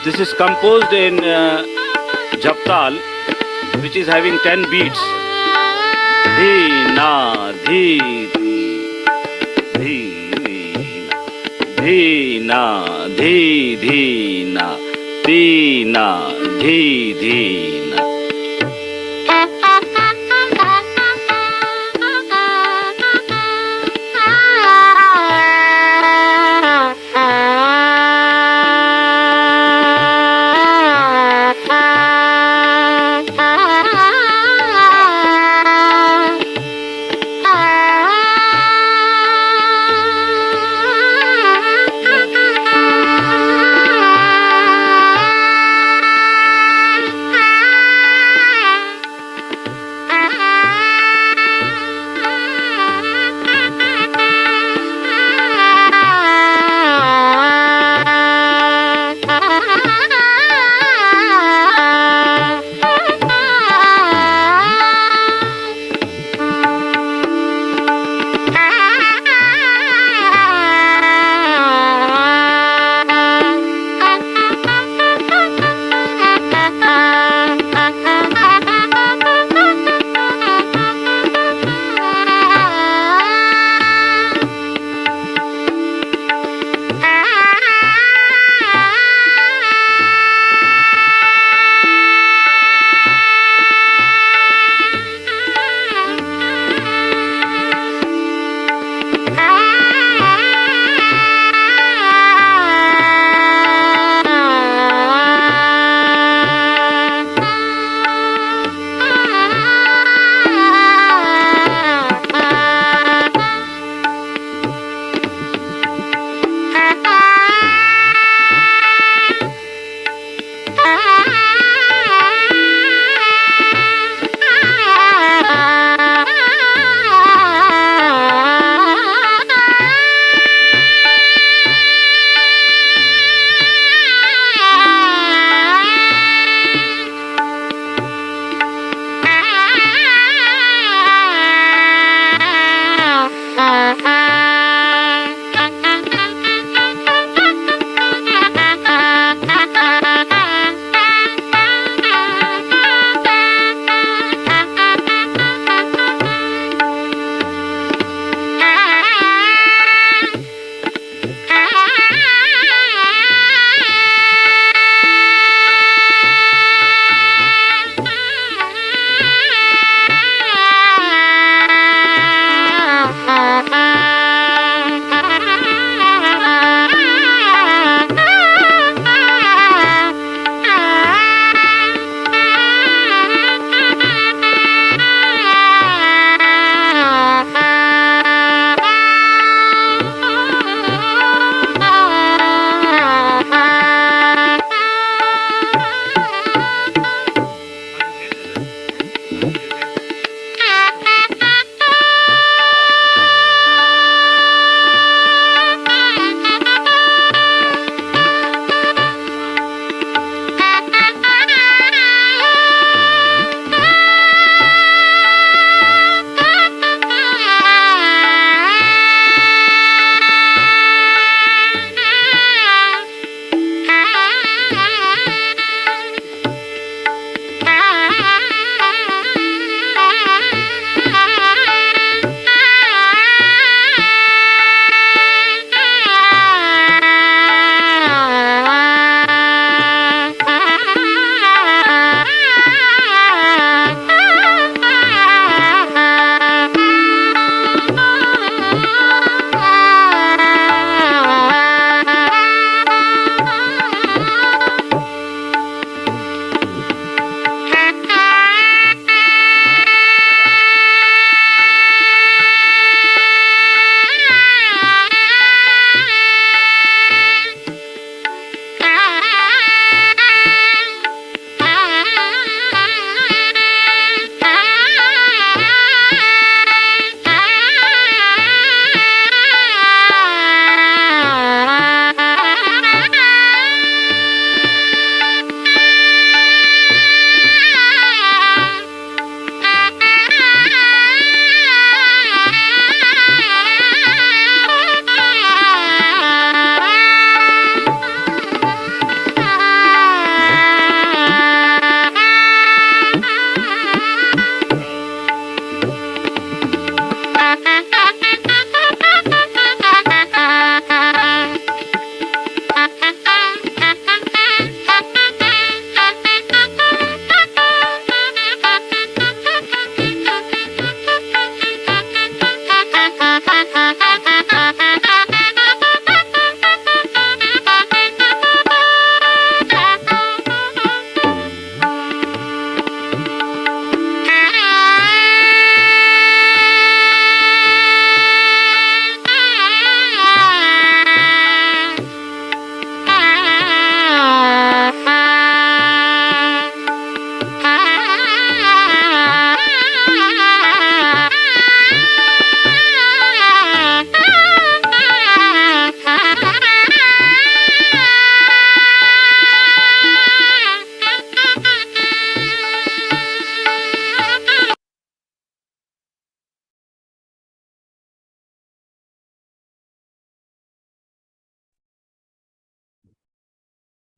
This is composed in Japtal, which is having 10 beats. Dhi na dhi dhi dhi dhi na dhi dhi na dhi na dhi dhi na.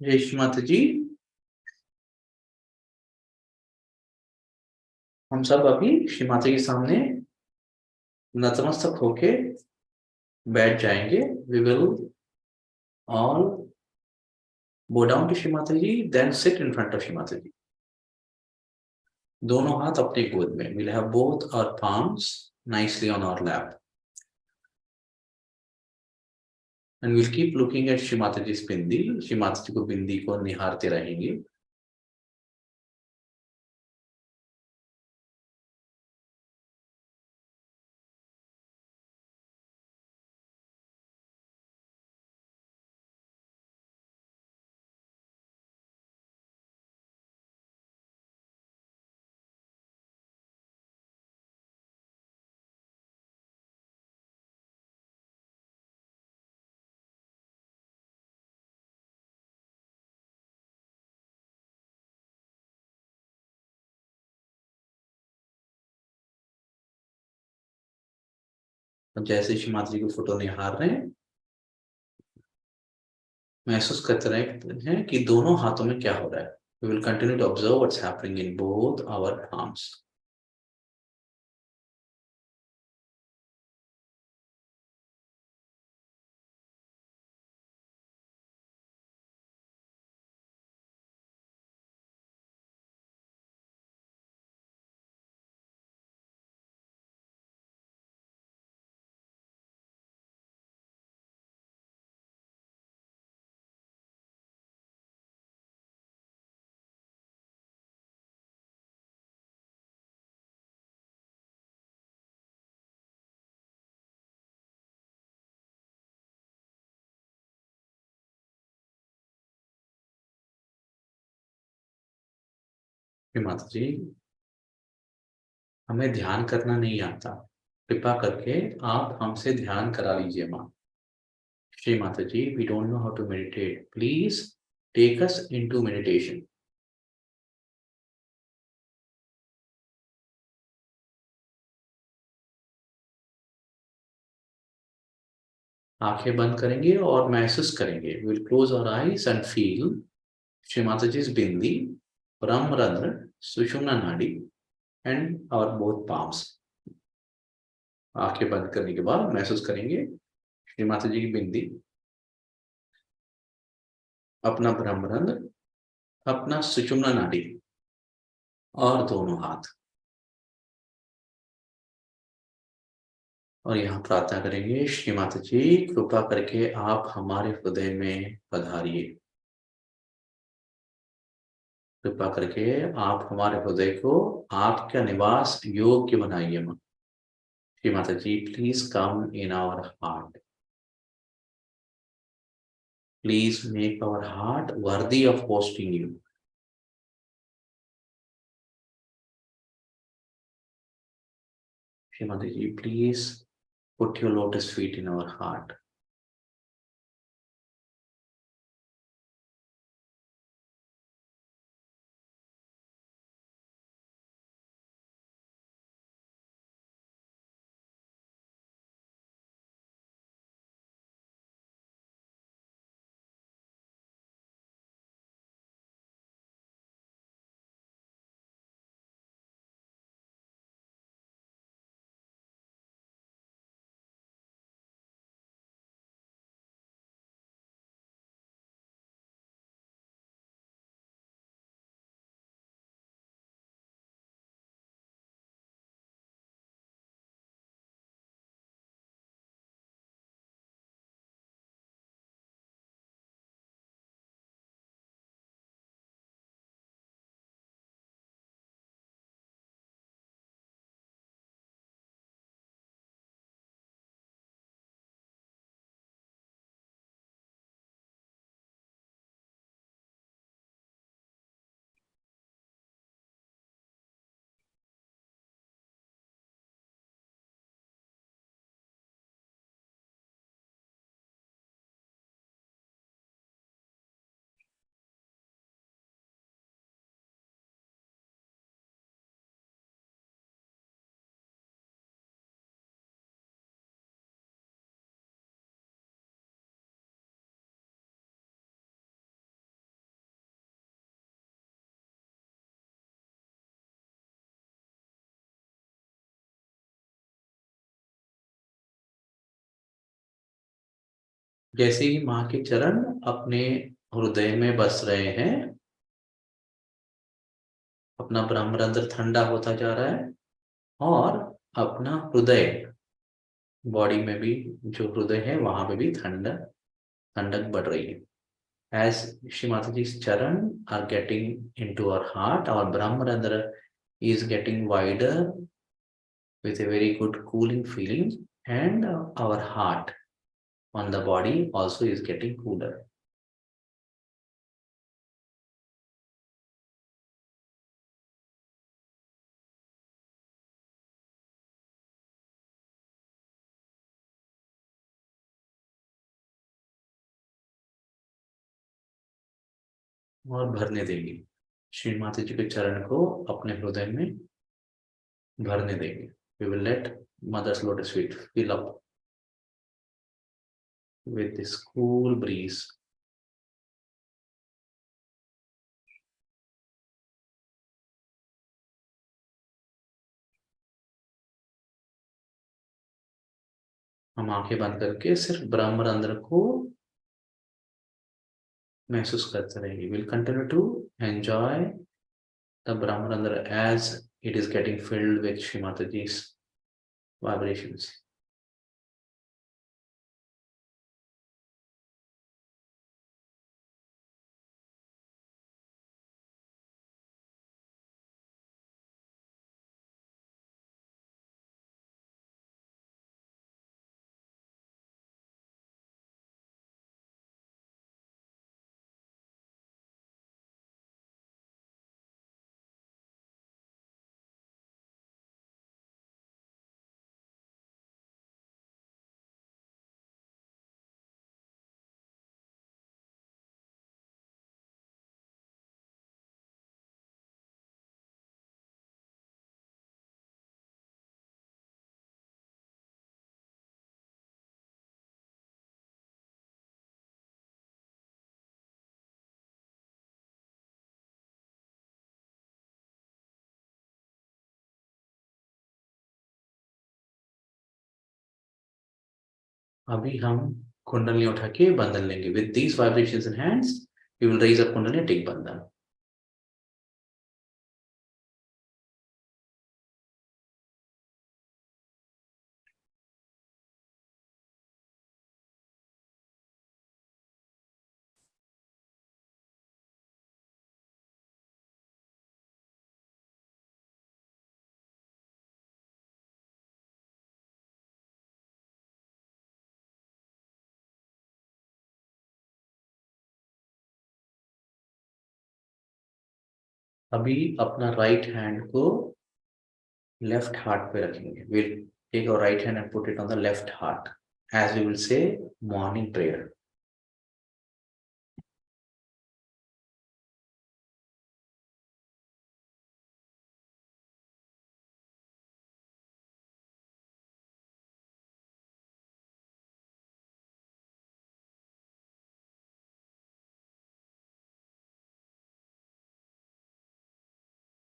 जय श्री माता जी। हम सब अभी श्री माता के सामने नतमस्तक होके बैठ जाएंगे। We will all bow down to Shri Mata ji, then sit in front of Shri Mata जी। दोनों हाथ अपने गोद में। We'll have both our palms nicely on our lap, and we'll keep looking at Shri Mata जी बिंदी। श्री माता जी को बिंदी को निहारते रहेंगे। जैसे श्री माता जी को फोटो निहार रहे हैं, महसूस करते रहे हैं कि दोनों हाथों में क्या हो रहा है। We will continue to observe what's happening in both our palms. Shri Mata जी, हमें ध्यान करना नहीं आता, कृपा करके आप हमसे ध्यान करा लीजिए माँ। श्री माता जी, we don't know how to meditate. Please take us into meditation. आंखें बंद करेंगे और महसूस करेंगे। We'll close our eyes and feel Shri Mata जी बिंदी, ब्रह्मरंध्र, सुषुम्ना नाड़ी and our both palms. आंखें बंद करने के बाद महसूस करेंगे श्री माता जी की बिंदी, अपना ब्रह्मरंध्र, अपना सुषुम्ना नाड़ी और दोनों हाथ। और यहाँ प्रार्थना करेंगे, श्री माता जी कृपा करके आप हमारे हृदय में पधारिए। कृपा करके आप हमारे हृदय को आपका निवास योग्य बनाइए माँ। Shri Mata ji, please come in our heart. Please make our heart worthy of hosting you. Shri Mata ji, please put your lotus feet in our heart. जैसे ही माँ के चरण अपने हृदय में बस रहे हैं, अपना ब्रह्मरंध्र ठंडा होता जा रहा है और अपना हृदय, बॉडी में भी जो हृदय है वहां पे भी ठंडक बढ़ रही है. As Shri Mataji's charan are getting into our heart, our Brahmarandra is getting wider with a very good cooling feeling, and our heart on the body also is getting cooler. और भरने देंगे, श्री माता जी के चरण को अपने हृदय में भरने देंगे. We will let Mother's Lotus feet fill up with this cool breeze. हम आंखें बंद करके सिर्फ ब्रह्मरंध्र को महसूस करते रहेंगे. We'll continue to enjoy the Brahmarandra as it is getting filled with Shri Mataji's vibrations. अभी हम कुंडली उठा के बंधन लेंगे. With these vibrations in hands, we will raise up कुंडली and take बंधन. अभी अपना राइट हैंड को लेफ्ट हार्ट पे रखेंगे. We'll take our right hand and put it on the left heart as we will say morning prayer.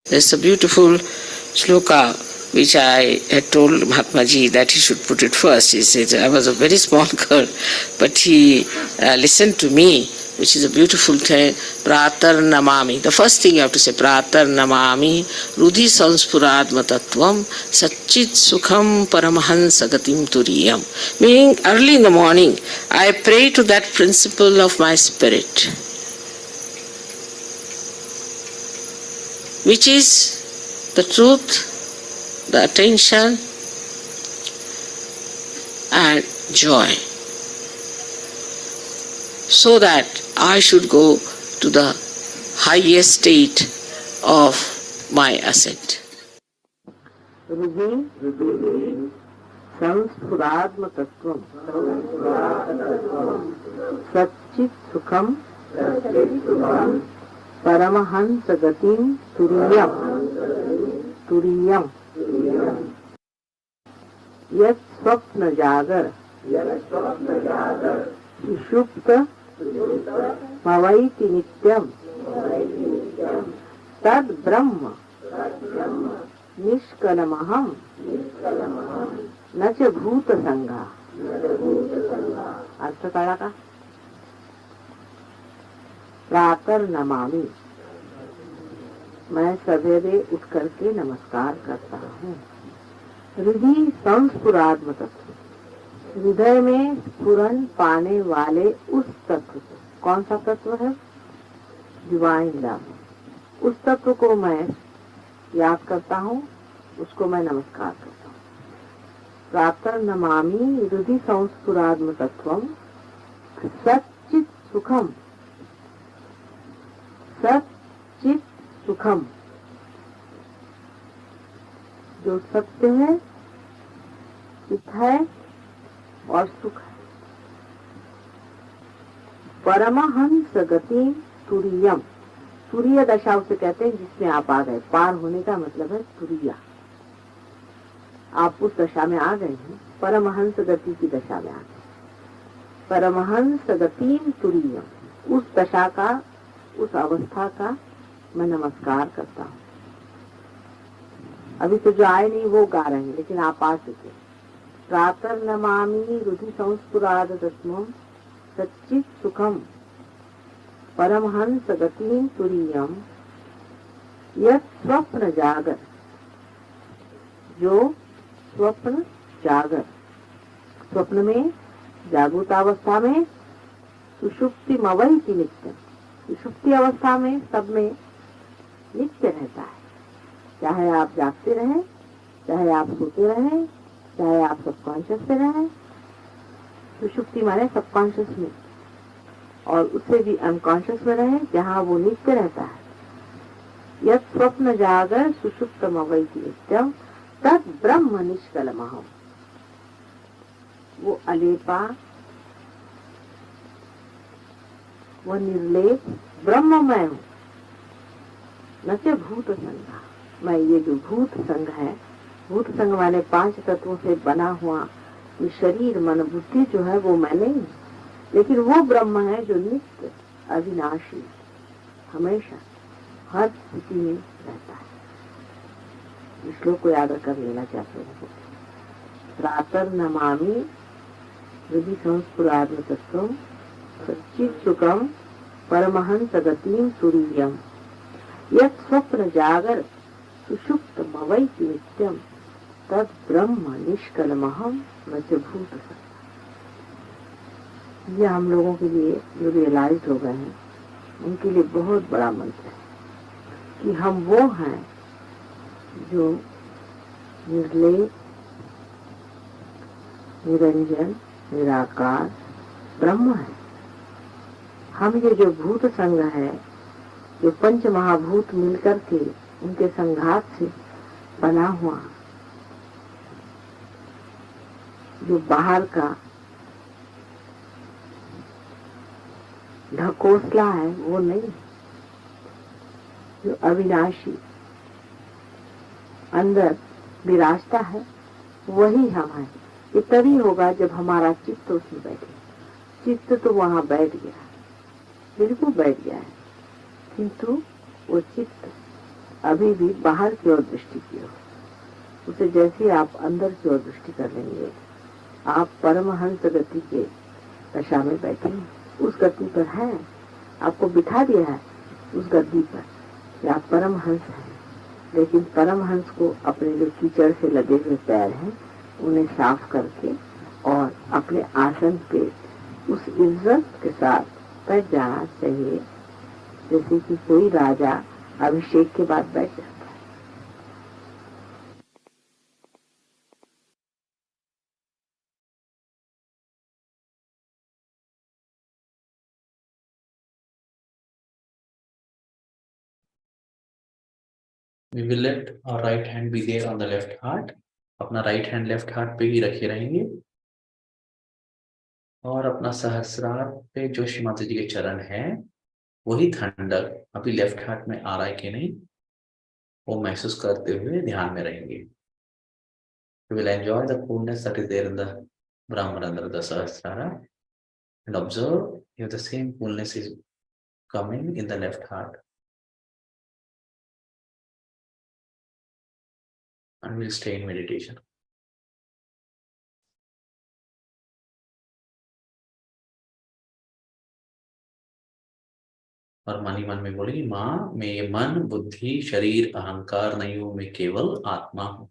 There's a beautiful shloka which I had told Mahatmaji that he should put it first. He said, I was a very small girl, but he listened to me, which is a beautiful thing. Pratar namami. The first thing you have to say, Pratar namami rudhi sanspuradma tattvam satchit sukham paramahansa gatim turiyam. Meaning, early in the morning, I pray to that principle of my spirit, which is the truth, the attention and joy, so that I should go to the highest state of my ascent. Samspuradma tattvam satchit sukham Paramahansa gatim turiyam yat swapna jagar sushupta mavaiti nityam tad brahma nishkalamaham nacha bhuta sangha. अर्थ कड़ा का प्रातः नमामि, मैं सवेरे उठ करके नमस्कार करता हूँ। हृदय संस्फुरात्म तत्व, हृदय में स्फुरन पाने वाले उस तत्व को, कौन सा तत्व है? Divine love. उस तत्व को मैं याद करता हूँ, उसको मैं नमस्कार करता हूँ। प्रातः नमामि हृदय संस्फुरात्म तत्वम सच्चित सुखम, सच्चित सुखम, जो सत्य है, चित है और सुख है। परमहंस गति तुरीयम, तुरीय दशा उसे कहते हैं जिसमें आप आ गए। पार होने का मतलब है तुरीया, आप उस दशा में आ गए हैं, परमहंस गति की दशा में आ गए। परमहंस गति तुरीयम, उस दशा का, उस अवस्था का मैं नमस्कार करता हूँ। अभी तो जो आए नहीं वो गा रहे हैं, लेकिन आप आ चुके। प्रातः नमामि हृदि संस्फुराद तत्वम सच्चित सुखम परमहंस गतिं तुरीयम यत् स्वप्न जागर, जो स्वप्न जागर, स्वप्न में, जागृतावस्था में, सुषुप्ति मवैति नित्य, सुषुप्ति अवस्था में सब में नित्य रहता है। चाहे आप जागते रहें, चाहे आप सोते रहें, चाहे आप सबकॉन्शियस में रहें। सुषुप्ति माने सबकॉन्शियस में, और उससे भी अनकॉन्शियस में रहें, जहाँ वो नित्य रहता है। यत् स्वप्न जागर सुषुप्तम अवैति नित्यम तत् ब्रह्म निष्कलमहम्, वो अलेपा, वो निर्लेप ब्रह्म मैं हूँ। न च भूत संघ, मैं ये जो भूत संघ है, भूत संघ वाले 5 तत्वों से बना हुआ ये शरीर मन बुद्धि जो है वो मैं नहीं, लेकिन वो ब्रह्म है जो नित्य अविनाशी हमेशा हर स्थिति में रहता है। इस श्लोक को याद कर लेना चाहते हैं। प्रातः नमामि हृदि संस्फुरात्म तत्वं सच्चित् सुखम परमहंस गतिं तुरीयम यत् स्वप्न जागर सुषुप्त मवैति नित्यम तद ब्रह्म निष्कलमहम् न च भूत संघ। ये हम लोगों के लिए जो रियलाइज हो गए हैं, उनके लिए बहुत बड़ा मंत्र है कि हम वो हैं जो निर्लेप, निरंजन, निराकार ब्रह्म है। हम ये जो भूत संघ है, जो 5 महाभूत मिलकर के उनके संघात से बना हुआ जो बाहर का ढकोसला है, वो नहीं, जो अविनाशी अंदर विराजता है, वही हम हैं। ये तभी होगा जब हमारा चित्त उसमें बैठे। चित्त तो वहाँ बैठ गया, बिल्कुल बैठ गया है, किंतु वो चित्त अभी भी बाहर की ओर दृष्टि की ओर, उसे जैसे आप अंदर की ओर दृष्टि कर लेंगे, आप परमहंस गति के दशा में बैठेंगे। उस गति पर है, आपको बिठा दिया है उस गद्दी पर कि आप परमहंस हैं। लेकिन परमहंस को अपने जो कीचड़ से लगे हुए पैर हैं उन्हें साफ करके और अपने आसन पे उस इज्जत के साथ बैठ जाना चाहिए, जैसे कि कोई राजा अभिषेक के बाद बैठ जाता है। We will let our right hand be there on the left heart. अपना राइट हैंड लेफ्ट हार्ट पे ही रखे रहेंगे और अपना सहस्रार पे जो श्री माता जी के चरण है वही ठंडक अभी लेफ्ट हार्ट में आ रहा है कि नहीं वो महसूस करते हुए ध्यान में रहेंगे. You will enjoy the coolness that is there in the Brahmarandra, the Sahasrara, and observe if the same coolness is coming in the left heart. And we'll stay in meditation. और मन ही मन में बोलेगी, माँ मैं ये मन बुद्धि शरीर अहंकार नहीं हूं, मैं केवल आत्मा हूं।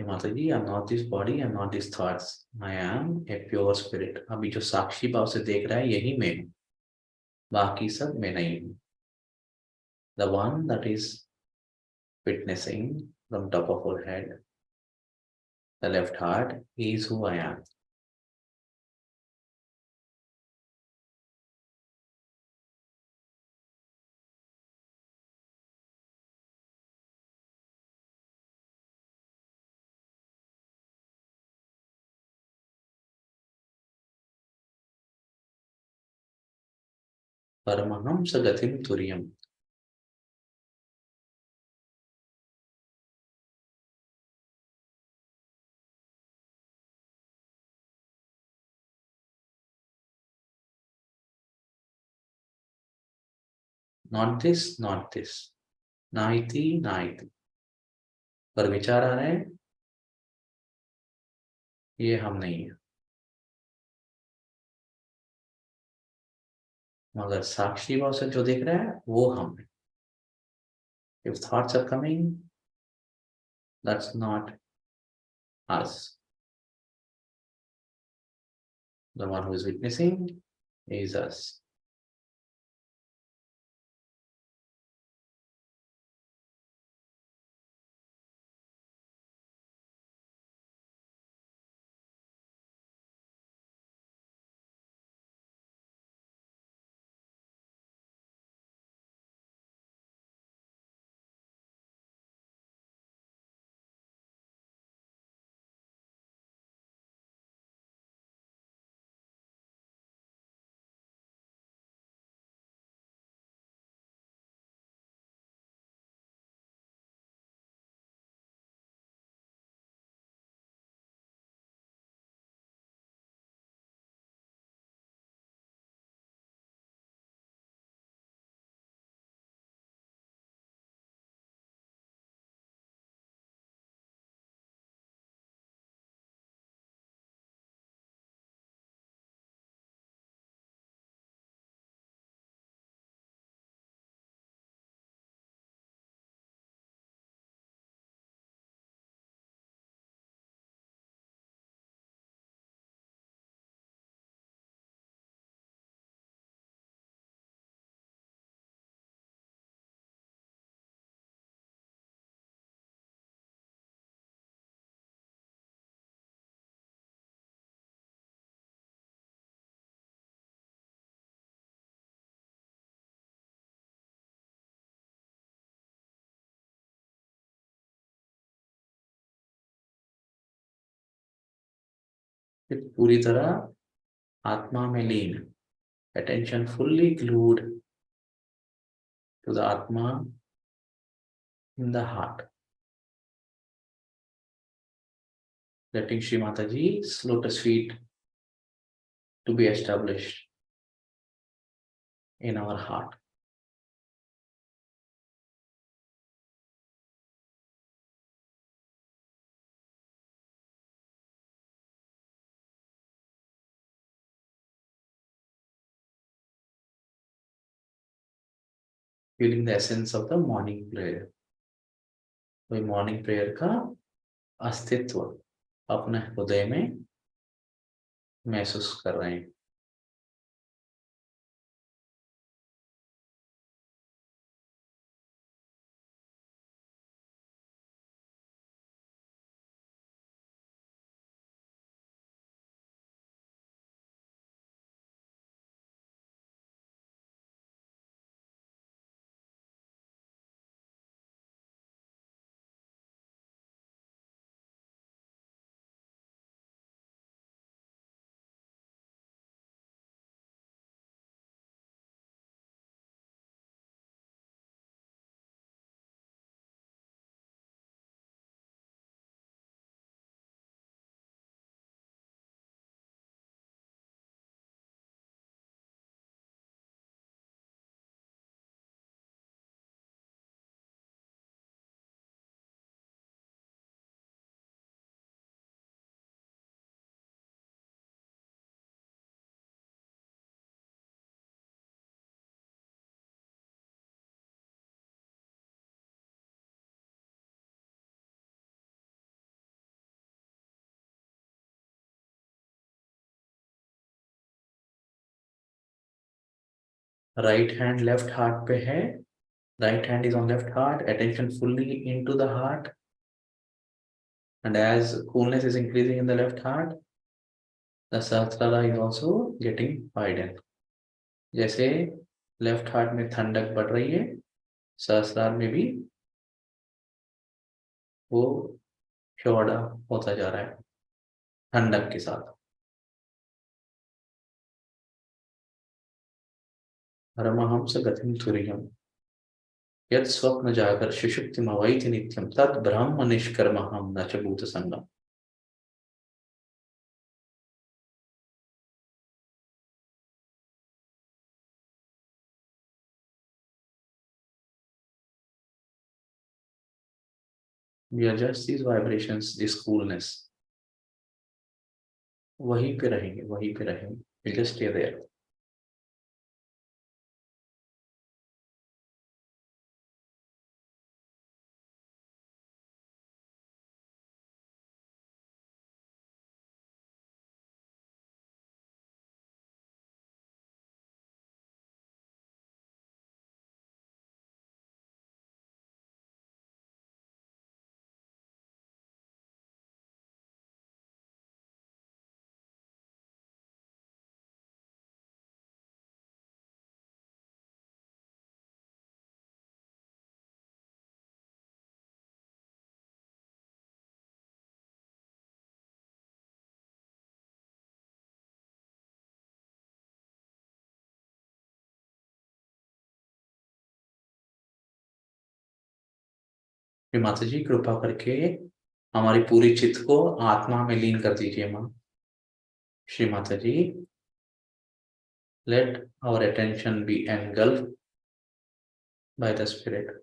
Mata ji, I am not this body, I am not this thoughts, I am a pure spirit. अभी जो साक्षी भाव से देख रहा है यही मैं हूं, बाकी सब मैं नहीं हूं। The one that is witnessing from top of our head, the left heart, is who I am. परमहंस गतिम तुर्यम। नॉट दिस, नॉट दिस, नाइति नाइति। पर विचार आ रहे हैं, ये हम नहीं है। मगर साक्षी भाव से जो देख रहा है वो हम है। If thoughts are coming, that's not us. The one who is witnessing is us. फिर पूरी तरह आत्मा में लीन, attention fully glued to the Atma in the heart. Letting Shri Mataji's lotus feet to be established in our heart. Feeling the essence of the morning prayer. वही morning prayer का अस्तित्व अपने हृदय में महसूस कर रहे हैं। राइट हैंड लेफ्ट हार्ट पे है, right hand is on left heart, attention fully into the heart, and as coolness is increasing in the left heart, the Sahasrara is also getting widened. जैसे लेफ्ट हार्ट में ठंडक बढ़ रही है, सहस्रार में भी वो चौड़ा होता जा रहा है ठंडक के साथ। परमहंस गतिं तुरीयम् यत् स्वप्न जागर सुषुप्तिमवैति नित्यं तत् ब्रह्म निष्कर्महं न च भूतसंगम। We are just these vibrations, this coolness. वहीं पे रहेंगे, वहीं पे रहेंगे। We'll just stay there. माता जी कृपा करके हमारी पूरी चित्त को आत्मा में लीन कर दीजिए माँ। श्री माता जी, let our attention be engulfed by the spirit.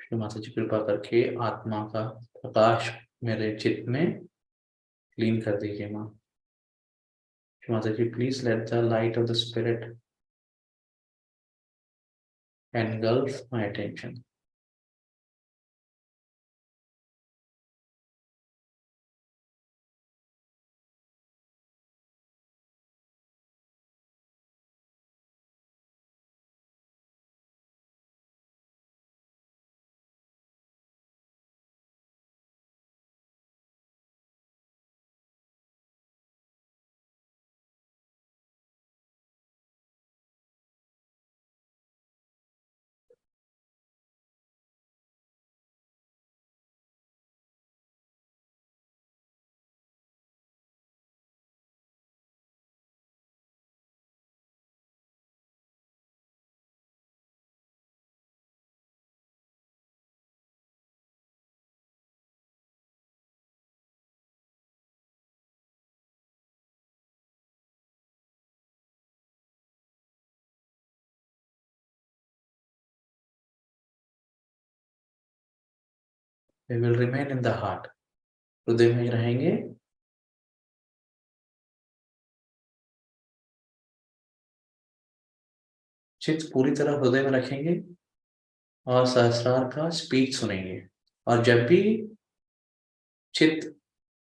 Shri Mata जी कृपा करके आत्मा का प्रकाश मेरे चित्त में लीन कर दीजिए माँ। Shri Mata ji, please let the light of the spirit engulf my attention. We will remain in the heart. हृदय में रहेंगे। चित्त पूरी तरह हृदय में रखेंगे और सहस्रार का स्पीच सुनेंगे। और जब भी चित्त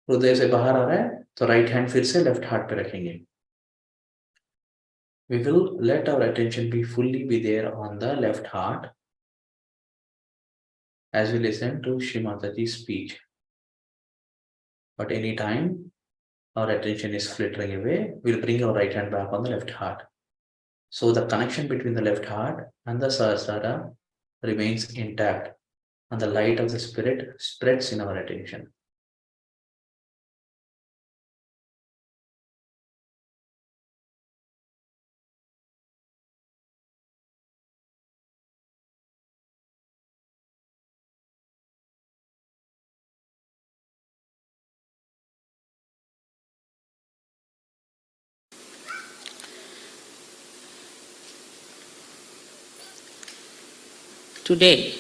हृदय से बाहर आ रहा है तो राइट हैंड फिर से लेफ्ट हार्ट पे रखेंगे। We will let our attention be fully be there on the left heart as we listen to Shri Mataji's speech. But any time our attention is flittering away, we'll bring our right hand back on the left heart. So the connection between the left heart and the Sahasrara remains intact, and the light of the spirit spreads in our attention. Today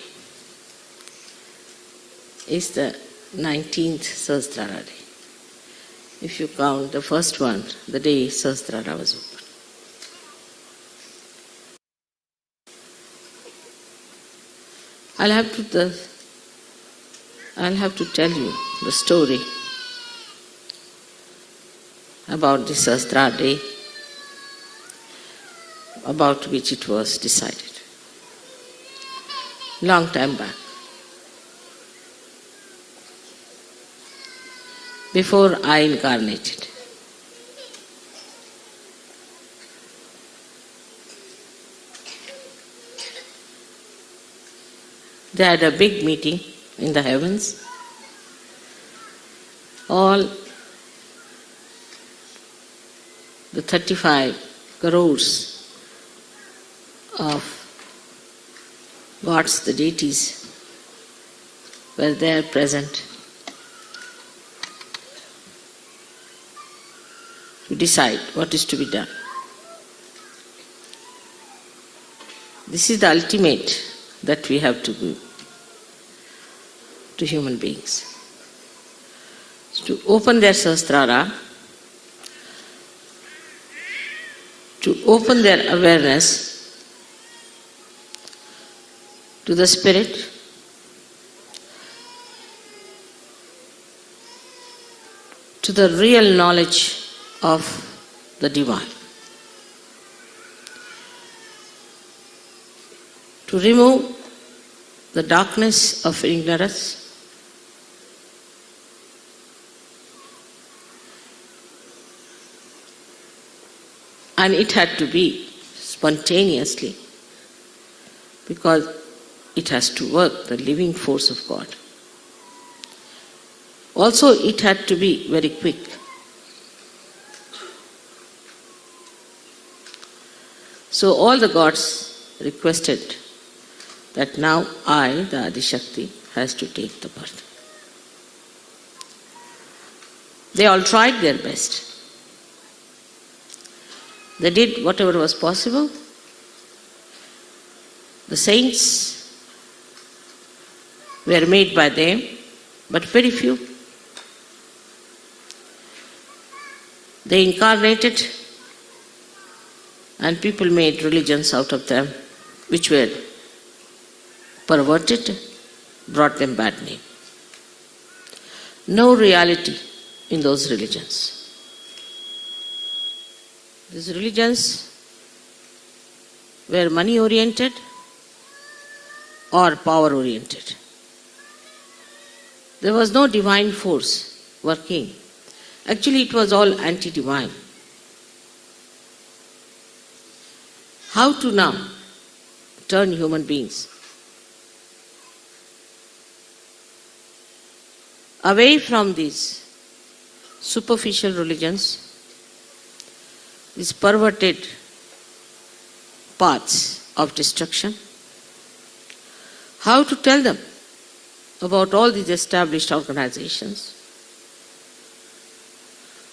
is the 19th Sahasrara day. If you count the first one, the day Sahasrara was opened. I'll have to tell you the story about the Sahasrara day, about which it was decided long time back, before I incarnated. They had a big meeting in the heavens. All the 35 crores of gods, the deities, were there present to decide what is to be done. This is the ultimate that we have to give to human beings. To open their Sahasrara, to open their awareness to the Spirit, to the real knowledge of the Divine, to remove the darkness of ignorance, and it had to be spontaneously, because it has to work, the living force of God. Also, it had to be very quick. So all the gods requested that now I, the Adi-Shakti, has to take the birth. They all tried their best. They did whatever was possible. The saints were made by them, but very few. They incarnated, and people made religions out of them, which were perverted, brought them bad name. No reality in those religions. These religions were money-oriented or power-oriented. There was no divine force working. Actually, it was all anti-divine. How to now turn human beings away from these superficial religions, these perverted paths of destruction? How to tell them about all these established organizations?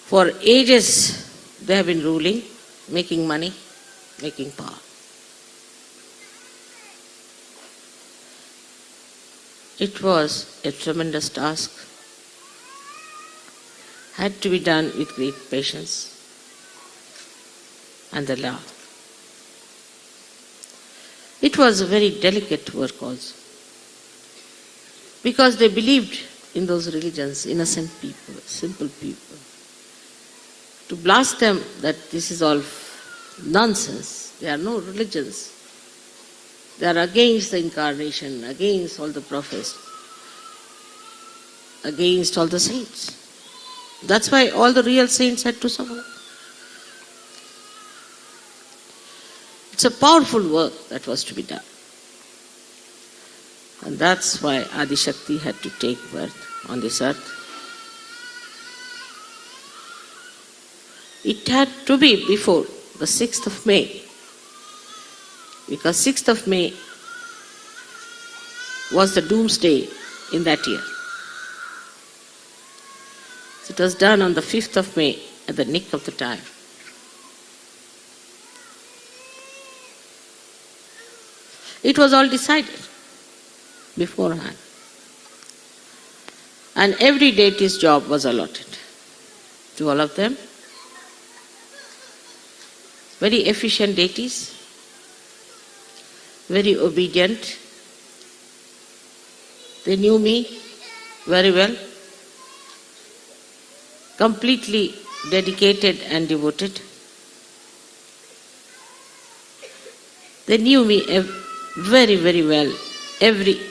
For ages they have been ruling, making money, making power. It was a tremendous task, had to be done with great patience and the love. It was a very delicate work also, because they believed in those religions, innocent people, simple people. To blast them that this is all nonsense, there are no religions, they are against the incarnation, against all the prophets, against all the saints. That's why all the real saints had to suffer. It's a powerful work that was to be done. And that's why Adi-Shakti had to take birth on this earth. It had to be before the 6th of May, because 6th of May was the doomsday in that year. So it was done on the 5th of May at the nick of the time. It was all decided beforehand. And every deity's job was allotted to all of them. Very efficient deities, very obedient, They knew me very well, completely dedicated and devoted. They knew me very, very well. Every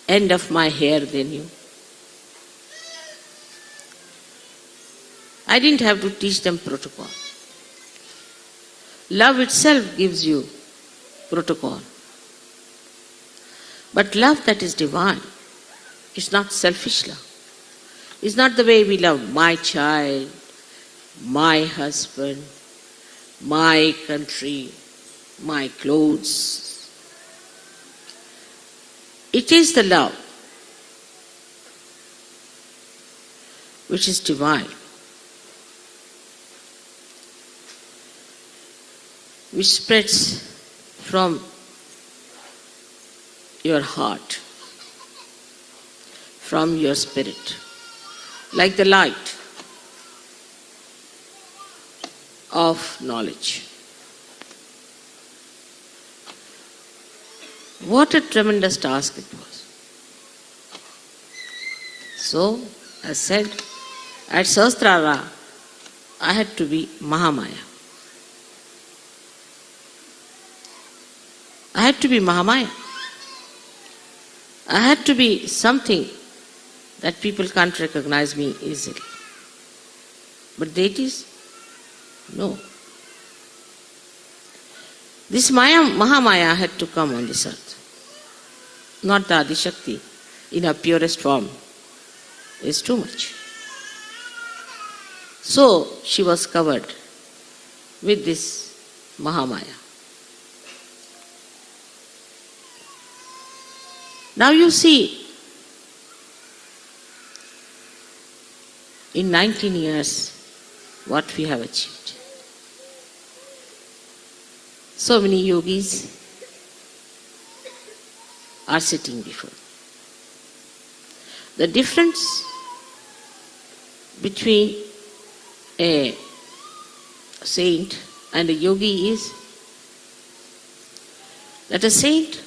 end of my hair they knew. I didn't have to teach them protocol. Love itself gives you protocol. But love that is divine is not selfish love. It's not the way we love my child, my husband, my country, my clothes. It is the love which is divine, which spreads from your heart, from your spirit, like the light of knowledge. What a tremendous task it was. So, as said, at Sahasrara, I had to be Mahamaya. I had to be Mahamaya. I had to be something that people can't recognize me easily. But deities, no. This Mahamaya had to come on this earth. Not the Adishakti in her purest form is too much. So she was covered with this Mahamaya. Now you see, in 19 years, what we have achieved. So many yogis are sitting before. The difference between a saint and a yogi is that a saint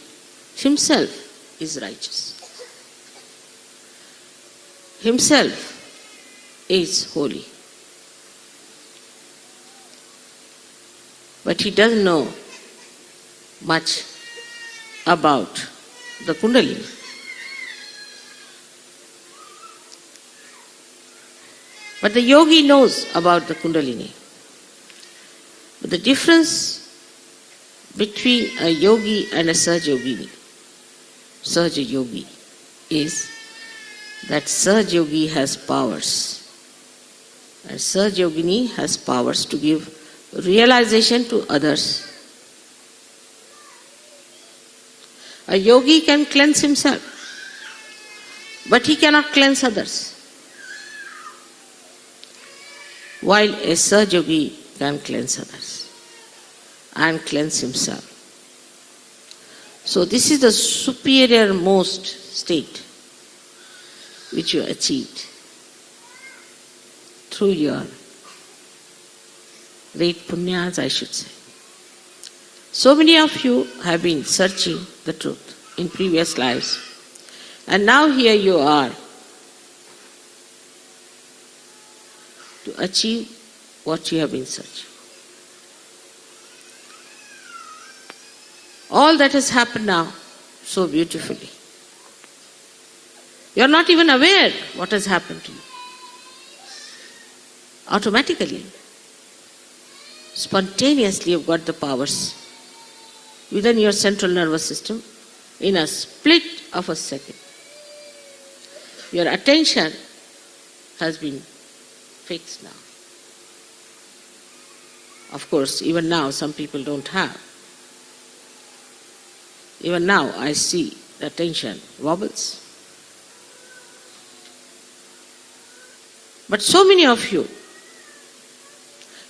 himself is righteous. Himself is holy. But he doesn't know much about the Kundalini. But the yogi knows about the Kundalini. But the difference between a yogi and a Sahaja Yogi is that Sahaja Yogi has powers. And Sahaja Yogini has powers to give realization to others. A yogi can cleanse himself, but he cannot cleanse others. While a Sahaja Yogi can cleanse others and cleanse himself. So this is the superior most state which you achieved through your great punyas, I should say. So many of you have been searching the truth in previous lives, and now here you are to achieve what you have been searching. All that has happened now so beautifully. You are not even aware what has happened to you. Automatically, spontaneously you've got the powers within your central nervous system in a split of a second. Your attention has been fixed now. Of course, even now some people don't have. Even now I see the attention wobbles. But so many of you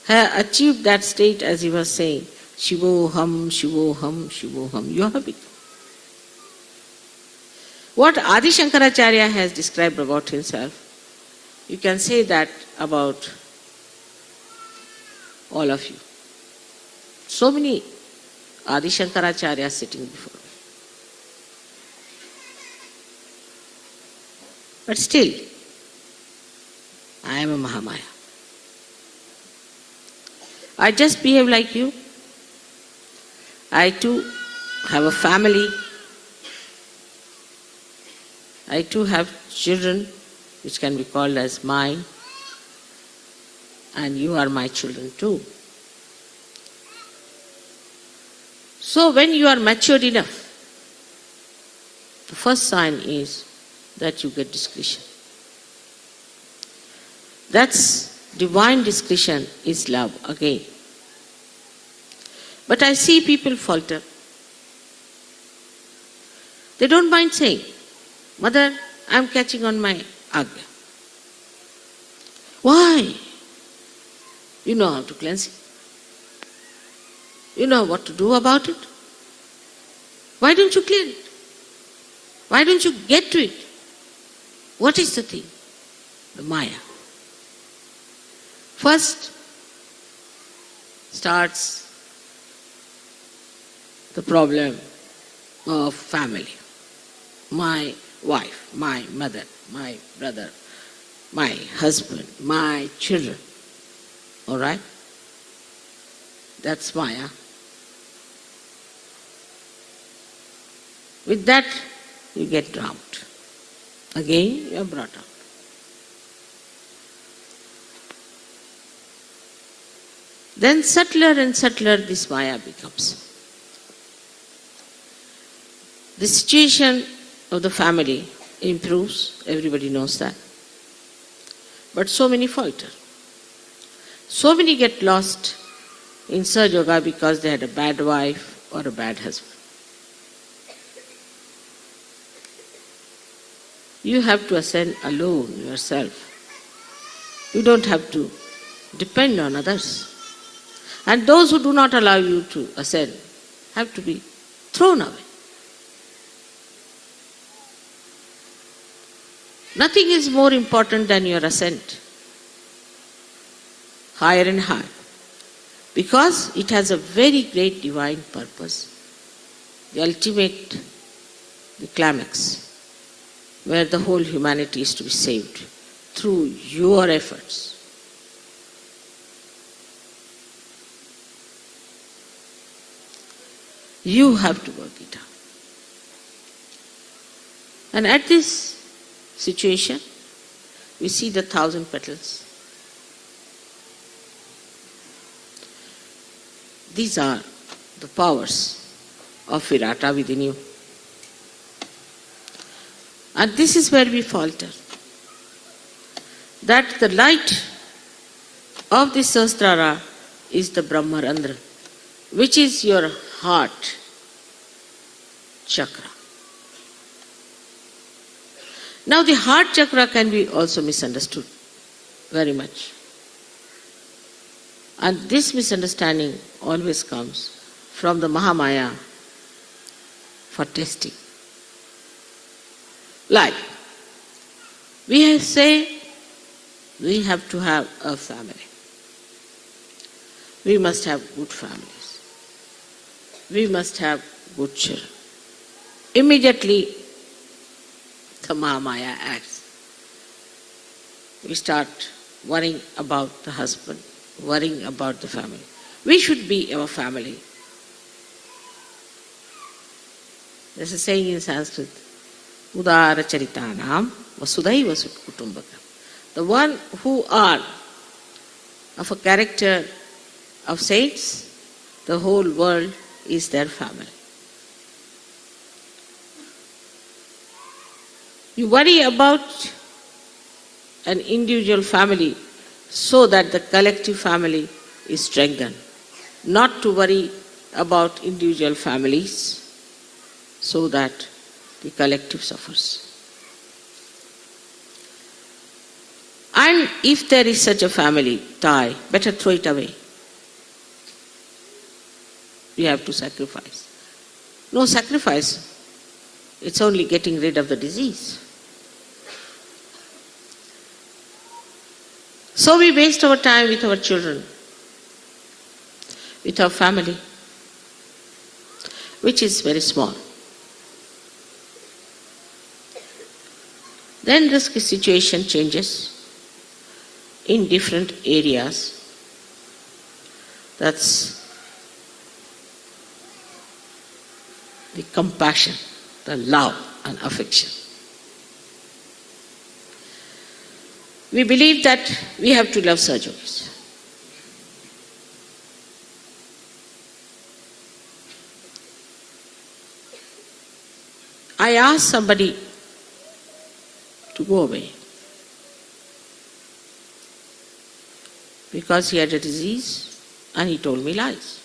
have achieved that state, as he was saying, Shivoham, Shivoham, Shivoham. You have it. What Adi Shankaracharya has described about himself, you can say that about all of you. So many Adi Shankaracharya sitting before me. But still, I am a Mahamaya. I just behave like you. I too have a family. I too have children, which can be called as mine. And you are my children too. So when you are matured enough, the first sign is that you get discretion. That's divine discretion is love again. But I see people falter. They don't mind saying, Mother, I'm catching on my agya. Why? You know how to cleanse it. You know what to do about it. Why don't you clear it? Why don't you get to it? What is the thing? The Maya. First starts the problem of family. My wife, my mother, my brother, my husband, my children. All right? That's Maya. With that, you get drowned. Again, you are brought out. Then subtler and subtler this Maya becomes. The situation of the family improves, everybody knows that. But so many falter. So many get lost in Sahaja Yoga because they had a bad wife or a bad husband. You have to ascend alone yourself. You don't have to depend on others. And those who do not allow you to ascend have to be thrown away. Nothing is more important than your ascent, higher and higher, because it has a very great divine purpose, the ultimate, the climax, where the whole humanity is to be saved through your efforts. You have to work it out. And at this situation, we see the 1,000 petals. These are the powers of Virata within you. And this is where we falter. That the light of this Sahasrara is the Brahmarandra, which is your heart chakra. Now the heart chakra can be also misunderstood very much. And this misunderstanding always comes from the Mahamaya for testing. Like, we say we have to have a family. We must have good families. We must have good children. Immediately, the Mahamaya acts. We start worrying about the husband, worrying about the family. We should be our family. There's a saying in Sanskrit, Udara Charitanam Vasudhaiva Kutumbakam. The one who are of a character of saints, the whole world is their family. You worry about an individual family so that the collective family is strengthened, not to worry about individual families so that the collective suffers. And if there is such a family tie, better throw it away. We have to sacrifice. No sacrifice, it's only getting rid of the disease. So we waste our time with our children, with our family, which is very small. Then the situation changes in different areas. That's the compassion, the love and affection. We believe that we have to love Sahajogis. I asked somebody to go away because he had a disease and he told me lies.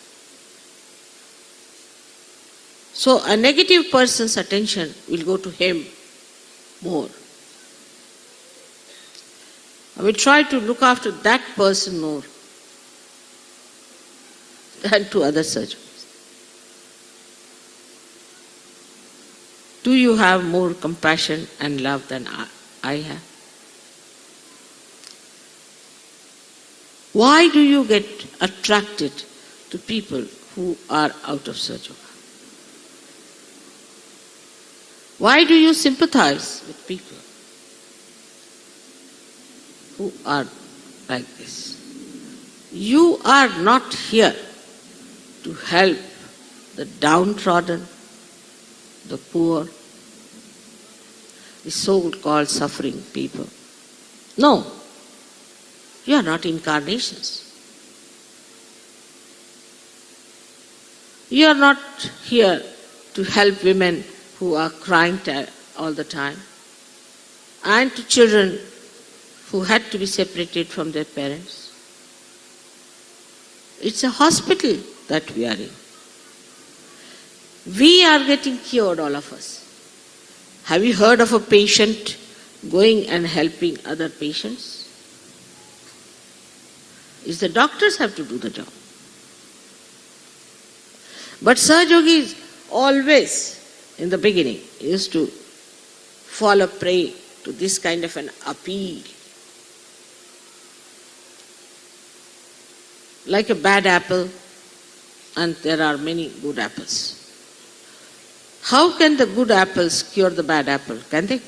So a negative person's attention will go to him more. I will try to look after that person more than to other surgeons. Do you have more compassion and love than I have? Why do you get attracted to people who are out of Sahaja? Why do you sympathize with people who are like this? You are not here to help the downtrodden, the poor, the so-called suffering people. No, you are not incarnations. You are not here to help women who are crying all the time, and to children who had to be separated from their parents. It's a hospital that we are in. We are getting cured, all of us. Have you heard of a patient going and helping other patients? It's the doctors have to do the job. But Sahajogis always, in the beginning, used to fall a prey to this kind of an appeal. Like a bad apple, and there are many good apples. How can the good apples cure the bad apple? Can they?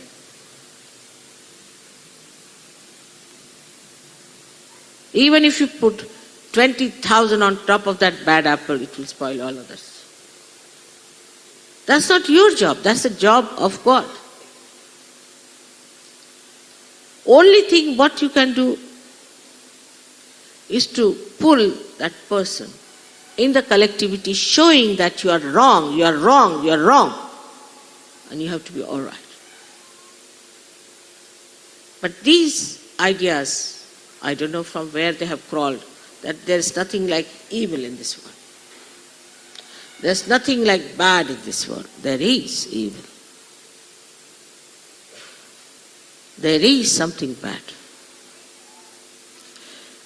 Even if you put 20,000 on top of that bad apple, it will spoil all others. That's not your job, that's the job of God. Only thing what you can do is to pull that person in the collectivity, showing that you are wrong, you are wrong, you are wrong, and you have to be all right. But these ideas, I don't know from where they have crawled, that there is nothing like evil in this world. There's nothing like bad in this world. There is evil. There is something bad.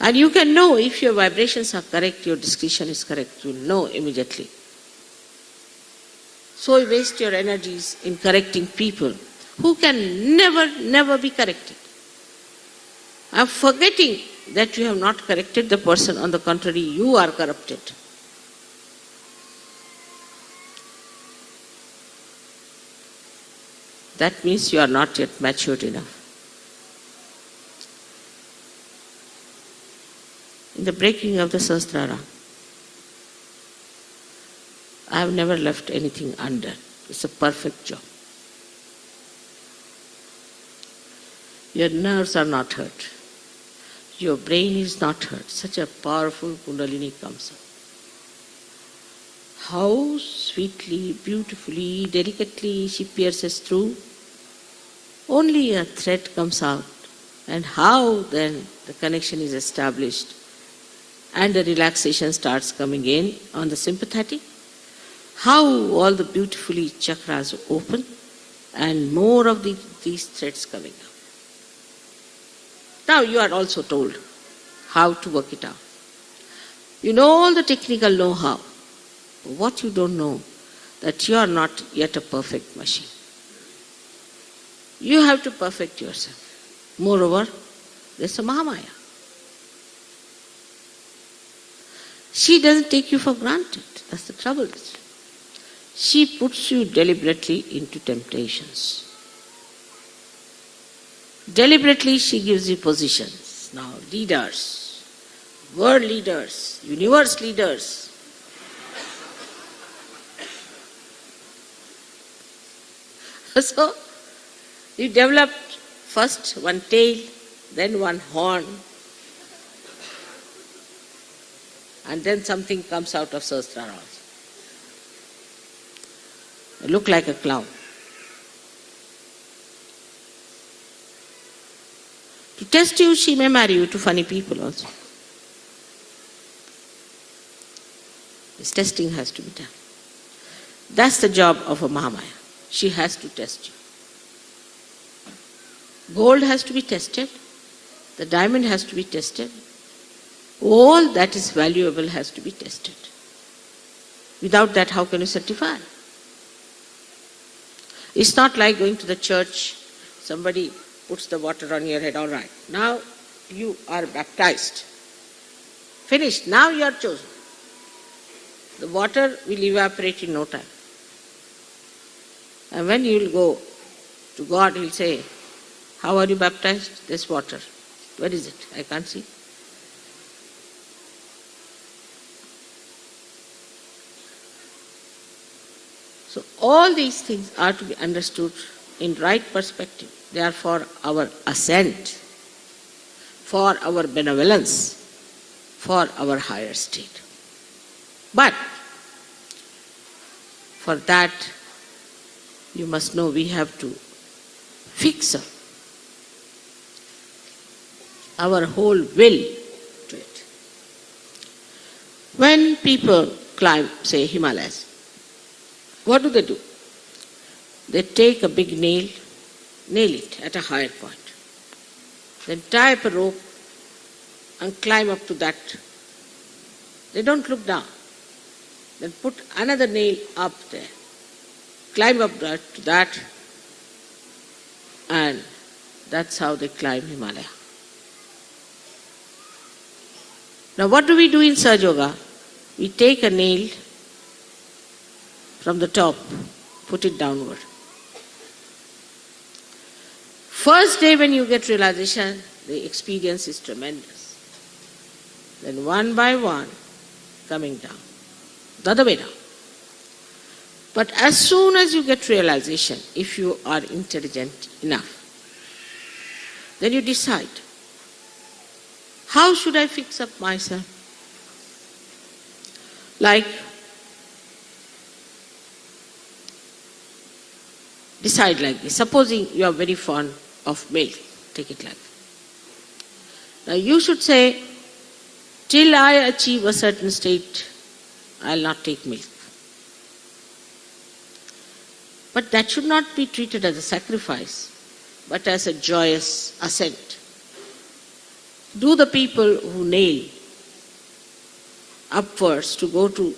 And you can know if your vibrations are correct, your discretion is correct, you'll know immediately. So you waste your energies in correcting people who can never be corrected. I'm forgetting that you have not corrected the person, on the contrary, you are corrupted. That means you are not yet matured enough. In the breaking of the Sahasrara, I have never left anything under. It's a perfect job. Your nerves are not hurt. Your brain is not hurt. Such a powerful Kundalini comes up. How sweetly, beautifully, delicately she pierces through. Only a thread comes out. And how then the connection is established and the relaxation starts coming in on the sympathetic. How all the beautifully chakras open and more of these threads coming up. Now you are also told how to work it out. You know all the technical know-how. What you don't know, that you are not yet a perfect machine. You have to perfect yourself. Moreover, there's a Mahamaya. She doesn't take you for granted. That's the trouble. She puts you deliberately into temptations. Deliberately she gives you positions. Now leaders, world leaders, universe leaders. So you develop first one tail, then one horn, and then something comes out of Sahasrara also. You look like a clown. To test you, she may marry you to funny people also. This testing has to be done. That's the job of a Mahamaya. She has to test you. Gold has to be tested. The diamond has to be tested. All that is valuable has to be tested. Without that, how can you certify? It's not like going to the church, somebody puts the water on your head, all right. Now you are baptized. Finished. Now you are chosen. The water will evaporate in no time. And when you will go to God, He will say, how are you baptized? This water. Where is it? I can't see. So all these things are to be understood in right perspective. They are for our ascent, for our benevolence, for our higher state. But for that, you must know we have to fix our whole will to it. When people climb, say, Himalayas, what do? They take a big nail it at a higher point, then tie up a rope and climb up to that. They don't look down. Then put another nail up there, climb up to that, and that's how they climb Himalaya. Now what do we do in Sahaja Yoga? We take a nail from the top, put it downward. First day when you get realization, the experience is tremendous. Then one by one, coming down. The other way down. But as soon as you get realization, if you are intelligent enough, then you decide, how should I fix up myself? Like, decide like this. Supposing you are very fond of milk, take it like that. Now you should say, till I achieve a certain state, I will not take milk. But that should not be treated as a sacrifice, but as a joyous ascent. Do the people who nail upwards to go to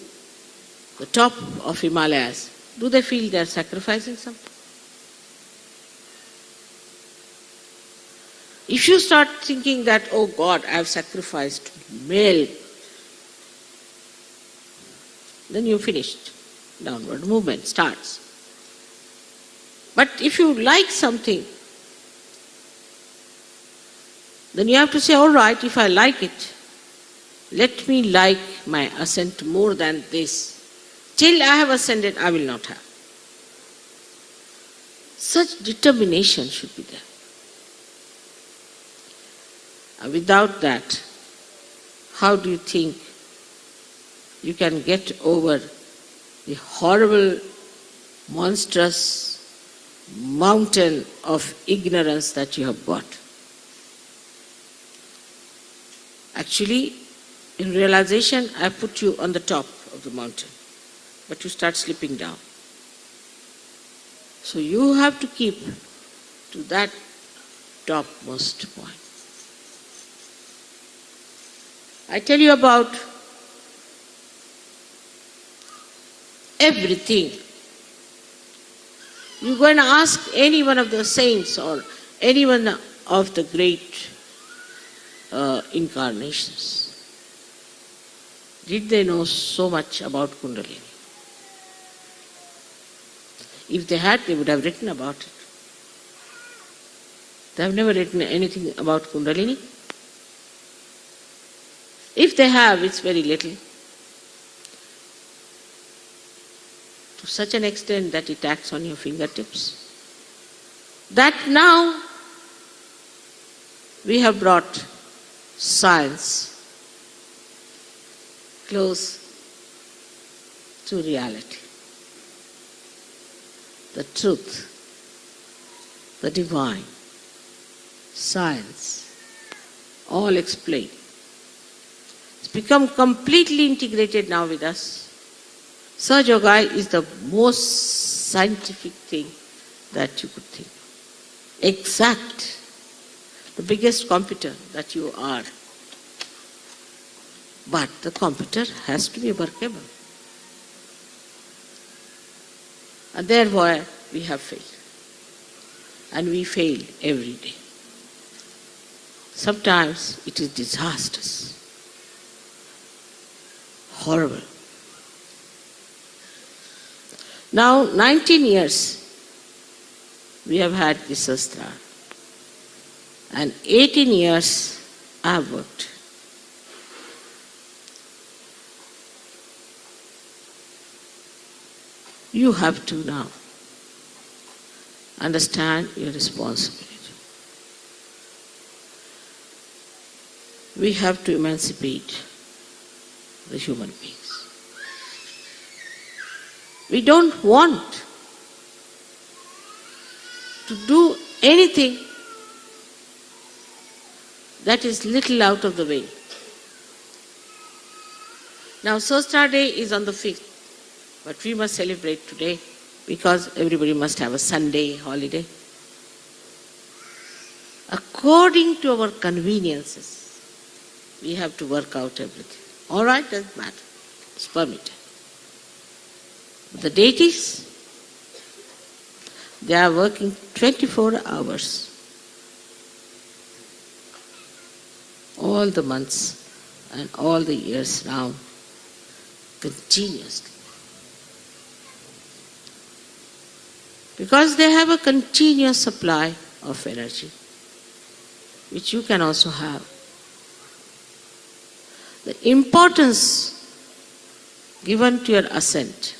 the top of Himalayas, do they feel they are sacrificing something? If you start thinking that, oh God, I have sacrificed milk, then you finished. Downward movement starts. But if you like something, then you have to say, all right, if I like it, let me like my ascent more than this. Till I have ascended, I will not have. Such determination should be there. And without that, how do you think you can get over the horrible, monstrous mountain of ignorance that you have got? Actually, in realization, I put you on the top of the mountain, but you start slipping down. So you have to keep to that topmost point. I tell you about everything. You go and ask any one of the saints or any one of the great incarnations. Did they know so much about Kundalini? If they had, they would have written about it. They have never written anything about Kundalini. If they have, it's very little. To such an extent that it acts on your fingertips. That now we have brought science close to reality. The truth, the divine, science, all explained. It's become completely integrated now with us. Sahaja Yoga is the most scientific thing that you could think. Exact, the biggest computer that you are. But the computer has to be workable. And therefore we have failed. And we fail every day. Sometimes it is disastrous, horrible. Now 19 years we have had this Sahasrara. And 18 years I have worked. You have to now understand your responsibility. We have to emancipate the human beings. We don't want to do anything that is little out of the way. Now Sahasrara Day is on the 5th. But we must celebrate today because everybody must have a Sunday holiday. According to our conveniences, we have to work out everything. All right, doesn't matter. It's permitted. The deities, they are working 24 hours. All the months and all the years round, continuously. Because they have a continuous supply of energy, which you can also have. The importance given to your ascent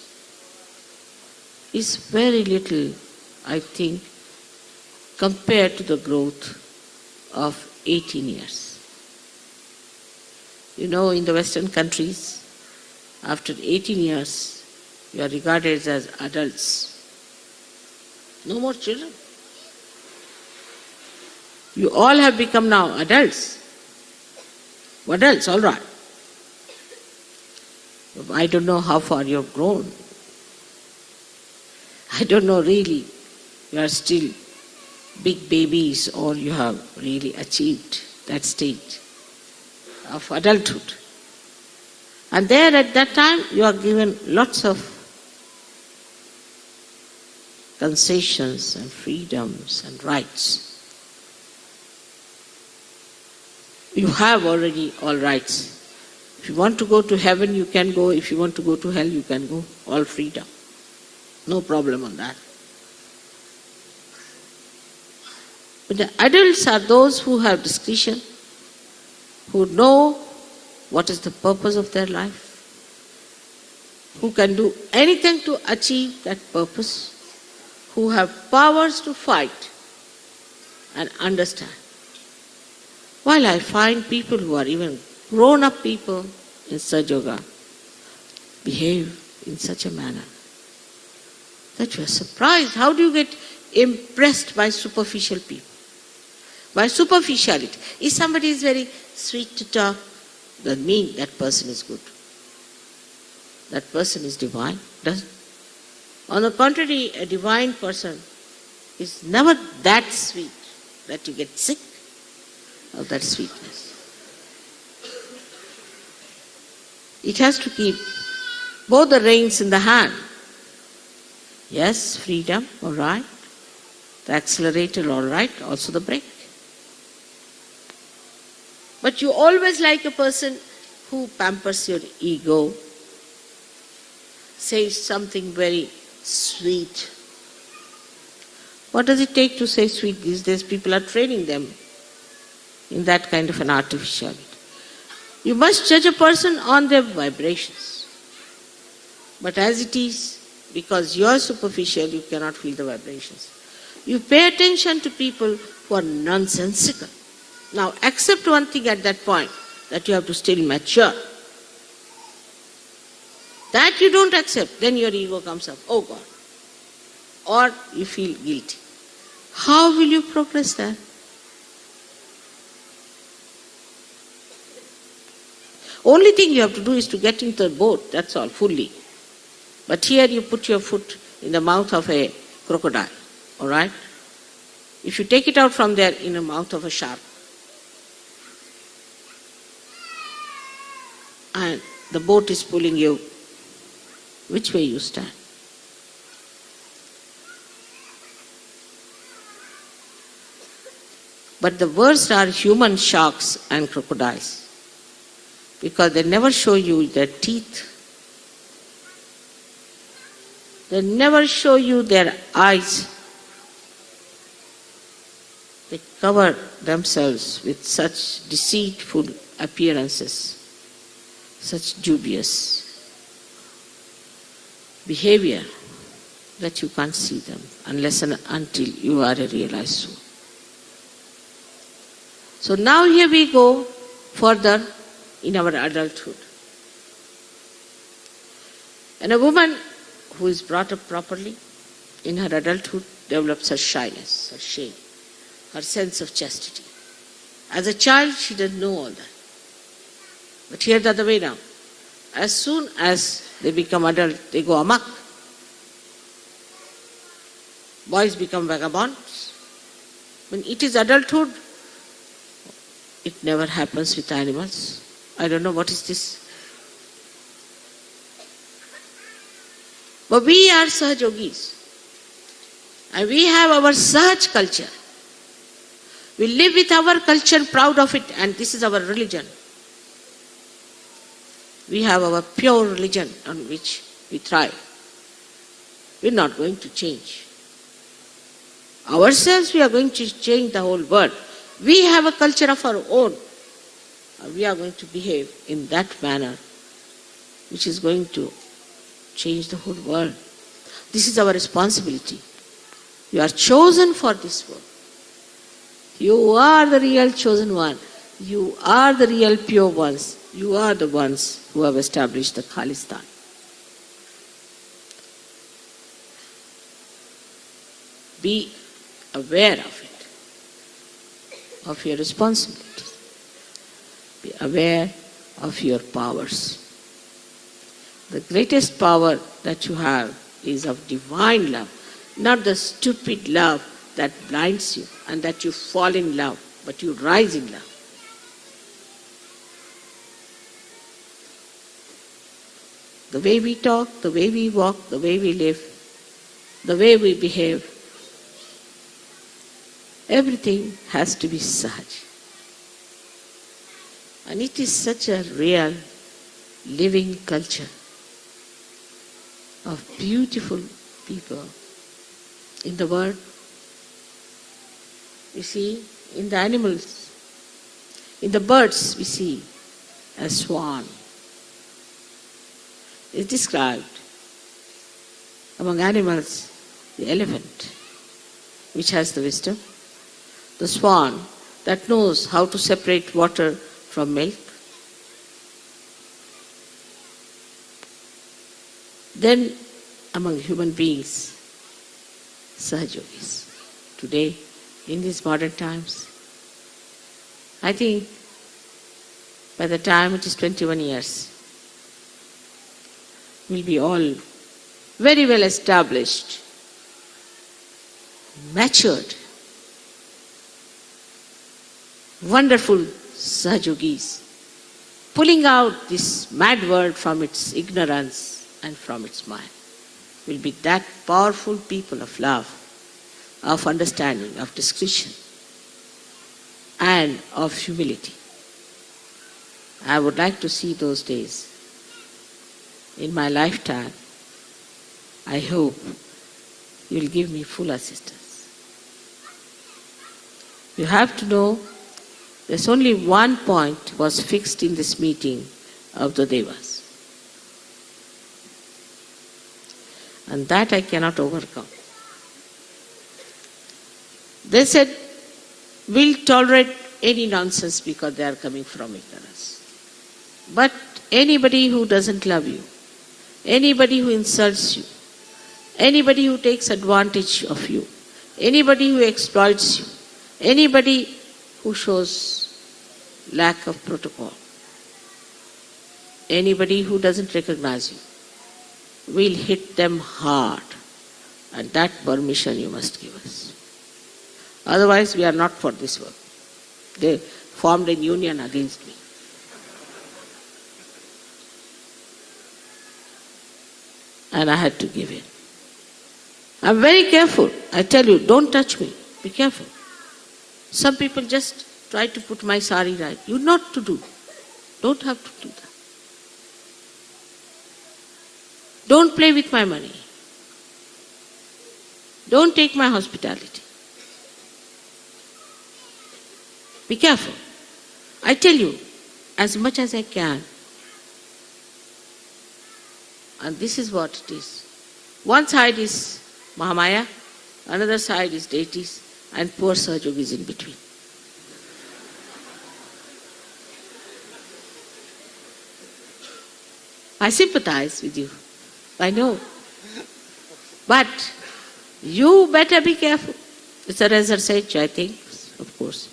is very little, I think, compared to the growth of 18 years. You know, in the Western countries, after 18 years, you are regarded as adults. No more children. You all have become now adults. Adults, all right. I don't know how far you have grown. I don't know really. You are still big babies or you have really achieved that stage of adulthood. And there at that time you are given lots of concessions and freedoms and rights. You have already all rights. If you want to go to heaven, you can go. If you want to go to hell, you can go. All freedom. No problem on that. But the adults are those who have discretion, who know what is the purpose of their life, who can do anything to achieve that purpose, who have powers to fight and understand. While I find people who are even grown-up people in Sahaja Yoga behave in such a manner that you are surprised. How do you get impressed by superficial people? By superficiality. If somebody is very sweet to talk, doesn't mean that person is good. That person is divine, doesn't. On the contrary, a divine person is never that sweet that you get sick of that sweetness. It has to keep both the reins in the hand. Yes, freedom, all right. The accelerator, all right. Also the brake. But you always like a person who pampers your ego, says something very sweet. What does it take to say sweet? These days people are training them in that kind of an artificiality. You must judge a person on their vibrations. But as it is, because you are superficial, you cannot feel the vibrations. You pay attention to people who are nonsensical. Now accept one thing at that point, that you have to still mature. That you don't accept, then your ego comes up, oh God. Or you feel guilty. How will you progress there? Only thing you have to do is to get into the boat, that's all, fully. But here you put your foot in the mouth of a crocodile, all right? If you take it out from there in the mouth of a shark, and the boat is pulling you, which way you stand? But the worst are human sharks and crocodiles, because they never show you their teeth. They never show you their eyes. They cover themselves with such deceitful appearances, such dubious behavior that you can't see them unless and until you are a realized soul. So now here we go further in our adulthood. And a woman who is brought up properly in her adulthood develops her shyness, her shame, her sense of chastity. As a child, she doesn't know all that. But here the other way now. As soon as they become adult, they go amok. Boys become vagabonds. When it is adulthood, it never happens with animals. I don't know what is this. But we are Sahaj Yogis. And we have our Sahaj culture. We live with our culture, proud of it, and this is our religion. We have our pure religion on which we thrive. We're not going to change. Ourselves, we are going to change the whole world. We have a culture of our own. We are going to behave in that manner which is going to change the whole world. This is our responsibility. You are chosen for this work. You are the real chosen one. You are the real pure ones. You are the ones who have established the Khalistan. Be aware of it, of your responsibilities. Be aware of your powers. The greatest power that you have is of divine love, not the stupid love that blinds you and that you fall in love, but you rise in love. The way we talk, the way we walk, the way we live, the way we behave, everything has to be Sahaj. And it is such a real, living culture of beautiful people in the world. You see, in the animals, in the birds we see a swan. It's described among animals, the elephant, which has the wisdom, the swan that knows how to separate water from milk. Then among human beings, Sahaj Yogis. Today, in these modern times, I think by the time it is 21 years, we'll be all very well established, matured, wonderful Sahaj Yogis, pulling out this mad world from its ignorance and from its mind. Will be that powerful people of love, of understanding, of discretion, and of humility. I would like to see those days in my lifetime. I hope you'll give me full assistance. You have to know there's only one point was fixed in this meeting of the Devas. And that I cannot overcome. They said, we'll tolerate any nonsense because they are coming from ignorance. But anybody who doesn't love you, anybody who insults you, anybody who takes advantage of you, anybody who exploits you, anybody who shows lack of protocol, anybody who doesn't recognize you, we'll hit them hard. And that permission you must give us. Otherwise, we are not for this work. They formed a union against me. And I had to give in. I'm very careful. I tell you, don't touch me. Be careful. Some people just try to put my sari right. You not to do. Don't have to do that. Don't play with my money. Don't take my hospitality. Be careful. I tell you, as much as I can. And this is what it is. One side is Mahamaya, another side is deities, and poor Sahajog is in between. I sympathize with you. I know. But you better be careful. It's a research, I think, of course.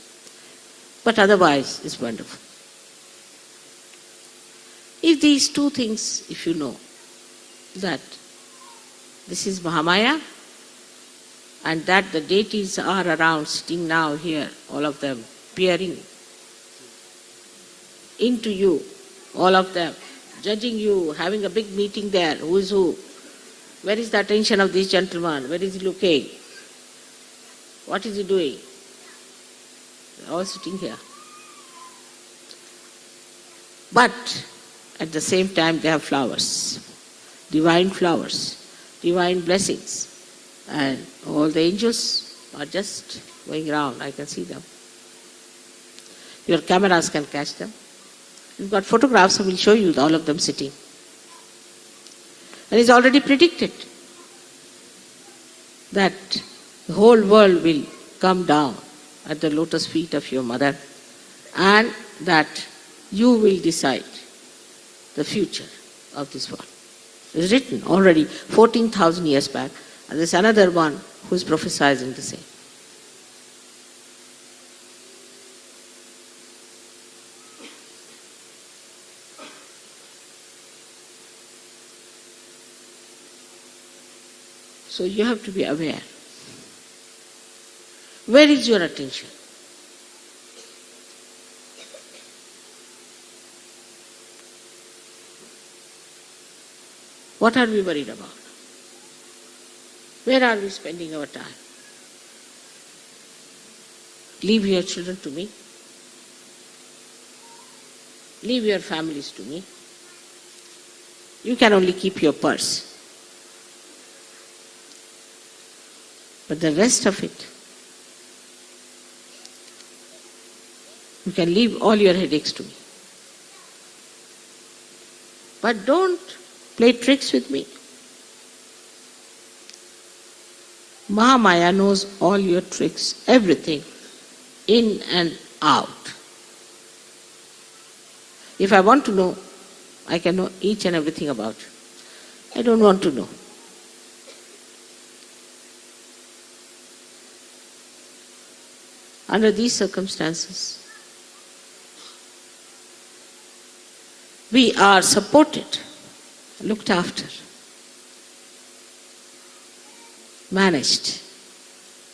But otherwise, it's wonderful. If these two things, if you know, that this is Mahamaya, and that the deities are around, sitting now here, all of them, peering into you, all of them, judging you, having a big meeting there, who is who? Where is the attention of this gentleman? Where is he looking? What is he doing? They are all sitting here. But at the same time they have flowers, divine blessings. And all the angels are just going around. I can see them. Your cameras can catch them. You've got photographs, I will show you all of them sitting. And it's already predicted that the whole world will come down at the lotus feet of your mother, and that you will decide the future of this world. It's written already 14,000 years back, and there's another one who's prophesizing the same. So you have to be aware. Where is your attention? What are we worried about? Where are we spending our time? Leave your children to me. Leave your families to me. You can only keep your purse. But the rest of it, you can leave all your headaches to me. But don't play tricks with me. Mahamaya knows all your tricks, everything, in and out. If I want to know, I can know each and everything about you. I don't want to know. Under these circumstances, we are supported, looked after, managed,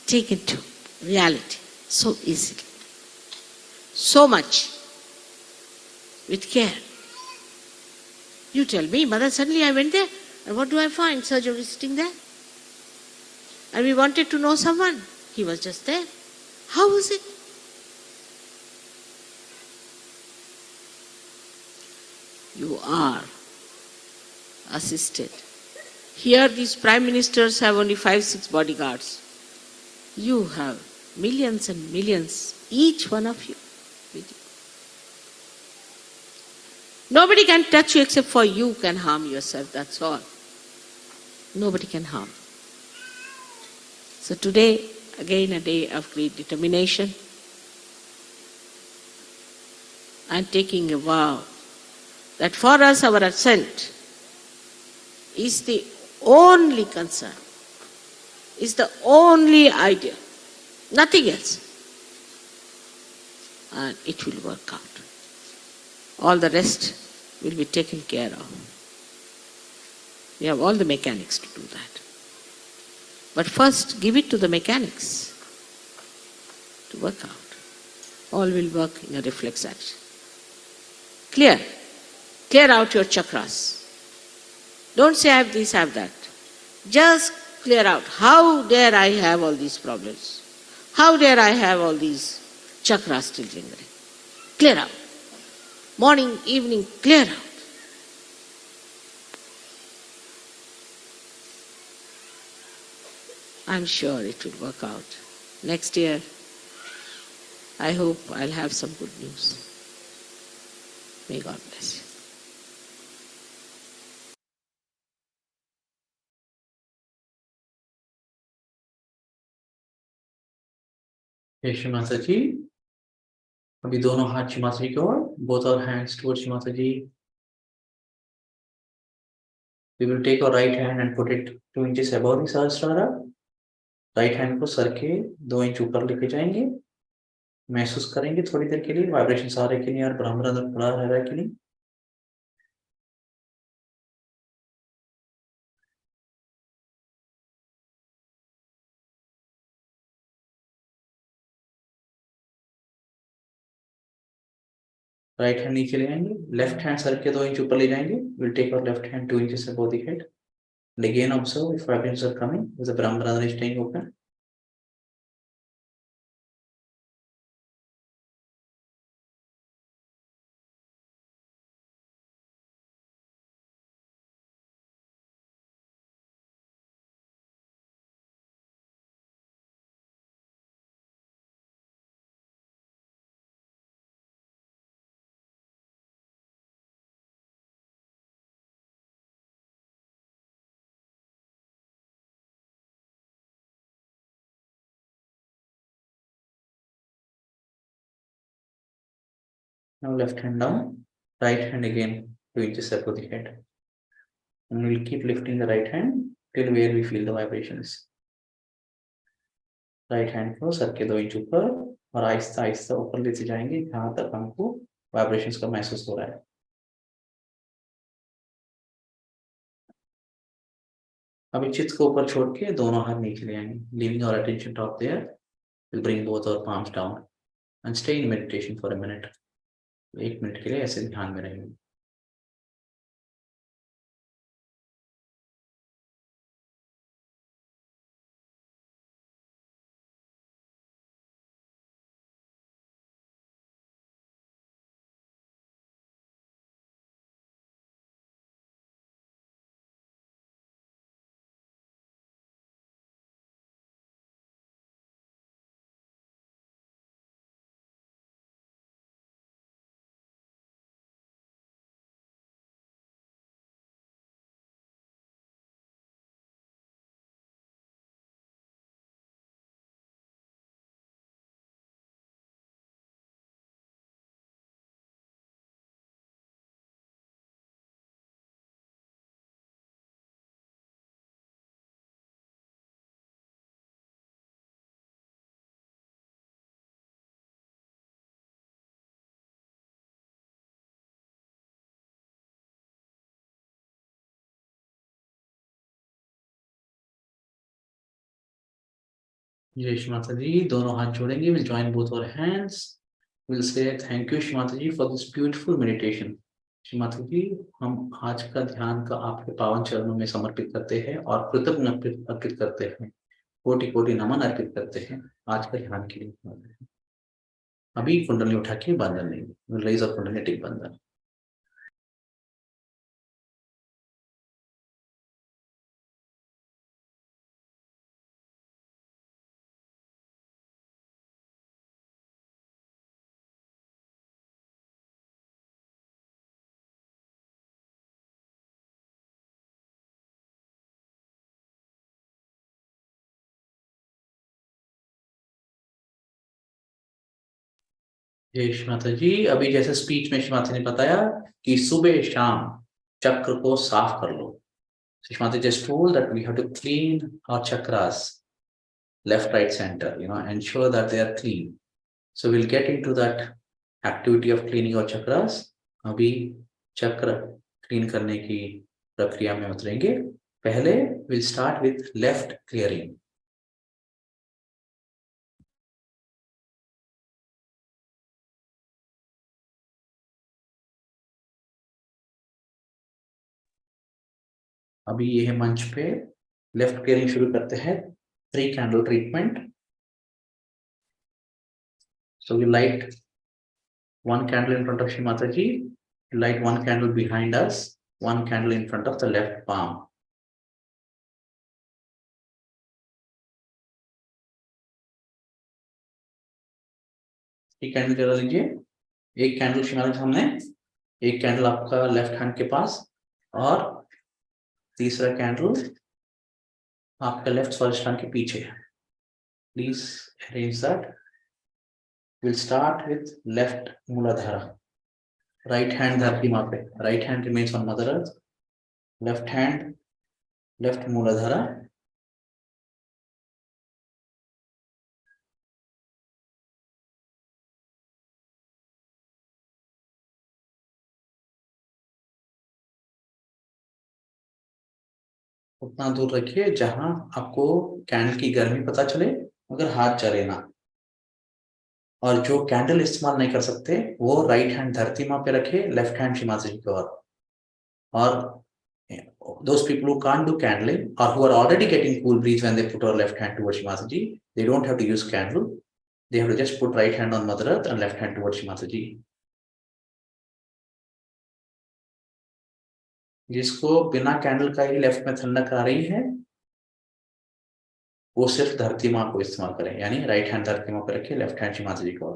taken to reality so easily, so much, with care. You tell me, Mother, suddenly I went there, and what do I find? Sergio is sitting there. And we wanted to know someone. He was just there. How was it? You are assisted. Here these prime ministers have only 5-6 bodyguards. You have millions and millions, each one of you. With you. Nobody can touch you except for you can harm yourself, that's all. Nobody can harm. So today, again a day of great determination. I'm taking a vow that for us our ascent is the only concern, is the only idea, nothing else. And it will work out. All the rest will be taken care of. We have all the mechanics to do that. But first, give it to the mechanics to work out. All will work in a reflex action. Clear. Clear out your chakras. Don't say I have this, I have that. Just clear out. How dare I have all these problems? How dare I have all these chakras still lingering? Clear out. Morning, evening, clear out. I'm sure it will work out. Next year, I hope I'll have some good news. May God bless you. जय श्री माता जी। अभी दोनों हाथ श्री माता जी की ओर, both our hands towards Shri Mata ji. We will take our right hand and put it 2 inches above the Sahasrara. Right hand को sir के 2 inch ऊपर लेके जाएंगे. महसूस करेंगे थोड़ी देर के लिए वाइब्रेशन आ रहे कि नहीं और ब्रह्मरंध्र खुला रह रहा है कि नहीं. राइट हैंड नीचे ले आएंगे. लेफ्ट हैंड सर के 2 इंच ऊपर ले जाएंगे. Will take our left hand 2 inches above the head. And again observe if vibrations are coming, is the Brahmarandra is staying open. Now left hand down, right hand again 2 inches above the head. And we'll keep lifting the right hand till where we feel the vibrations. Right hand को sir के 2 inch ऊपर और आहिस्ता आहिस्ता ऊपर लेते जाएंगे जहां तक हमको वाइब्रेशंस का महसूस हो रहा है. अभी चित्त को ऊपर छोड़ के दोनों हाथ नीचे ले आएंगे. Leaving our attention top there, will bring both our palms down and stay in meditation for a minute. 1 minute के लिए ऐसे ध्यान में रहेंगे. जय श्री माता जी. दोनों हाथ जोड़ेंगे. Will join both our hands. Will say thank you Shri Mata ji for this beautiful meditation. Shri Mata ji, हम आज का ध्यान का आपके पावन चरणों में समर्पित करते हैं और कृतज्ञ अर्पित करते हैं. कोटि कोटि नमन अर्पित करते हैं आज का ध्यान के लिए. अभी कुंडली उठा के बंधन लेंगे. विल रेज अ कुंडली बंधन. जय श्री माता जी। अभी जैसे स्पीच में श्री माता ने बताया कि सुबह शाम चक्र को साफ कर लो। Shri Mata just told that we have to clean our chakras, left, right, center, ensure that they are clean. So we'll get into that activity of cleaning our chakras. अभी चक्र क्लीन करने की प्रक्रिया में उतरेंगे। पहले we'll start with left clearing. अभी ये है मंच पे लेफ्ट क्लियरिंग शुरू करते हैं। 3 candle treatment. So we light one candle in front of Shri Mataji, light one candle behind us, one candle in front of the left palm. एक candle जला लीजिए। एक कैंडल श्री माता के सामने, एक कैंडल आपका लेफ्ट हैंड के पास, और तीसरा कैंडल आपका लेफ्ट स्वादिष्ठान के पीछे। Please arrange that. We'll start with left Mooladhara. Right hand धरती माँ पे, right hand remains on Mother Earth. Left hand, left Mooladhara. उतना दूर रखिए जहां आपको कैंडल की गर्मी पता चले मगर हाथ जले ना। और जो कैंडल इस्तेमाल नहीं कर सकते वो राइट हैंड धरती माँ पे रखे, लेफ्ट हैंड श्री माता जी की ओर। और those people who can't do candling or who are already getting cool breeze when they put our left hand towards Shri Mata Ji, they don't have to use candle. They have to just put right hand on Mother Earth and left hand towards Shri Mata Ji. जिसको बिना candle का ही left में ठंडक आ रही है वो सिर्फ धरती माँ को इस्तेमाल करें, यानी राइट हैंड धरती माँ पे रखिए, लेफ्ट हैंड श्री माता जी को।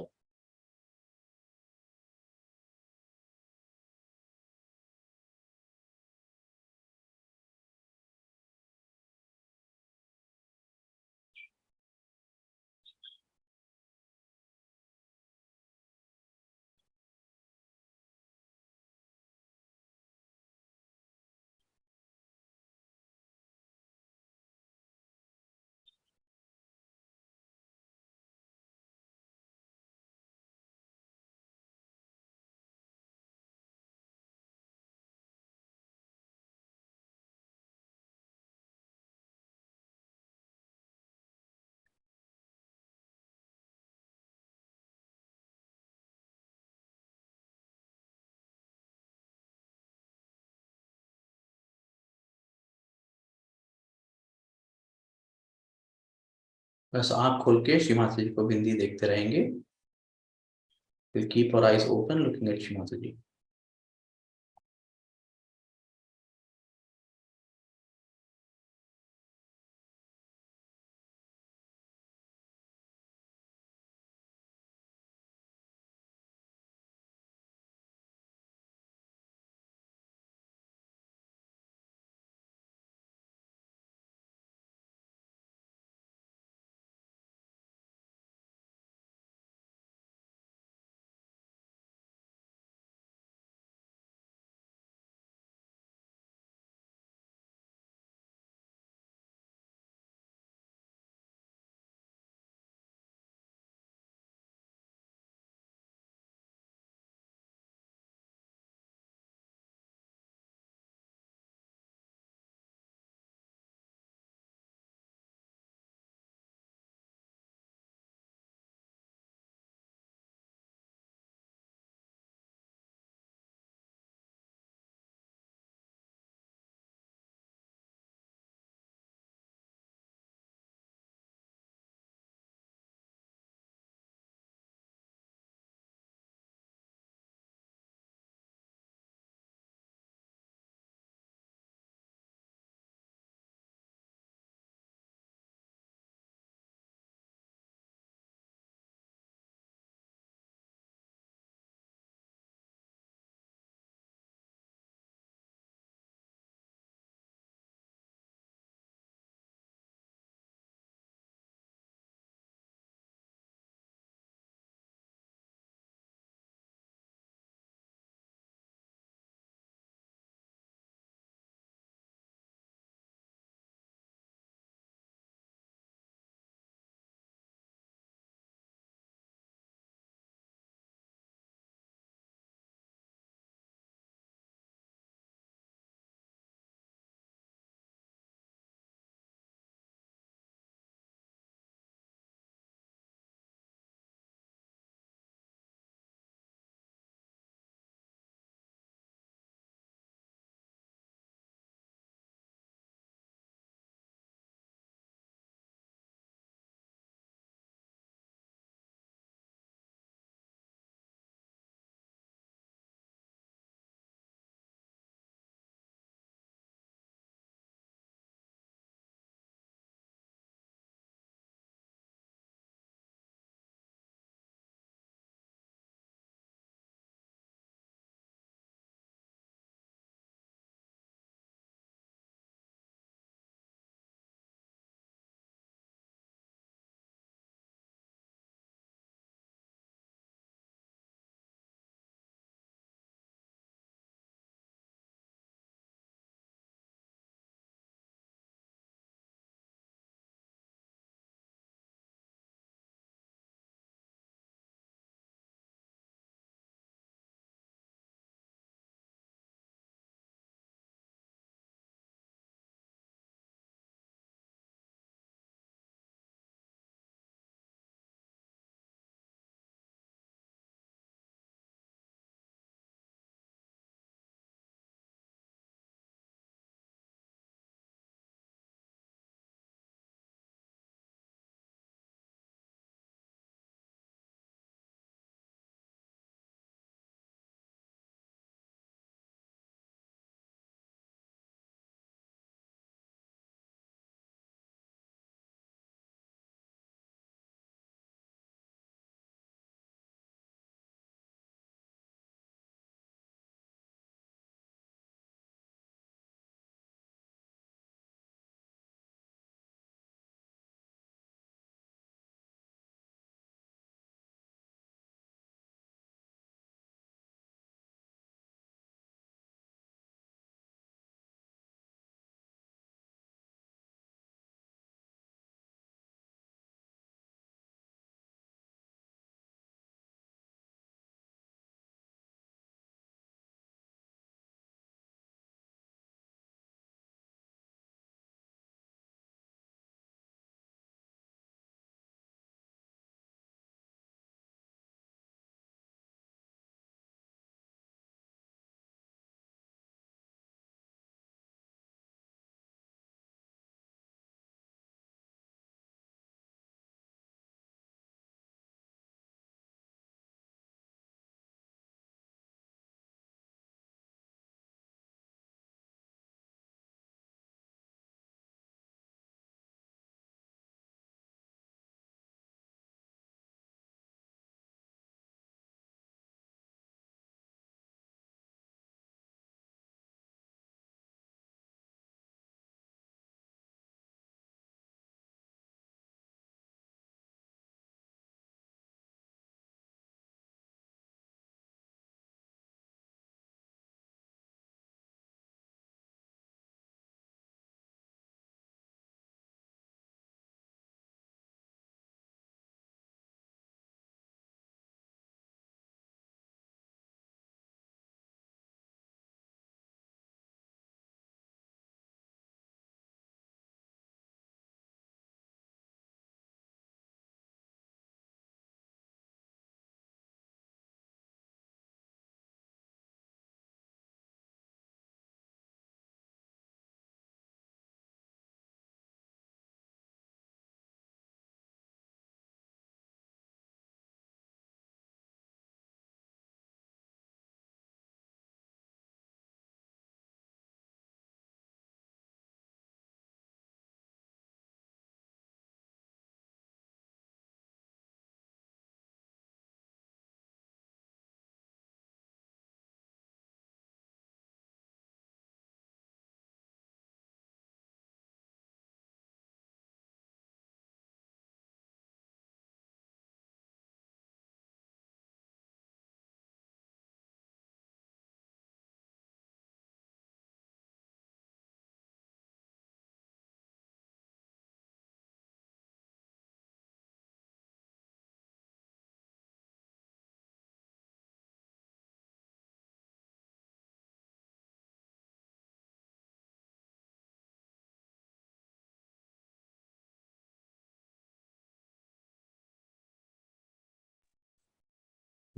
बस आंख खोल के श्री माता जी को बिंदी देखते रहेंगे। We'll keep our eyes open looking at Shri Mata Ji.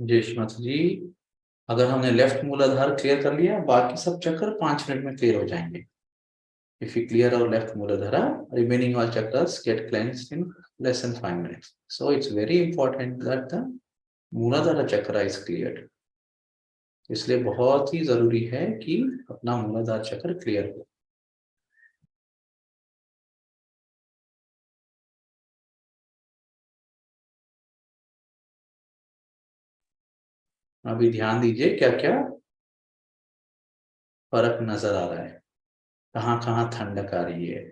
जय श्रीमत जी। अगर हमने लेफ्ट मूलाधार क्लियर कर लिया, बाकी सब चक्र 5 मिनट में क्लियर हो जाएंगे। If you clear our left Muladhara, remaining all chakras get cleansed in less than 5 minutes. So it's very important that the Muladhara chakra is cleared. इसलिए बहुत ही जरूरी है कि अपना मूलाधार चक्र क्लियर हो। अभी ध्यान दीजिए क्या क्या फर्क नजर आ रहा है, कहाँ कहाँ ठंडक आ रही है,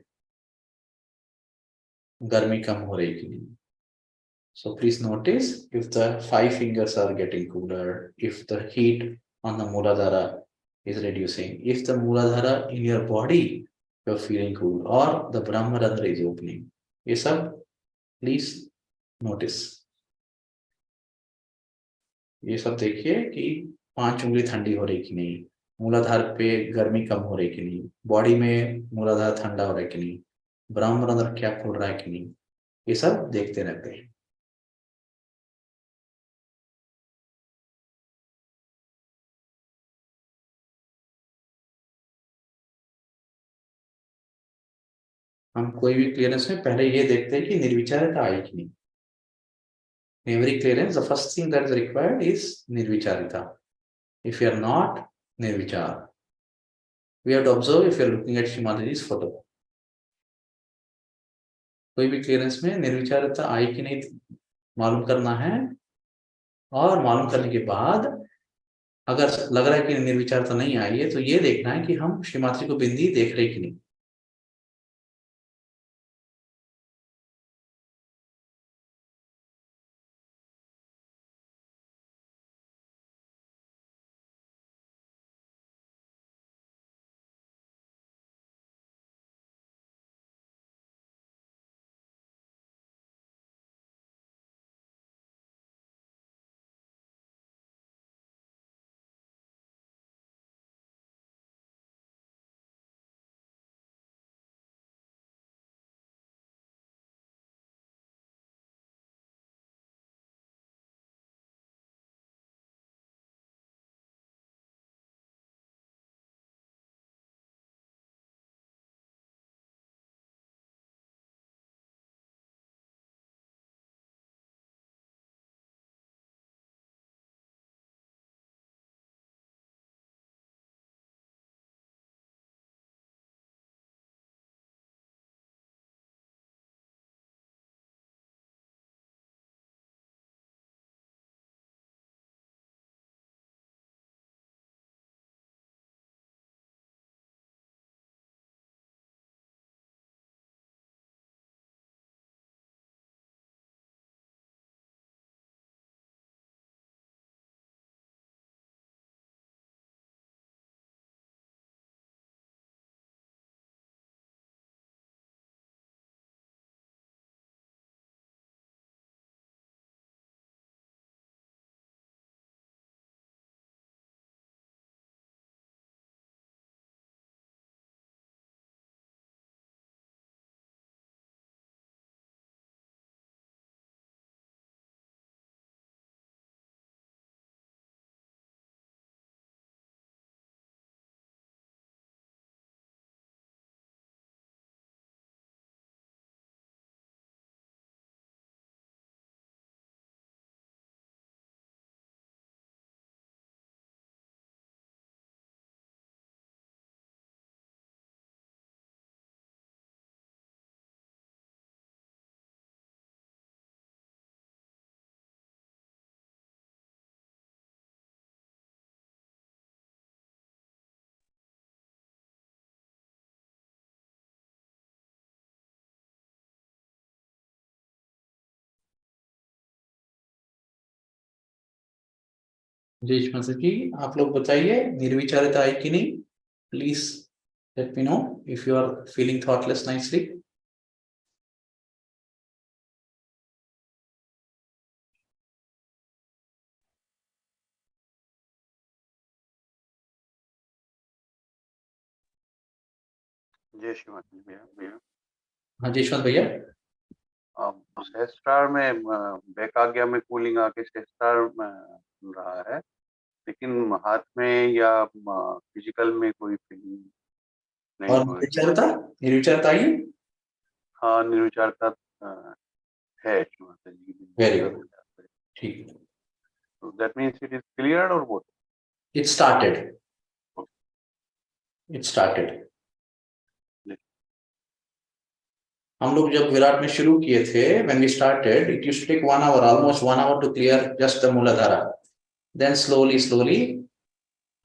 गर्मी कम हो रही कि नहीं। So please notice if the 5 fingers are getting cooler, if the heat on the Muladhara is reducing, if the Muladhara in your body you're feeling cool, or the Brahmarandra is opening. ये सब please notice. ये सब देखिए कि 5 उंगली ठंडी हो रही कि नहीं, मूलाधार पे गर्मी कम हो रही कि नहीं, बॉडी में मूलाधार ठंडा हो रहा है कि नहीं, ब्रह्मरंध्र क्या खुल रहा है कि नहीं, ये सब देखते रहते हैं। हम कोई भी क्लियरेंस में पहले ये देखते हैं कि निर्विचारिता आई कि नहीं। In every clearance, the first thing that is required is nirvicharita. If you are not nirvichar, we have to observe if you are looking at Shrimataji's photo. कोई भी क्लियरेंस में निर्विचारिता आई कि नहीं मालूम करना है, और मालूम करने के बाद अगर लग रहा है कि निर्विचारिता नहीं आई है तो ये देखना है कि हम श्रीमाता को बिंदी देख रहे कि नहीं। जी श्रीमती जी, आप लोग बताइए निर्विचारिता आई कि नहीं। Please let me know if you are feeling thoughtless nicely. जय श्रीमती भैया। हाँ जी यशवंत भैया। सहस्त्रार में बैकाग्या में कूलिंग आके सहस्त्रार में रहा है, लेकिन हाथ में या फिजिकल में कोई फीलिंग नहीं और हो रही। निर्विचारता, निर्विचारता आई? हाँ, निर्विचारता है माता जी। वेरी गुड, ठीक है। So that means it is cleared or what? It started. It started. हम लोग जब विराट में शुरू किए थे, when we started, it used to take 1 hour, almost 1 hour to clear just the Muladhara. Then slowly,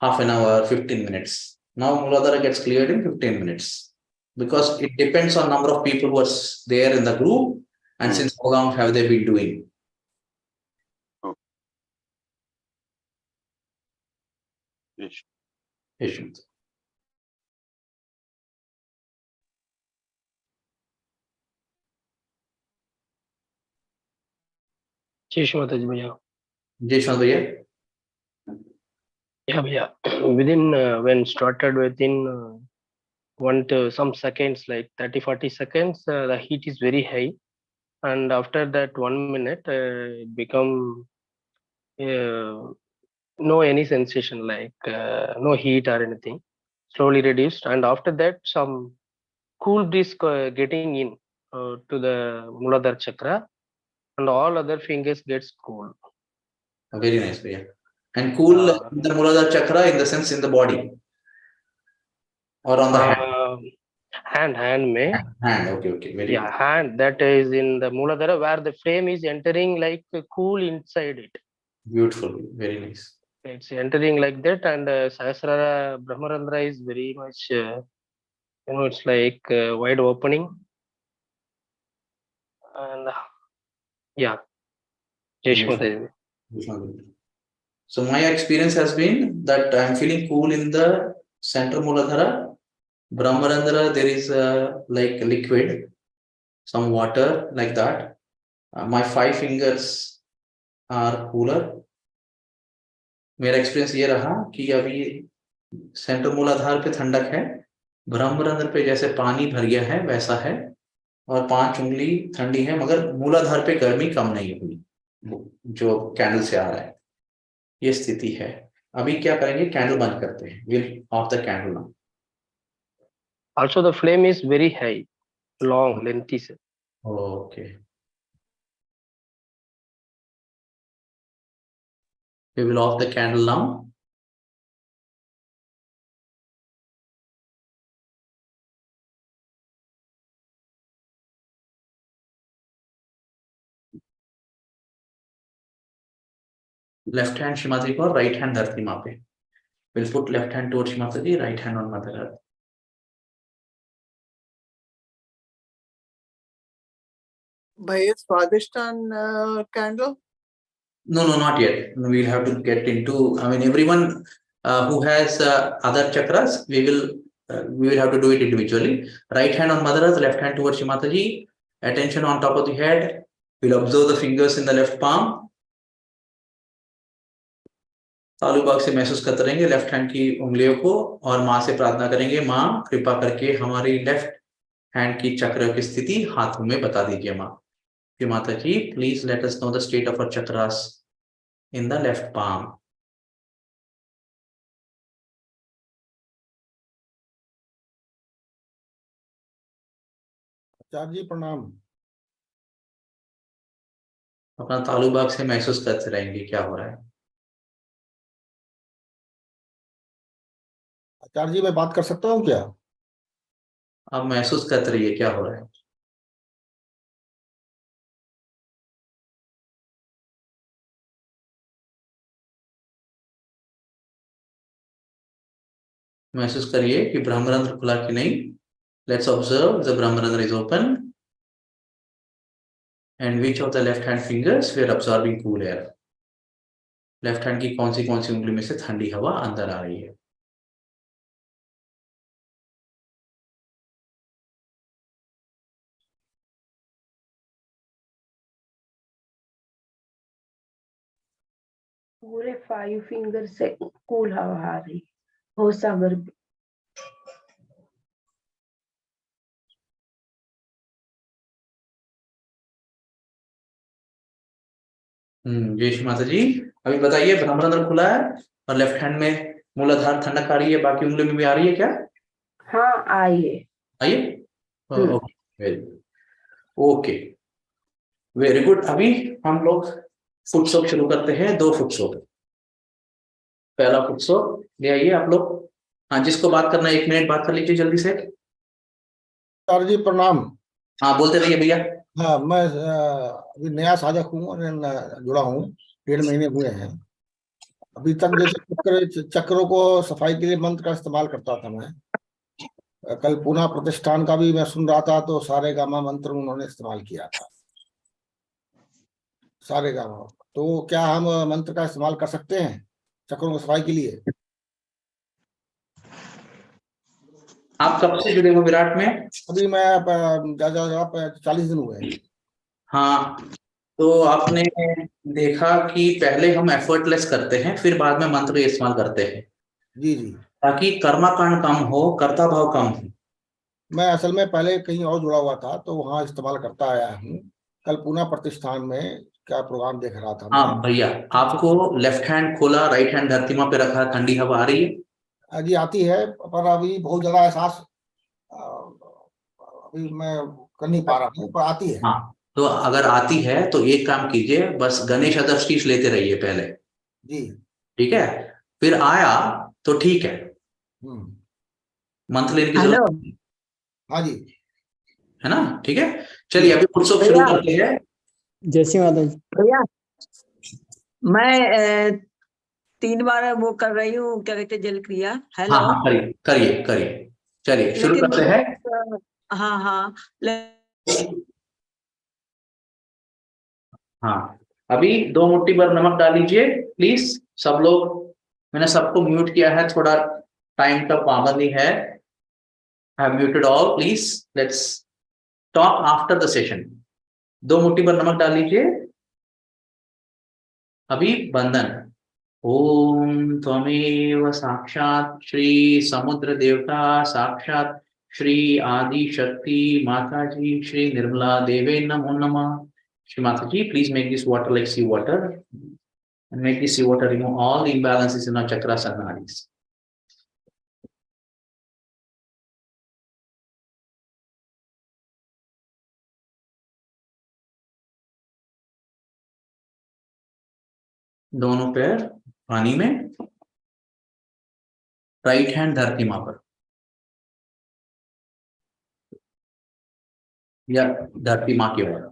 half an hour, 15 minutes. Now Muladhara gets cleared in 15 minutes. Because it depends on number of people who are there in the group, and since how long have they been doing. Yes. Patience. Sheesh Mataji bhaiya. Jai Shant bhaiya. Yeah bhaiya. Within when started within one to some seconds, like 30-40 seconds, the heat is very high, and after that 1 minute it become no any sensation, like no heat or anything, slowly reduced, and after that some cool breeze getting in to the Muladhara chakra, and all other fingers gets cool. Very nice bhaiya. And cool the Muladhara chakra in the sense in the body or on the hand? Hand mein. Hand, okay, very Yeah, good. hand, that is in the Muladhara where the flame is entering like cool inside it. Beautiful, very nice. It's entering like that, and Sahasrara Brahmarandra is very much, it's like wide opening. And yeah, Jai Shri Mataji. So my experience has been that I'm feeling cool in the center Muladhara. Brahmarandra, there is like liquid, some water like that. My 5 fingers are cooler. मेरा experience ये रहा कि अभी centre मूलाधार पे ठंडक है, ब्रह्मरंध्र पे जैसे पानी भर गया है वैसा है, और 5 उंगली ठंडी है, मगर मूलाधार पे गर्मी कम नहीं हुई जो कैंडल से आ रहा है, ये स्थिति है। अभी क्या करेंगे, कैंडल बंद करते हैं, will of the candle now. Also the flame is very high, long, lengthy. Okay. We will off the candle now. Left hand Shrimati ko, right hand Dharti maa pe. We'll put left hand towards Shrimati ji, right hand on Mother Earth. Bhaiya, Swadhisthana candle? No, not yet. We'll have to get into, I mean, everyone who has other chakras, we will have to do it individually. Right hand on Mother Earth, left hand towards Shrimati ji. Attention on top of the head. We'll observe the fingers in the left palm. तालु बाग से महसूस करते रहेंगे left hand की उंगलियों को, और माँ से प्रार्थना करेंगे, माँ कृपा करके हमारी लेफ्ट हैंड की चक्र की स्थिति हाथों में बता दीजिए माँ। कि Mata ji, please let us know the state of our chakras in the left palm. Acharya ji प्रणाम। अपना तालु बाग से महसूस करते रहेंगे क्या हो रहा है। आचार्य जी मैं बात कर सकता हूँ क्या? आप महसूस करते रहिए क्या हो रहा है। महसूस करिए कि ब्रह्मरंध्र खुला कि नहीं। Let's observe the Brahmarandhra is open and which of the left hand fingers we are absorbing cool air. Left hand की कौन सी उंगली में से ठंडी हवा अंदर आ रही है। पूरे 5 फिंगर से कूल हवा आ रही, हो सागर भी। जय श्री माता जी। अभी बताइए, भ्रमरंध्र खुला है और लेफ्ट हैंड में मूलाधार ठंडक आ रही है, बाकी उंगली में भी आ रही है क्या? हाँ आइए। आइए। Okay, very okay, very good. अभी हम लोग फुटसोक शुरू करते हैं। 2 फुटसोक। पहला फुटसोक ले आइए आप लोग। हाँ, जिसको बात करना है 1 मिनट बात कर लीजिए जल्दी से। सर जी प्रणाम। हाँ, बोलते रहिए भैया। हाँ, मैं अभी नया साधक हूँ और जुड़ा हूँ, 1.5 महीने हुए हैं। अभी तक जैसे चक्रों को सफाई के लिए मंत्र का इस्तेमाल करता था मैं। कल पूना प्रतिष्ठान का भी मैं सुन रहा था, तो सारे गामा मंत्र उन्होंने इस्तेमाल किया था। सारे गामा। तो क्या हम मंत्र का इस्तेमाल कर सकते हैं चक्रों की सफाई के लिए? आप कब से जुड़े हो विराट में? अभी मैं ज्यादा 40 दिन हुए हैं। हाँ, तो आपने देखा कि पहले हम एफर्टलेस करते हैं, फिर बाद में मंत्र का इस्तेमाल करते हैं, जी जी। ताकि कर्माकांड कम हो, कर्ता भाव कम हो। मैं असल में पहले कहीं और जुड़ा हुआ था, तो वहाँ इस्तेमाल करता आया हूँ। कल पूना प्रतिष्ठान में क्या प्रोग्राम देख रहा था मैं। हाँ भैया, आपको लेफ्ट हैंड खोला, राइट हैंड धरती माँ पे रखा, ठंडी हवा आ रही है? जी आती है, पर अभी बहुत ज्यादा एहसास अभी मैं कर नहीं पा रहा हूँ, पर आती है। हाँ, तो अगर आती है तो एक काम कीजिए, बस गणेश अदर्शीष लेते रहिए पहले। जी। ठीक है? फिर आया तो ठीक है, हम्म। मंत्र लेने की हेलो जरूरत नहीं, हाँ जी। है ना? ठीक है, चलिए अभी उत्सव शुरू भैया, करते हैं। जय श्री माता जी। भैया मैं 3 बार वो कर रही हूँ, क्या कहते हैं, जल क्रिया। हाँ हेलो। हाँ, करिए करिए करिए। चलिए शुरू लेकिन करते हैं। हाँ हाँ हाँ, अभी 2 मुट्ठी भर नमक डाल लीजिए प्लीज सब लोग। मैंने सबको म्यूट किया है, थोड़ा टाइम का पाबंदी है। I have muted all, please let's talk after the session. 2 मुट्ठी भर नमक डाल लीजिए। अभी बंधन। ओम त्वमेव साक्षात श्री समुद्र देवता, साक्षात श्री आदि शक्ति माता जी, श्री निर्मला देवे नमो नमः। श्री माता जी, please make this water like sea water and make this sea water remove all the imbalances in our chakras and nadis. दोनों पैर पानी में, राइट हैंड धरती माँ पर या धरती माँ की ओर।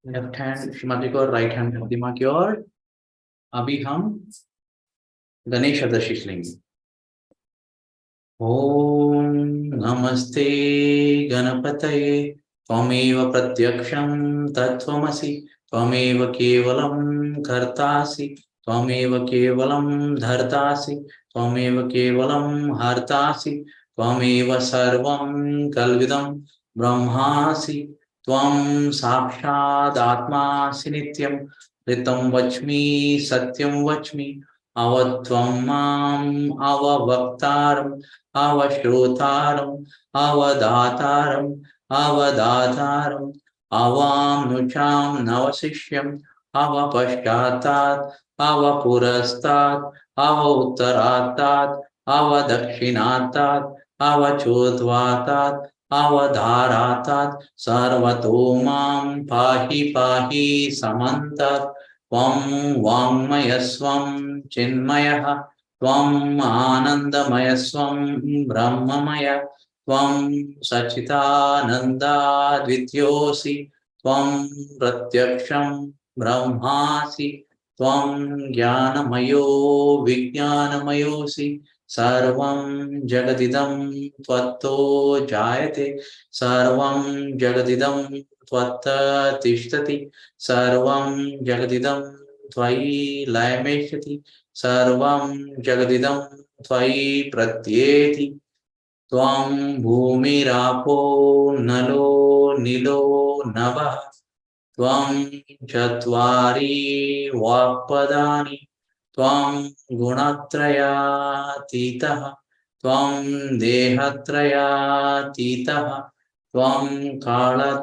लेफ्ट हैंड श्रीमती को और राइट हैंड धरती माँ की ओर। अभी हम गणेश आशीष लेंगे। ओम नमस्ते गणपतये, त्वमेव प्रत्यक्षं तत्त्वमसि, त्वमेव केवलं कर्तासि, त्वमेव केवलं धर्तासि, त्वमेव केवलं हर्तासि, त्वमेव सर्वं कल्विदं ब्रह्मासि, त्वं साक्षादात्मासि नित्यं, ऋतं वच्मि सत्यं वच्मि, अवत्वं माम् अववक्तारम् अवश्रोतारम् अवदातारम् अवदातारम् अवामनुषां नवशिष्यम् अवपश्चात्तात् अवपुरस्तात् अवोत्तरात्तात् अवदक्षिणात्तात् अवचोद्वातात् अवधारातात् सर्वतो मां पाहि पाहि समन्तात्। त्वं वाङ्मयस्वं चिन्मयः, त्वम् आनन्दमयस्वं ब्रह्ममय, त्वं सच्चिदानन्दाद्वितीयोऽसि, त्वं प्रत्यक्षं ब्रह्मासि, त्वं ज्ञानमयो विज्ञानमयोऽसि, सर्वं जगदिदं त्वत्तो जायते, सर्वं जगदिदं त्वत्त तिष्ठति, सर्वं जगदिदं त्वयि लयमेष्यति सर्वं जगदिदं त्वयि प्रत्येति त्वं भूमिरापो नलो नीलो नभः त्वं चत्वारि वाक्पदानि त्वं गुणत्रयातीतः त्वं देहत्रयातीतः त्वं कालत्रयातीतः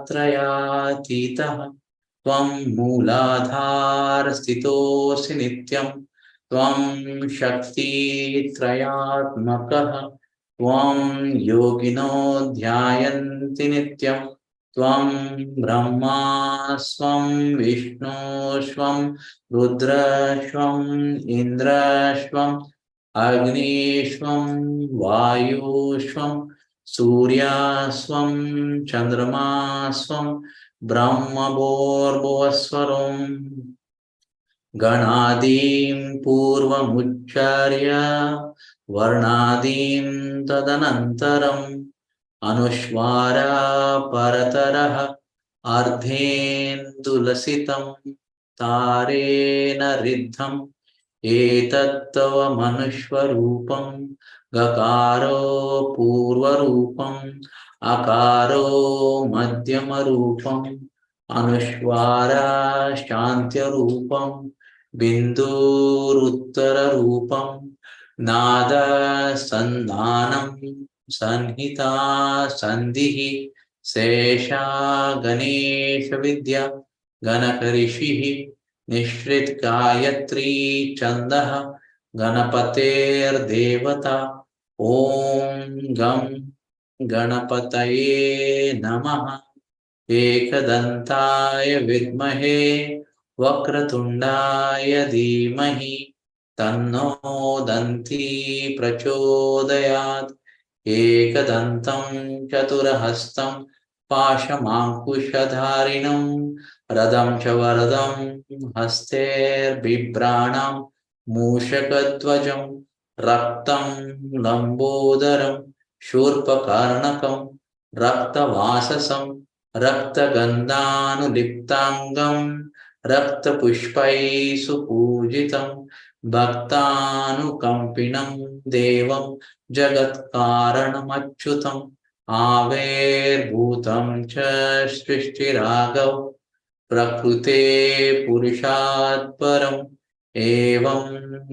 त्वं मूलाधारस्थितोऽसि नित्यं त्वं शक्तित्रयात्मकः त्वं योगिनो ध्यायन्ति नित्यं त्वं ब्रह्मा स्वं विष्णुस्वं रुद्रस्वं इन्द्रस्वं अग्निस्वं वायुस्वं सूर्यास्वं चन्द्रमास्वं ब्रह्मभूर्भुवस्वरम् गणादीं पूर्वमुच्चार्य वर्णादीं तदनन्तरम् अनुस्वारा परतरः अर्धेन्दुलसितं तारेण रिद्धम् एतत्तव मनुष्वरूपं गकारो पूर्वरूपम् अकारो मध्यमरूपम् अनुस्वारा शान्त्यरूपम् बिन्दुरुत्तररूपम् नादसन्धानं संहिता संधिः शेषा गणेशविद्या गणकऋषिः निःसृत गायत्री छन्दः गणपतेर्देवता ॐ गं गणपतये नमः एकदन्ताय विद्महे वक्रतुण्डाय धीमहि तन्नो दन्ती प्रचोदयात् एकदन्तं चतुरहस्तं पाशमाङ्कुशधारिणं रदं च वरदं हस्तैर्बिभ्राणं मूषकध्वजं रक्तं लम्बोदरं शूर्पकर्णकं रक्तवाससं रक्तगन्धानुलिप्ताङ्गं रक्तपुष्पैः सुपूजितं भक्तानुकम्पिनं देवं जगत्कारणमच्युतम् आविर्भूतं च सृष्टिरागौ प्रकृते पुरुषात् परम् एवं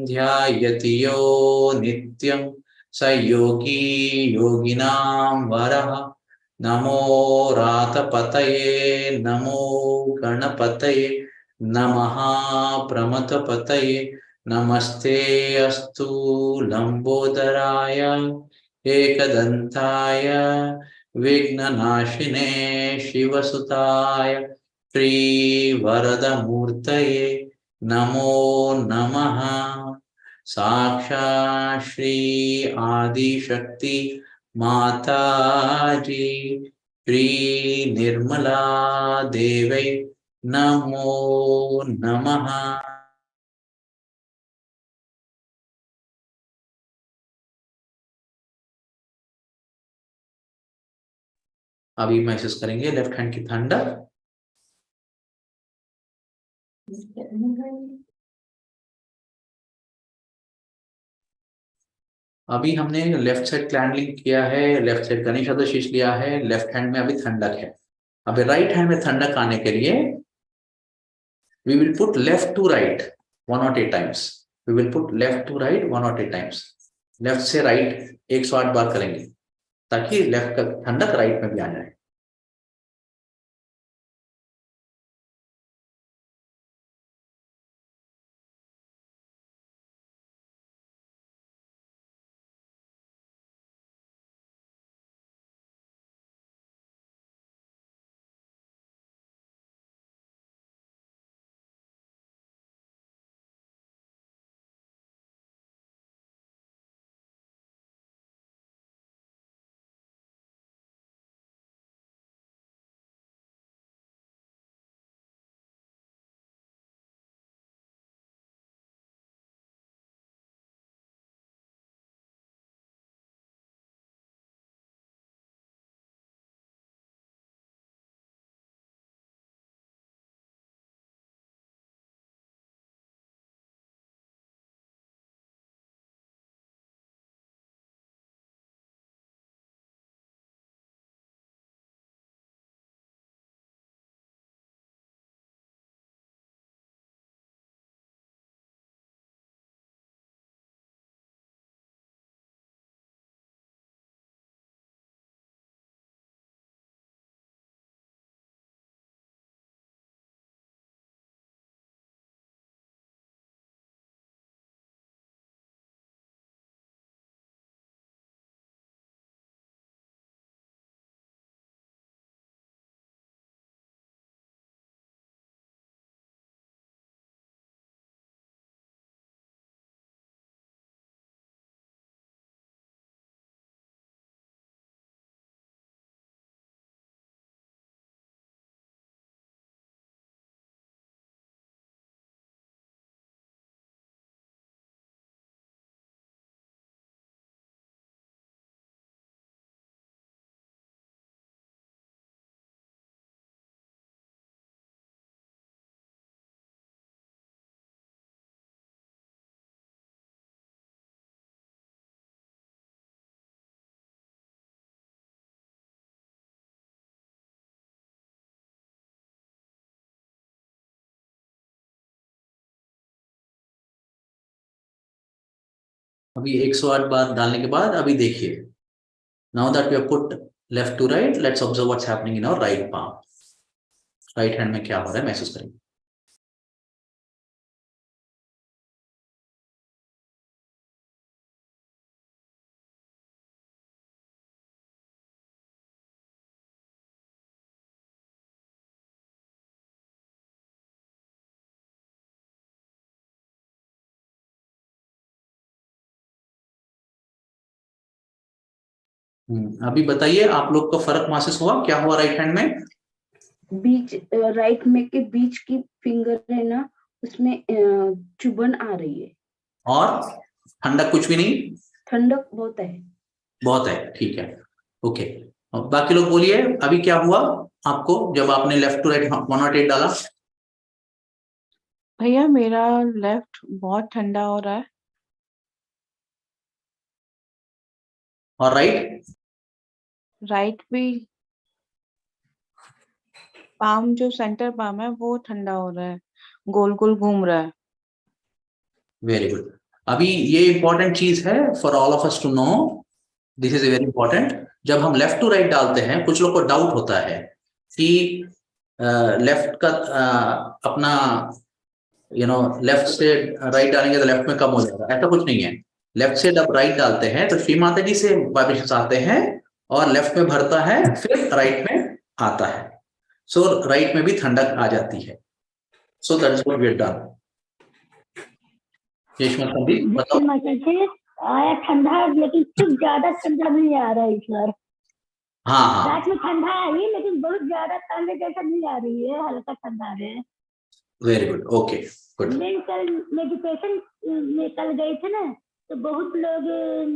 ध्यायति यो नित्यं स योगी योगिनां वरः नमो रातपतये नमो गणपतये नमः प्रमथपतये नमस्ते अस्तु लंबोदराय एकदन्ताय विघ्ननाशिने शिवसुताय श्रीवरदमूर्तये नमो नमः साक्षात् श्री आदिशक्ति माताजी श्री निर्मला देवै नमो नमः। अभी महसूस करेंगे लेफ्ट हैंड की ठंडक। अभी हमने लेफ्ट साइड क्लैंडलिंग किया है, लेफ्ट साइड गणेश शीश लिया है, लेफ्ट हैंड में अभी ठंडक है। अभी राइट हैंड में ठंडक आने के लिए we will put left to right 108 times. We will put left to right 108 times. Left से राइट 108 बार करेंगे ताकि लेफ्ट का ठंडक राइट में भी आ जाए। अभी 108 बार डालने के बाद अभी देखिए, now that we have put left to right, let's observe what's happening in our right palm. Right hand में क्या हो रहा है महसूस करेंगे। अभी बताइए आप लोग को फर्क महसूस हुआ, क्या हुआ राइट हैंड में? बीच राइट में के बीच की फिंगर है ना, उसमें चुभन आ रही है। और ठंडक कुछ भी नहीं? ठंडक बहुत है। बहुत है, ठीक है, ओके। बाकी लोग बोलिए अभी क्या हुआ आपको जब आपने लेफ्ट टू राइट 108 डाला? भैया मेरा लेफ्ट बहुत ठंडा हो रहा है। और राइट? राइट भी, पाम जो सेंटर पाम है वो ठंडा हो रहा है, गोल गोल घूम रहा है। Very good. अभी ये इंपॉर्टेंट चीज है for all of us to know, this is very important. जब हम लेफ्ट टू राइट डालते हैं, कुछ लोग को डाउट होता है कि लेफ्ट का अपना लेफ्ट से राइट डालेंगे तो लेफ्ट में कम हो जाएगा, ऐसा कुछ नहीं है। लेफ्ट से जब राइट डालते हैं तो श्री माता जी से वाइब्रेशंस आते हैं और लेफ्ट में भरता है, फिर राइट में आता है। सो राइट में भी ठंडक आ जाती है। So that's what we have done. Yashwant Sandeep बताओ। आया ठंडा, लेकिन कुछ ज्यादा ठंडा नहीं आ रहा है इस बार। हाँ रात में ठंडा आई लेकिन बहुत ज्यादा ठंड जैसा नहीं आ रही है, हल्का ठंडा आ रहा है। Very good, okay good. मैं कल मेडिटेशन में कल गए थे ना, तो बहुत लोग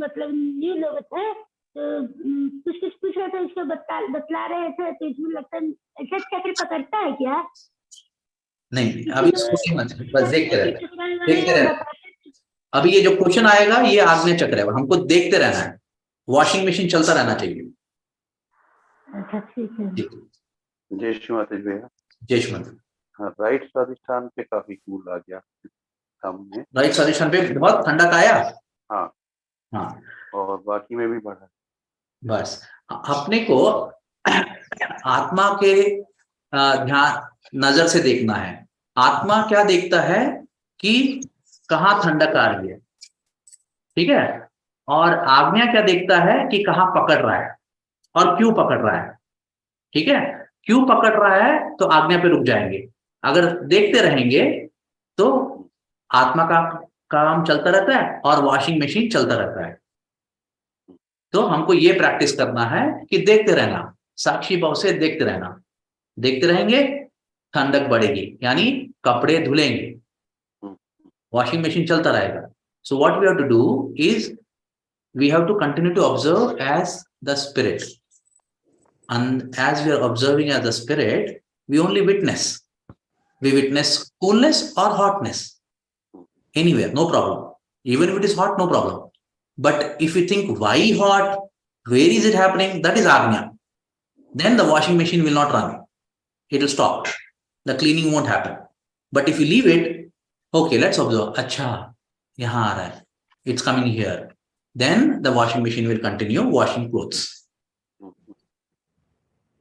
मतलब न्यू लोग थे, तो कुछ कुछ पूछ रहे थे, उसको बतला रहे थे, तो इसमें लगता है अच्छा चक्र पकड़ता है क्या? नहीं अभी सोचिए मत, बस देखते रहे। अभी ये जो क्वेश्चन आएगा ये आग्नेय चक्र है, हमको देखते रहना है। वॉशिंग मशीन चलता रहना चाहिए। अच्छा ठीक है। जय श्री माता जी भैया। जय श्री माता। हाँ, राइट स्वादिष्ठान पे काफी कूल आ गया सामने। राइट स्वादिष्ठान पे बहुत ठंडक आया। हाँ हाँ, और बाकी में भी बढ़ा। बस अपने को आत्मा के ध्यान नजर से देखना है। आत्मा क्या देखता है कि कहाँ ठंडक आ रही है, ठीक है, और आज्ञा क्या देखता है कि कहाँ पकड़ रहा है और क्यों पकड़ रहा है, ठीक है। क्यों पकड़ रहा है तो आज्ञा पे रुक जाएंगे। अगर देखते रहेंगे तो आत्मा का काम चलता रहता है और वॉशिंग मशीन चलता रहता है। तो हमको ये प्रैक्टिस करना है कि देखते रहना, साक्षी भाव से देखते रहना। देखते रहेंगे ठंडक बढ़ेगी, यानी कपड़े धुलेंगे, वॉशिंग मशीन चलता रहेगा। So what we have to do is we have to continue to observe as the spirit, and as we are observing as the spirit, we only witness. We witness coolness or hotness anywhere, no problem. Even if it is hot, no problem. But if you think why hot, where is it happening, that is agnya. Then the washing machine will not run, it will stop, the cleaning won't happen. But if you leave it, okay, let's observe, acha yahan aa raha hai, it's coming here, then the washing machine will continue washing clothes.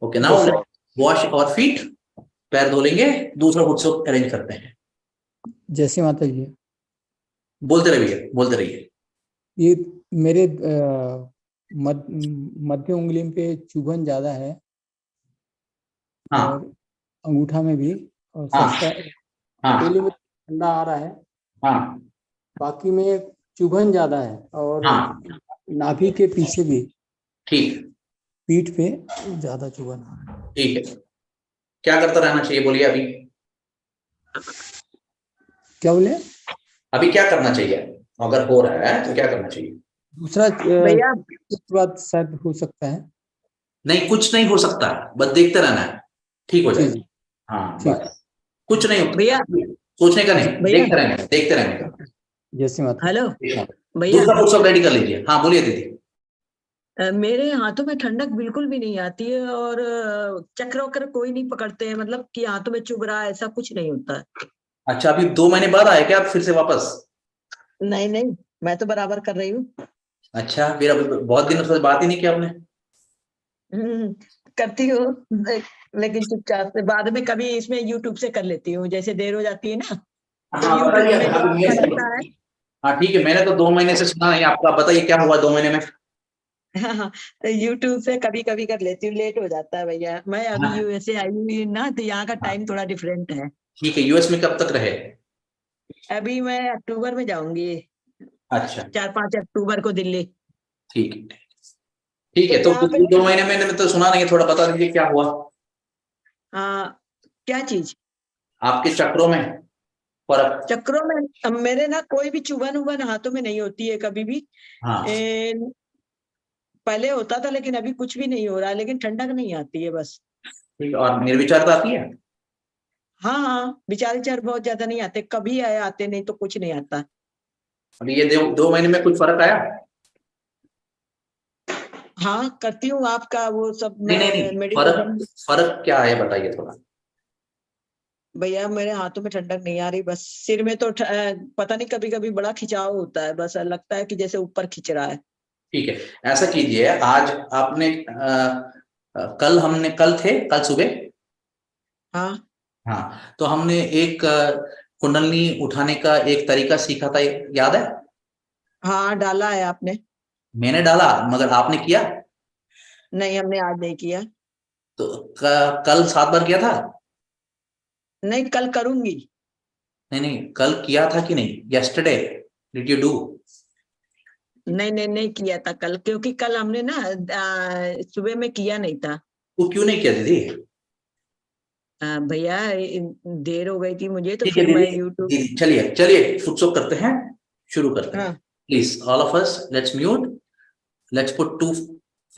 Okay, now let's wash our feet. पैर धो लेंगे, दूसरा foot से arrange करते हैं। जैसे माता जी बोलते रहिए, बोलते रहिए। ये मेरे मध्य उंगली पे चुभन ज्यादा है। हाँ। और अंगूठा में भी, और हाँ। हथेली में ठंडा आ रहा है। हाँ। बाकी में चुभन ज्यादा है, और हाँ। नाभि के पीछे भी, ठीक, पीठ पे ज्यादा चुभन आ रहा है। ठीक है, क्या करता रहना चाहिए बोलिए अभी? क्या बोले? अभी क्या करना चाहिए अगर हो रहा है तो क्या करना चाहिए? दूसरा भैया बात शायद हो सकता है। नहीं, कुछ नहीं हो सकता, बस देखते रहना है, ठीक हो जाएगा। हाँ बस, कुछ नहीं होता भैया, सोचने का नहीं, भैया देखते रहने का, देखते रहने का। जैसे माता। हेलो भैया, दूसरा फुट सब रेडी कर लीजिए। हाँ बोलिए दीदी। मेरे हाथों में ठंडक बिल्कुल भी नहीं आती है, और चक्र वक्र कोई नहीं पकड़ते हैं, मतलब कि हाथों में चुभ रहा है ऐसा कुछ नहीं होता है। अच्छा, अभी 2 महीने बाद आए क्या आप फिर से वापस? नहीं नहीं, मैं तो बराबर कर रही हूँ। अच्छा, फिर अभी बहुत दिनों से बात ही नहीं किया आपने। करती हूँ लेकिन चुपचाप से, बाद में कभी इसमें यूट्यूब से कर लेती हूँ, जैसे देर हो जाती है ना तो हाँ यूट्यूब बताइए, में जो अभी अच्छा लगता है। हाँ ठीक है, मैंने तो 2 महीने से सुना नहीं आपका, बताइए क्या हुआ 2 महीने में। हाँ, यूट्यूब से कभी कभी कर लेती हूँ, लेट हो जाता है भैया। मैं अभी हाँ यूएसए आई हुई ना, तो यहाँ का हाँ, टाइम थोड़ा डिफरेंट है। ठीक है, यूएस में कब तक रहे। अभी मैं अक्टूबर में जाऊंगी, अच्छा 4-5 अक्टूबर को दिल्ली। ठीक है, ठीक तो है, तो यहाँ पे 2 महीने में मैंने तो सुना नहीं है, थोड़ा बता दीजिए क्या हुआ क्या चीज, आपके चक्रों में फर्क। चक्रों में मेरे ना कोई भी चुभन उबन हाथों में नहीं होती है कभी भी। हाँ ए, पहले होता था लेकिन अभी कुछ भी नहीं हो रहा है, लेकिन ठंडक नहीं आती है बस। ठीक है, और निर्विचारता आती है। हाँ हाँ, विचार विचार बहुत ज्यादा नहीं आते, कभी आए आते, नहीं तो कुछ नहीं आता। अभी ये 2 महीने में कुछ फर्क आया। हाँ करती हूँ आपका वो सब नहीं नहीं नहीं, फर्क मेडिटेशन। फर्क क्या है बताइए थोड़ा। भैया मेरे हाथों में ठंडक नहीं आ रही, बस सिर में तो पता नहीं, कभी कभी बड़ा खिंचाव होता है, बस लगता है कि जैसे ऊपर खिंच रहा है। ठीक है, ऐसा कीजिए, आज आपने कल हमने कल थे कल सुबह। हाँ हाँ, तो हमने एक कुंडलनी उठाने का एक तरीका सीखा था, याद है। हाँ, डाला है आपने। मैंने डाला मगर आपने किया। नहीं, हमने आज नहीं किया। तो कल 7 बार किया था। नहीं, कल करूंगी। नहीं नहीं, कल किया था कि नहीं, यस्टरडे डिड यू डू। नहीं नहीं नहीं किया था कल, क्योंकि कल हमने ना सुबह में किया नहीं था। वो क्यों नहीं किया दीदी। भैया देर हो गई थी मुझे, तो ठीक है फिर दीदी, मैं यूट्यूब। दीदी चलिए चलिए फुटसुक करते हैं, शुरू करते हैं। हाँ please all of us let's mute, let's put 2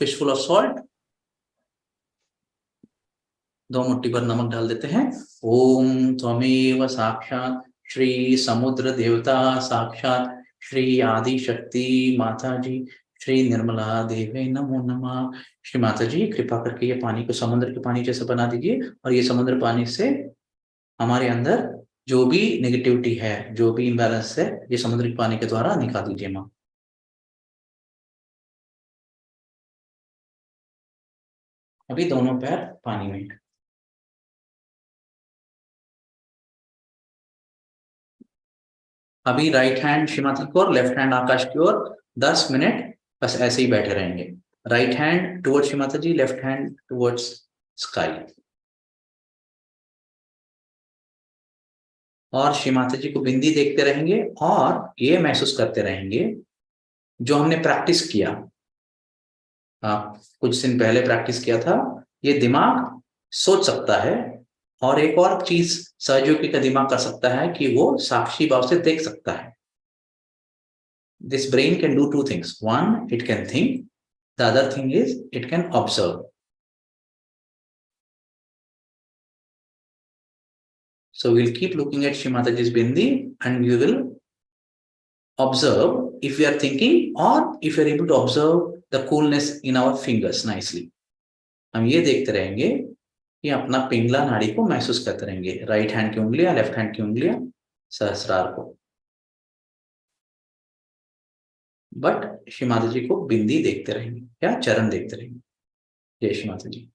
fistful of salt, 2 मुट्ठी भर नमक डाल देते हैं। ओम त्वमेव साक्षात श्री समुद्र देवता, साक्षात श्री आदि शक्ति माता जी, श्री निर्मला देवे नमो नमः। श्री माता जी कृपा करके ये पानी को समुद्र के पानी जैसा बना दीजिए, और ये समुद्र पानी से हमारे अंदर जो भी नेगेटिविटी है, जो भी इम्बैलेंस है, ये समुद्र के पानी के द्वारा निकाल दीजिए माँ। अभी दोनों पैर पानी में। अभी राइट हैंड श्रीमती की ओर, लेफ्ट हैंड आकाश की ओर, 10 मिनट बस ऐसे ही बैठे रहेंगे। राइट हैंड टुवर्ड्स श्रीमाता जी, लेफ्ट हैंड टुवर्ड्स स्काई। और श्रीमाता जी को बिंदी देखते रहेंगे और ये महसूस करते रहेंगे जो हमने प्रैक्टिस किया, कुछ दिन पहले प्रैक्टिस किया था। ये दिमाग सोच सकता है, और एक और चीज सहयोगी का दिमाग कर सकता है कि वो साक्षी भाव से देख सकता है। This brain can do 2 things. One, it can think. The other thing is it can observe. So we'll keep looking at Shri Mataji's Bindi, and we will observe if we are thinking, or if we are able to observe the coolness in our fingers nicely. हम ये देखते रहेंगे कि अपना पिंगला नाड़ी को महसूस करते रहेंगे, राइट हैंड की उंगलियां, लेफ्ट हैंड की उंगलियां, सहस्रार को। बट श्री माता जी को बिंदी देखते रहेंगे या चरण देखते रहेंगे। जय श्री माता जी।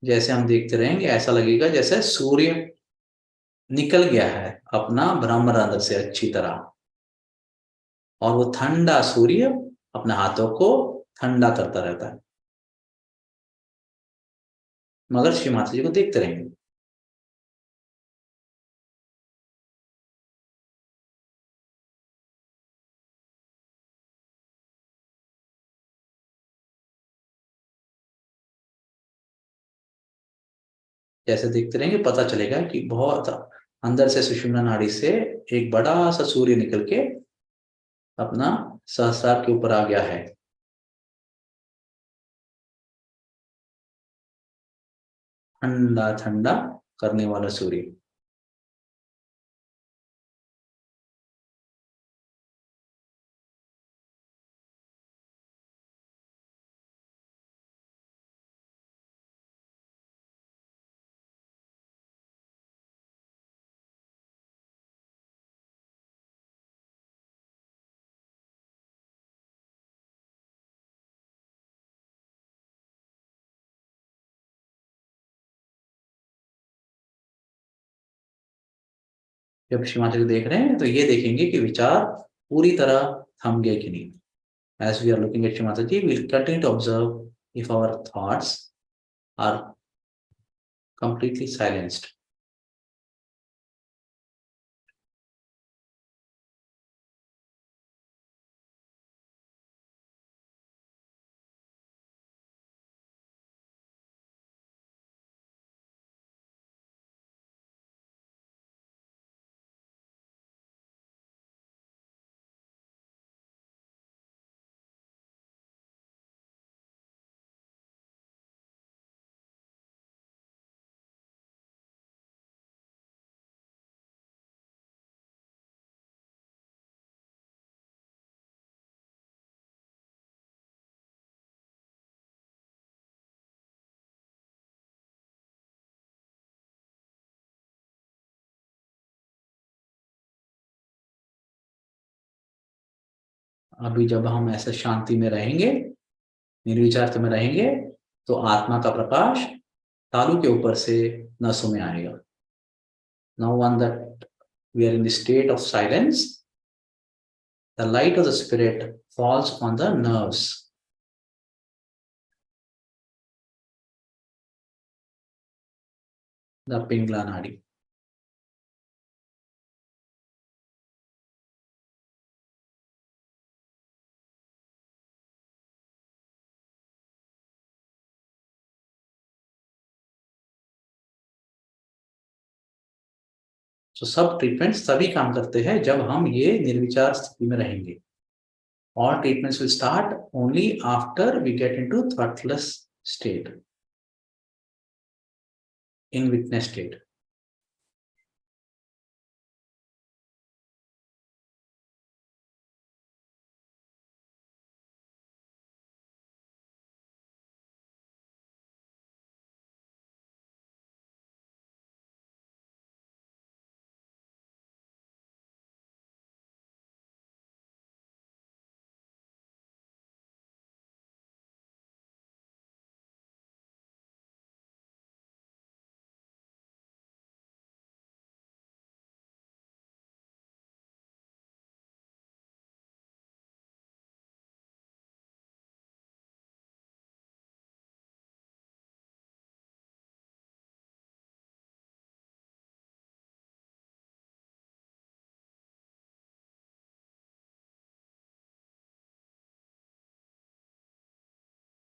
जैसे हम देखते रहेंगे ऐसा लगेगा जैसे सूर्य निकल गया है अपना ब्रह्मरंध्र से अच्छी तरह, और वो ठंडा सूर्य अपने हाथों को ठंडा करता रहता है, मगर श्री माता जी को देखते रहेंगे। जैसे देखते रहेंगे पता चलेगा कि बहुत अंदर से सुषुम्ना नाड़ी से एक बड़ा सा सूर्य निकल के अपना सहस्रार के ऊपर आ गया है। ठंडा ठंडा करने वाला सूर्य। जब श्री माता जी देख रहे हैं तो ये देखेंगे कि विचार पूरी तरह थम गए कि नहीं. As we are looking at Shri Mataji, we'll continue to observe if our thoughts are completely silenced. अभी जब हम ऐसे शांति में रहेंगे, निर्विचार में रहेंगे, तो आत्मा का प्रकाश तालू के ऊपर से नसों में आएगा. Now when that we are in the state of silence, the light of the spirit falls on the nerves. The Pingla Nadi. So सब ट्रीटमेंट्स तभी काम करते हैं जब हम ये निर्विचार स्थिति में रहेंगे. All treatments will start only after we get into thoughtless state, in witness state.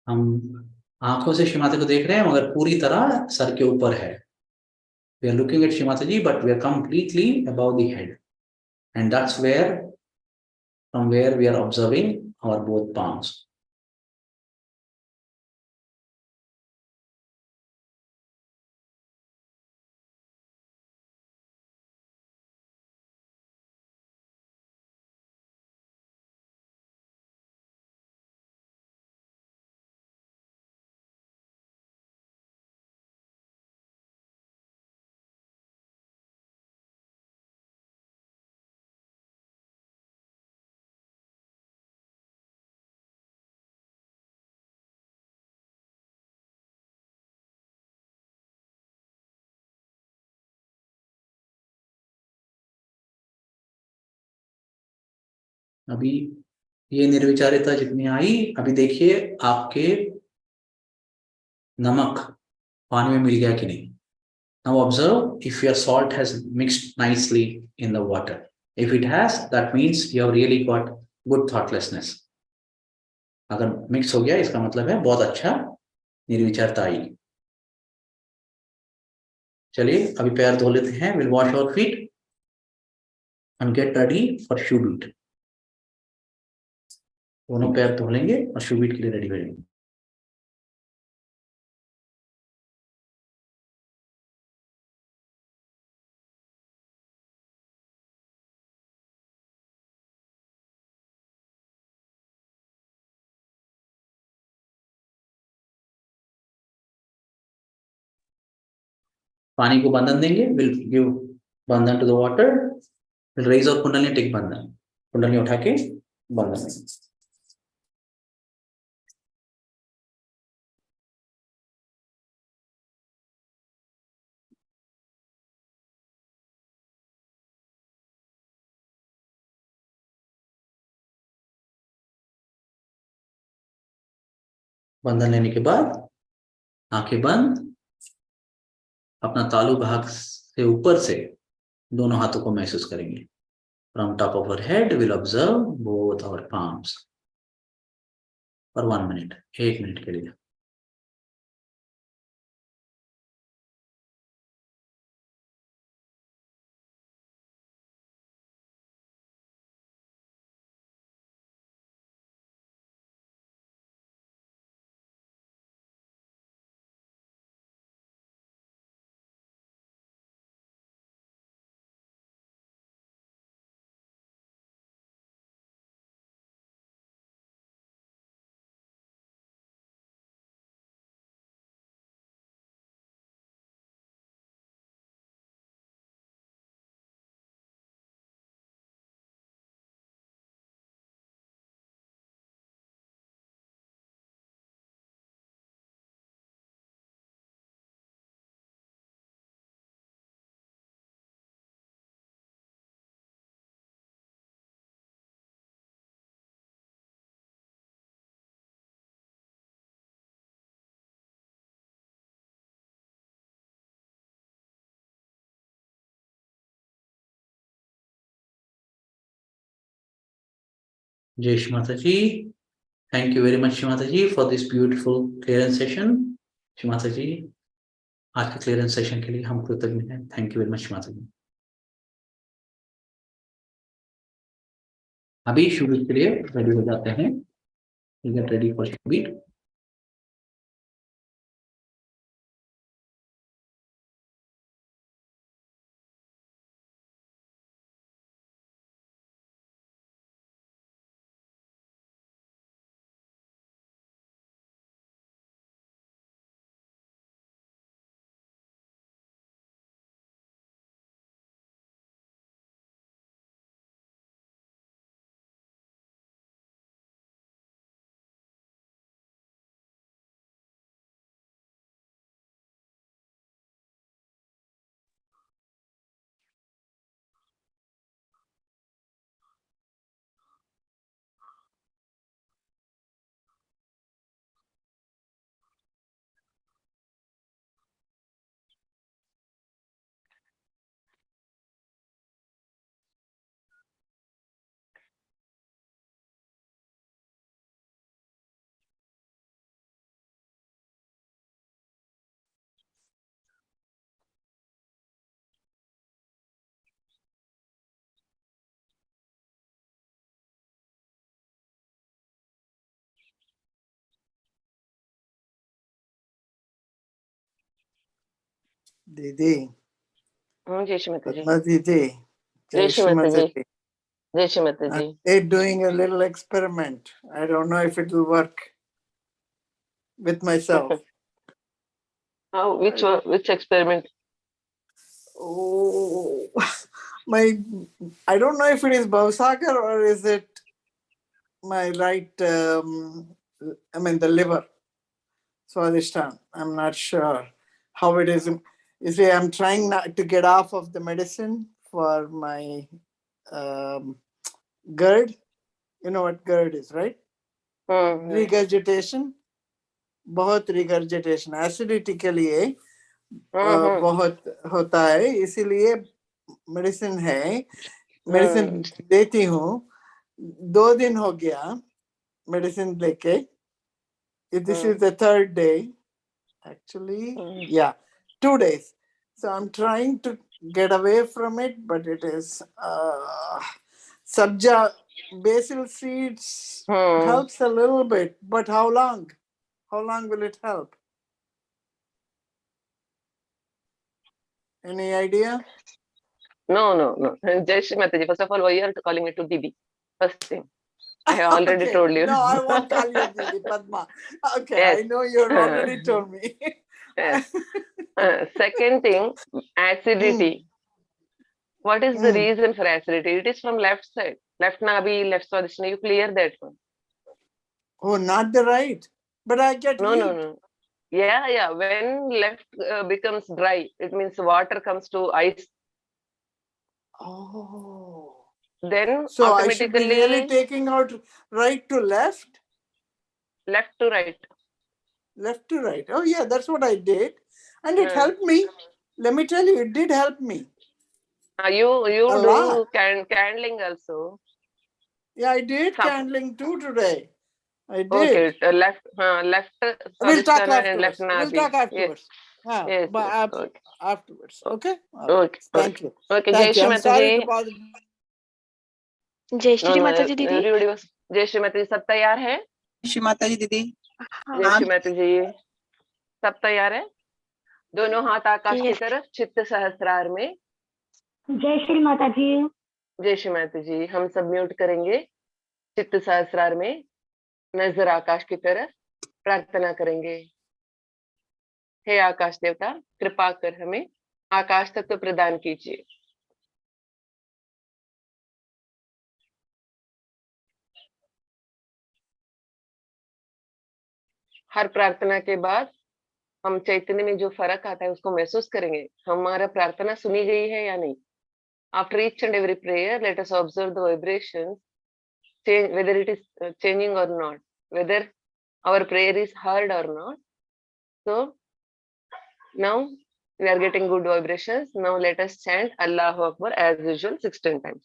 हम आंखों से श्री माता को देख रहे हैं मगर पूरी तरह सर के ऊपर है. We are looking at Shri Mataji, but we are completely above the head. And that's from where we are observing our both palms. अभी ये निर्विचारिता जितनी आई, अभी देखिए आपके नमक पानी में मिल गया कि नहीं. Now observe if your salt has mixed nicely in the water. If it has, that means you have really got good thoughtlessness. अगर मिक्स हो गया इसका मतलब है बहुत अच्छा निर्विचारता आई. चलिए अभी पैर धो लेते हैं. We'll wash our feet and get ready for shoe beat. दोनों पैर धो लेंगे और shoe beat के लिए रेडी हो जाएंगे. पानी को बंधन देंगे. We'll give बंधन to the water. We'll raise our कुंडली, take बंधन. कुंडली उठा के बंधन. बंधन लेने के बाद आंखें बंद, अपना तालु भाग से ऊपर से दोनों हाथों को महसूस करेंगे। From top of our head, we'll observe both our palms for 1 minute, 1 minute के लिए। जय Shri Mata ji. Thank you very much Shri Mata ji for this beautiful clearance session. Shri Mata ji, आज के क्लियरेंस सेशन के लिए हम कृतज्ञ हैं। Thank you very much Shri Mata जी। अभी शुरू के लिए रेडी हो जाते हैं। गेट रेडी फॉर शुरू। Didi, जय श्री माता जी। Padma Didi, जय श्री माता Mata जी। जय श्री माता जी। I'm doing a little experiment. I don't know if it will work with myself. How? Which experiment? Oh, I don't know if it is Bhavsagar or is it my right, the liver, Swadhisthana. I'm not sure how it is. You see, I'm trying not to get off of the medicine for my GERD. You know what GERD is, right? Regurgitation. बहुत regurgitation. Acidity के लिए बहुत होता है, इसीलिए medicine है, medicine देती हूँ। 2 दिन हो गया मेडिसिन लेके. This is the 3rd day, actually. Yeah, 2 days. So I'm trying to get away from it, but it is sabja, basil seeds helps a little bit, but how long? How long will it help? Any idea? No. Jai Shri Mataji. First of all, why you are calling me to Didi? First thing. I have already Okay. told you. No, I won't call you Didi, Padma. Okay, Yes. I know you've already told me. Yes. Second thing, acidity. What is the reason for acidity? It is from left side. Left nabi, left swadhisthana. You clear that one. Oh, not the right. But I get heat. No. Yeah. When left becomes dry, it means water comes to ice. Oh. Then So automatically I should be really taking out right to left? Left to right. left to right. Oh yeah, that's what I did, and it helped me. Let me tell you, it did help me. You a do lot. candling also. Yeah, I did candling too today. I did. Okay, left We'll talk Sahasrara and left afterwards. We'll Nadi. talk afterwards. Yes, Yeah, yes, but yes. Okay, afterwards. Okay. All right. okay, okay. Thank you. Okay, Jai Thank you. Shri I'm sorry to Mataji. bother. जय श्री माता जी दीदी। everybody was जय श्री माता जी, सब तैयार है? श्री माता जी दीदी। जय श्री माता जी, सब तैयार है? दोनों हाथ आकाश की तरफ, चित्त सहस्रार में। जय श्री माता जी। जय श्री माता जी। हम सब म्यूट करेंगे, चित्त सहस्रार में, नजर आकाश की तरफ, प्रार्थना करेंगे। हे आकाश देवता, कृपा कर हमें आकाश तत्व प्रदान कीजिए। हर प्रार्थना के बाद हम चैतन्य में जो फर्क आता है उसको महसूस करेंगे, हमारा प्रार्थना सुनी गई है या नहीं। After each and every prayer, let us observe the vibrations, change whether it is changing or not, whether our prayer is heard or not. So now we are getting good vibrations. Now let us chant Allahu Akbar as usual 16 times.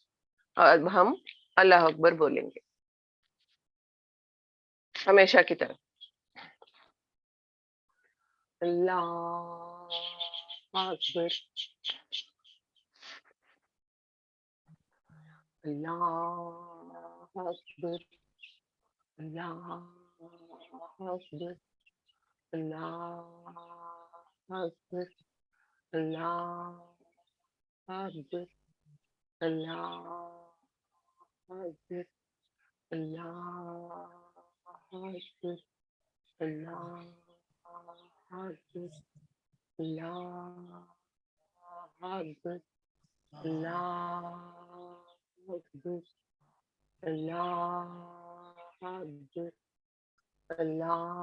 अब हम अल्लाह अकबर बोलेंगे हमेशा की तरह। अल्लाह अकबर, अल्लाह अकबर, अल्लाह अकबर, अल्लाह अकबर, अल्लाह अकबर, अल्लाह अकबर, अल्लाह अकबर, अल्लाह अकबर, अल्लाह अकबर, अल्लाह अकबर, अल्लाह अकबर, अल्लाह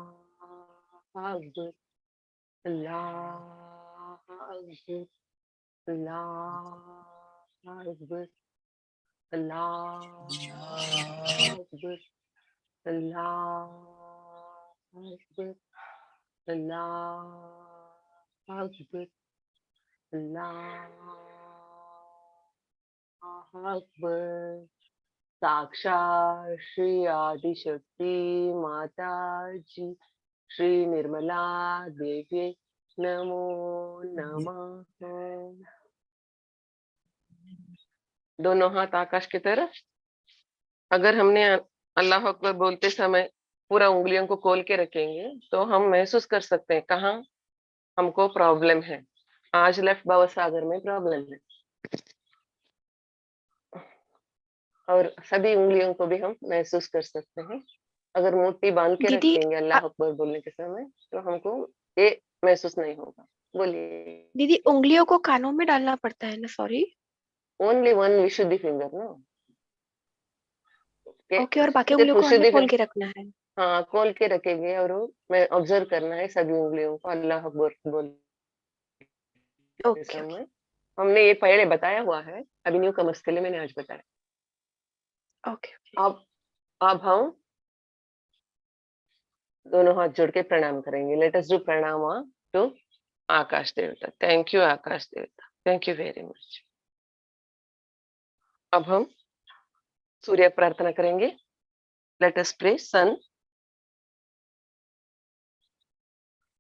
अकबर, अल्लाह अकबर, अल्लाह अकबर, अल्लाह अकबर, अल्लाह अकबर, अल्लाह अकबर, अल्लाह अकबर। साक्षात श्री आदिशक्ति माता जी श्री निर्मला देवी नमो नमः। दोनों हाथ आकाश की तरफ। अगर हमने अल्लाह अकबर बोलते समय पूरा उंगलियों को खोल के रखेंगे तो हम महसूस कर सकते हैं कहाँ हमको प्रॉब्लम है। आज लेफ्ट भव सागर में प्रॉब्लम है और सभी उंगलियों को भी हम महसूस कर सकते हैं। अगर मुट्ठी बांध के दीदी रखेंगे अल्लाह अकबर बोलने के समय तो हमको ये महसूस नहीं होगा। बोलिए। दीदी उंगलियों को कानों में डालना पड़ता है ना? सॉरी। ओनली वन विशुद्धि फिंगर ना। ओके, और बाकी उंगलियों को हमें खोल के रखना है? हाँ, खोल के रखेंगे और मैं ऑब्जर्व करना है सभी उंगलियों को अल्लाह अकबर बोलने के समय। हमने ये पहले बताया हुआ है, अभी न्यू कमर्स के लिए मैंने आज बताया। ओके। अब हम दोनों हाथ जोड़ के प्रणाम करेंगे। लेट अस डू प्रणाम to Akash Devata. Thank you Akash Devata, thank you very much. अब हम सूर्य प्रार्थना करेंगे। Let us pray sun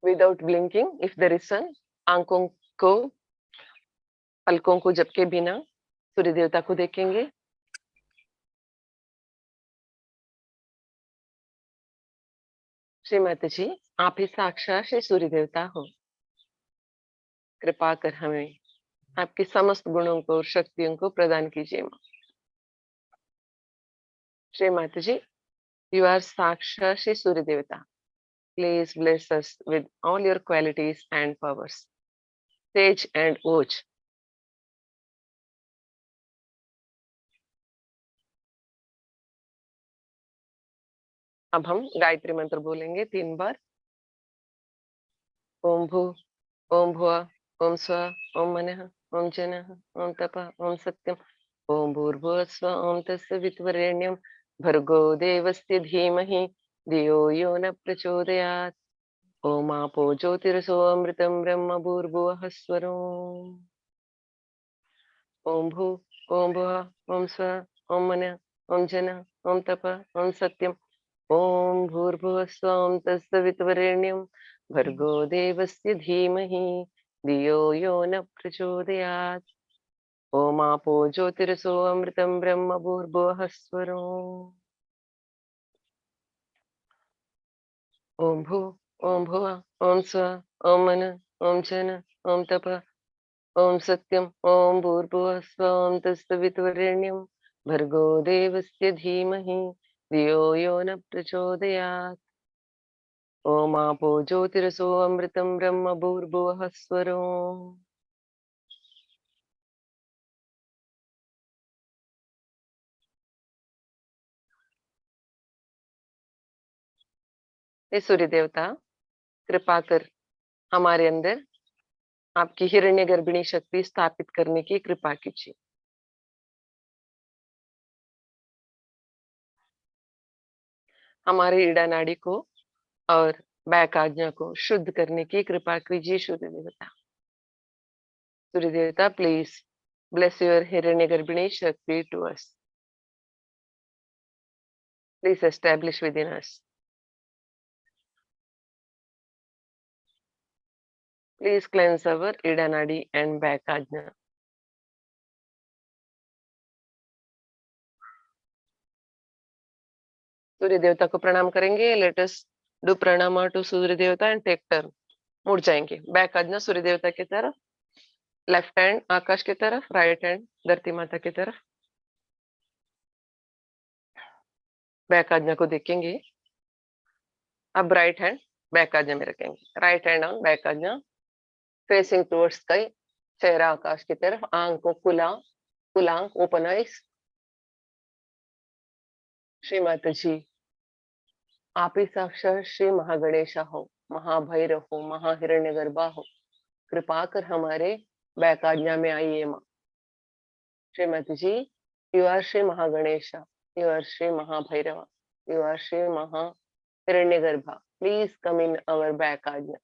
without blinking if there is sun. आंखों को पलकों को झपके बिना सूर्य देवता को देखेंगे। श्री माता जी, आप ही साक्षात श्री सूर्य देवता हो। कृपा कर हमें आपके समस्त गुणों को और शक्तियों को प्रदान कीजिए। श्री माता जी, you are Saksha Shri Surya Devata. Please bless us with all your qualities and powers. Sage and Oj. अब हम गायत्री मंत्र बोलेंगे 3 बार। ओम भू, ओम भुव, ओम स्व, ओम मनः, ओम जनः, ओम तपः, ओम सत्यम, ओम भूर्भुवः स्वः, ओम तत्सवितुर्वरेण्यं भर्गो देवस्य धीमहि धियो यो न प्रचोदयात्। ओम आपो ज्योतिरसो अमृतम ब्रह्म भूर्भुवः स्वरोम। ओम भू ओम भुवः ओम स्व ओम मन ओम जन ओम तप ओम सत्यम। ओम भूर्भुवः स्वं तत्सवितुर्वरेण्यं भर्गो देवस्य धीमहि धियो यो न प्रचोदयात्। ओम आपो ज्योतिरसो अमृतं ब्रह्म भूर्भुवः स्वरोम। ओम भू ओम भुवः ओम स्व ओम मन ओम जन ओम तप ओम सत्यम। ओम भूर्भुवः स्वं तत्सवितुर्वरेण्यं भर्गो देवस्य धीमहि धियो यो न प्रचोदयात्। ओम आपो ज्योतिरसो अमृतं ब्रह्म भूर्भुवः स्वरोम। हे सूर्य देवता, कृपा कर हमारे अंदर आपकी हिरण्य गर्भिणी शक्ति स्थापित करने की कृपा कीजिए। हमारे ईड़ा नाड़ी को और बैक आज्ञा को शुद्ध करने की कृपा कीजिए सूर्य देवता। सूर्य देवता, प्लीज bless your हिरण्य गर्भिणी शक्ति to us. Please establish within us. Please cleanse our Ida नाड़ी and बैक आज्ञा. सूर्य देवता को प्रणाम करेंगे. लेट अस डू प्रणाम टू सूर्य देवता एंड टेक टर्न. मुड़ जाएंगे. बैक आज्ञा सूर्य देवता की तरफ, लेफ्ट हैंड आकाश की तरफ, राइट हैंड धरती माता की तरफ. बैक आज्ञा को देखेंगे. अब राइट हैंड बैक आज्ञा में रखेंगे. राइट हैंड ऑन बैक आज्ञा, फेसिंग टुवर्ड्स स्काई. चेहरा आकाश की तरफ, आंख को खुला, खुलांक ओपन आइज. श्री माता जी, आप ही साक्षात श्री महागणेशा हो, महाभैरव हो, महाहिरण्यगर्भा हो. कृपा कर हमारे बैक आज्ञा में आइए माँ. Shrimati ji, you are Shri Mahaganesha, you are Shri Mahabhairava, you are Shri Mahahiranyagarbha. Please come in our back Agnya.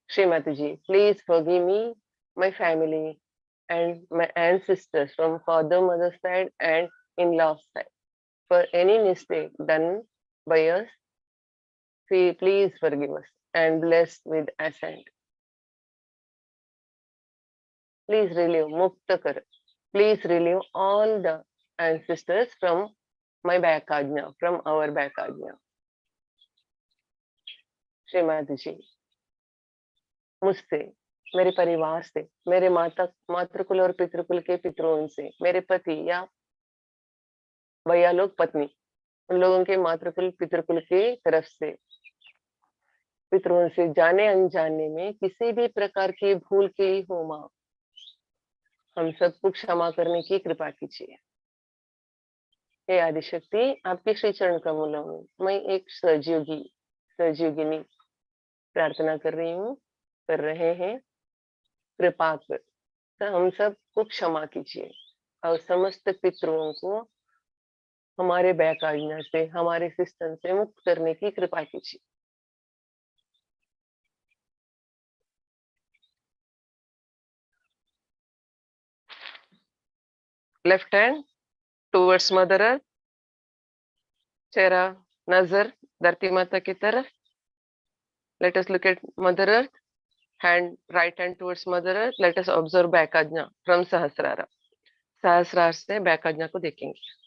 Srimati ji, please forgive me, my family, and my ancestors from father, mother side and in-law side for any mistake done by us. Please forgive us and bless with ascent. Please relieve Mukta Kar. Please relieve all the ancestors from my back ajna, from our back ajna. Srimati ji, मुझसे, मेरे परिवार से, मेरे मातृकुल और पितृकुल के पितरों से, मेरे पति या भैया लोग पत्नी, उन लोगों के मातृकुल पितृकुल के तरफ से, पितरों से जाने अनजाने में किसी भी प्रकार की भूल की हो माँ, हम सबको क्षमा करने की कृपा कीजिए. हे आदिशक्ति, आपके श्री चरण कमलों में मैं एक सजयोगिनी प्रार्थना कर रही हूँ, कर रहे हैं. कृपा कर तो हम सबको क्षमा कीजिए और समस्त पितरों को हमारे बैक आज्ञा से, हमारे सिस्टम से मुक्त करने की कृपा कीजिए. Left hand towards mother earth, चेहरा नजर धरती माता की तरफ. Let us look at mother earth. Hand right hand towards mother earth. Late us observe back आज्ञा फ्रॉम सहस्रारा. सहस्रार से बैक आज्ञा को देखेंगे.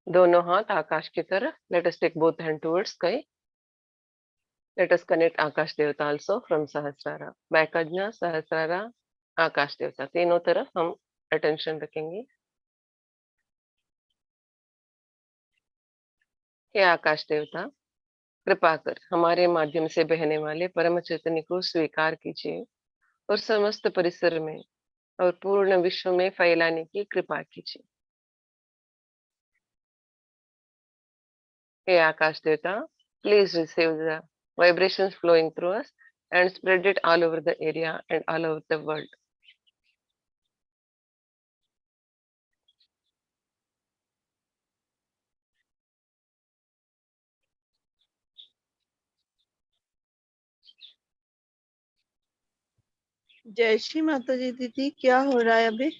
दोनों हाथ आकाश की तरफ. Let us take both hand towards sky. Let us connect आकाश देवता also from Sahasrara. Back ajna, Sahasrara, आकाश देवता, तीनों तरफ हम attention रखेंगे. हे आकाश देवता, कृपा कर हमारे माध्यम से बहने वाले परम चैतन्य को स्वीकार कीजिए और समस्त परिसर में और पूर्ण विश्व में फैलाने की कृपा कीजिए. हे आकाश देवता, please receive the vibrations flowing through us and spread it all over the area and all over the world. जय श्री माता जी दीदी, क्या हो रहा है अभी?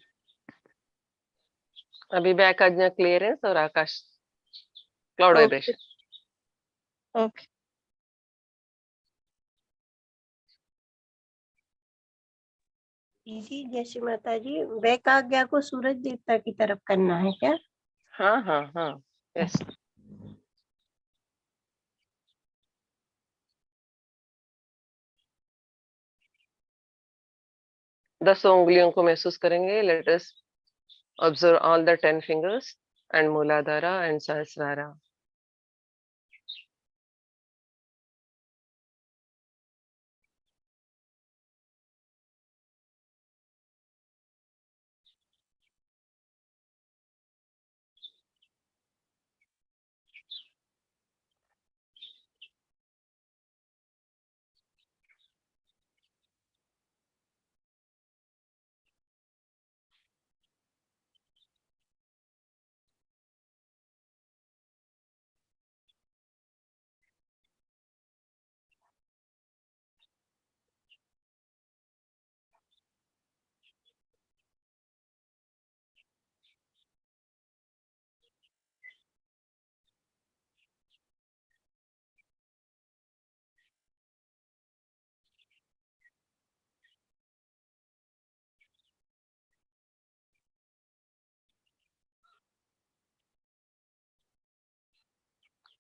अभी बैक आज्ञा क्लियरेंस और आकाश क्लाउड वाइब्रेशन. ओके. दीदी जय श्री माता जी, बैक आज्ञा को सूरज देवता की तरफ करना है क्या? हाँ हाँ हाँ, यस. दसों उंगलियों को महसूस करेंगे. Let us observe all the 10 fingers and मूलाधारा and सहस्रारा.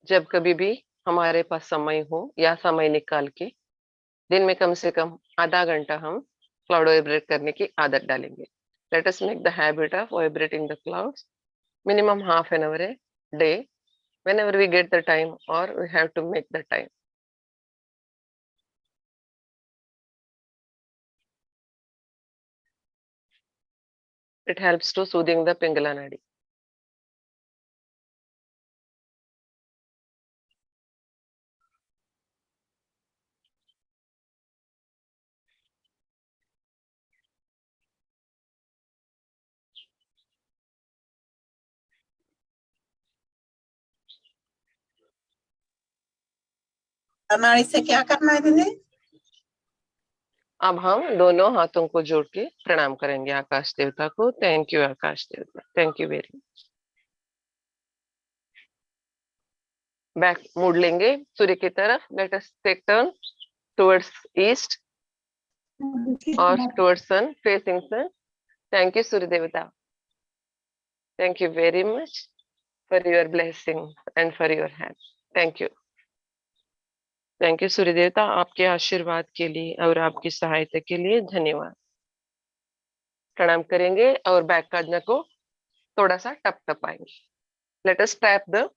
जब कभी भी हमारे पास समय हो या समय निकाल के दिन में कम से कम आधा घंटा हम क्लाउड वाइब्रेट करने की आदत डालेंगे. Let us make the habit of vibrating the clouds minimum half an hour a day whenever we get the time or we have to make the time. It helps to soothing the Pingala Nadi. नाड़ी से क्या करना है दीदी? अब हम दोनों हाथों को जोड़ के प्रणाम करेंगे आकाश देवता को. Thank you Akash Devata, thank you very much. Back मुड़ लेंगे सूर्य की तरफ. Let us take turn towards east और towards sun, facing sun. Thank you Surya Devata, thank you very much for your blessing and for your help. Thank you. Thank you Surya Devata, आपके आशीर्वाद के लिए और आपकी सहायता के लिए धन्यवाद. प्रणाम करेंगे और बैक आज्ञा को थोड़ा सा टप टपाएंगे. Let us tap the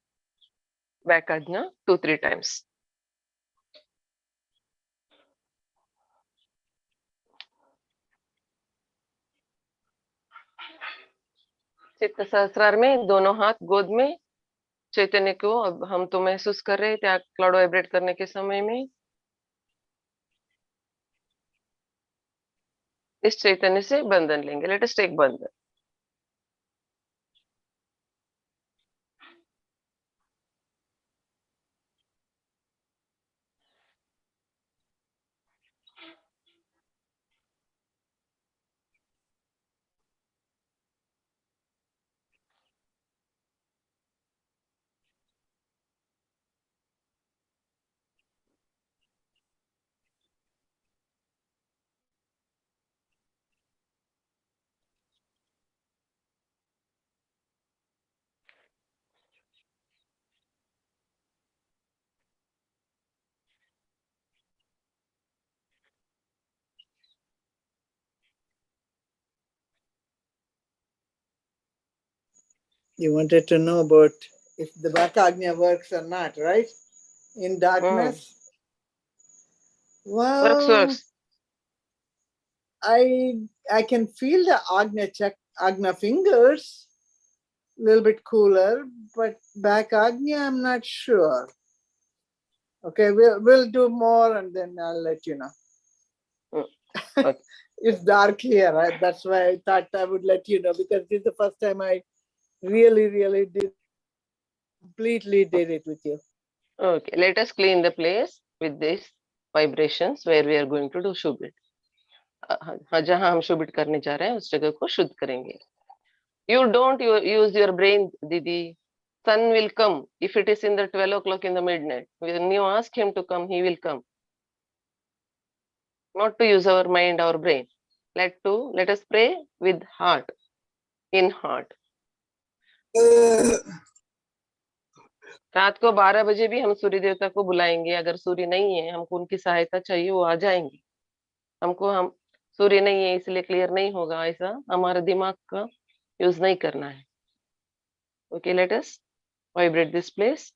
back Agnya 2-3 times. चित्त सहस्रार में दोनों हाथ गोद में चैतन्य को अब हम तो महसूस कर रहे थे क्लाउड वाइब्रेट करने के समय में. इस चैतन्य से बंधन लेंगे. लेट अस टेक बंधन. You wanted to know about if the Vakagnya works or not, right? In darkness? Works, Well, works. I can feel the Agna fingers a little bit cooler, but back Agnya, I'm not sure. Okay, we'll do more and then I'll let you know. Okay. It's dark here, right? That's why I thought I would let you know, because this is the first time I really completely did it with you. Okay, let us clean the place with these vibrations where we are going to do Shubit. जहाँ हम शुभिट करने जा रहे हैं उस जगह को शुद्ध करेंगे. You don't use your brain, Didi. Sun will come if it is in the 12 o'clock in the midnight. When you ask him to come, he will come. Not to use our mind, our brain. Let us pray with heart, in heart. रात को 12 बजे भी हम सूर्य देवता को बुलाएंगे. अगर सूर्य नहीं है, हमको उनकी सहायता चाहिए, वो आ जाएंगे. हम सूर्य नहीं है इसलिए क्लियर नहीं होगा, ऐसा हमारा दिमाग का यूज नहीं करना है. Okay, let us vibrate this place.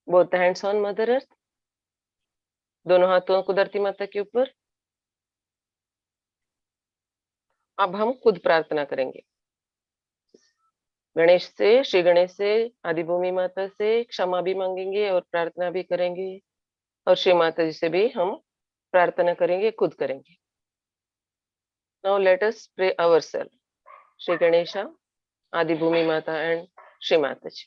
Both hands on Mother Earth. दोनों हाथों को धरती माता के ऊपर. अब हम खुद प्रार्थना करेंगे. गणेश से, श्री गणेश से, आदिभूमि माता से क्षमा भी मांगेंगे और प्रार्थना भी करेंगे. और श्री माता जी से भी हम प्रार्थना करेंगे, खुद करेंगे. Now let us pray ourselves. Shri Ganesha, Adibhumi Mata and Shri Mataji.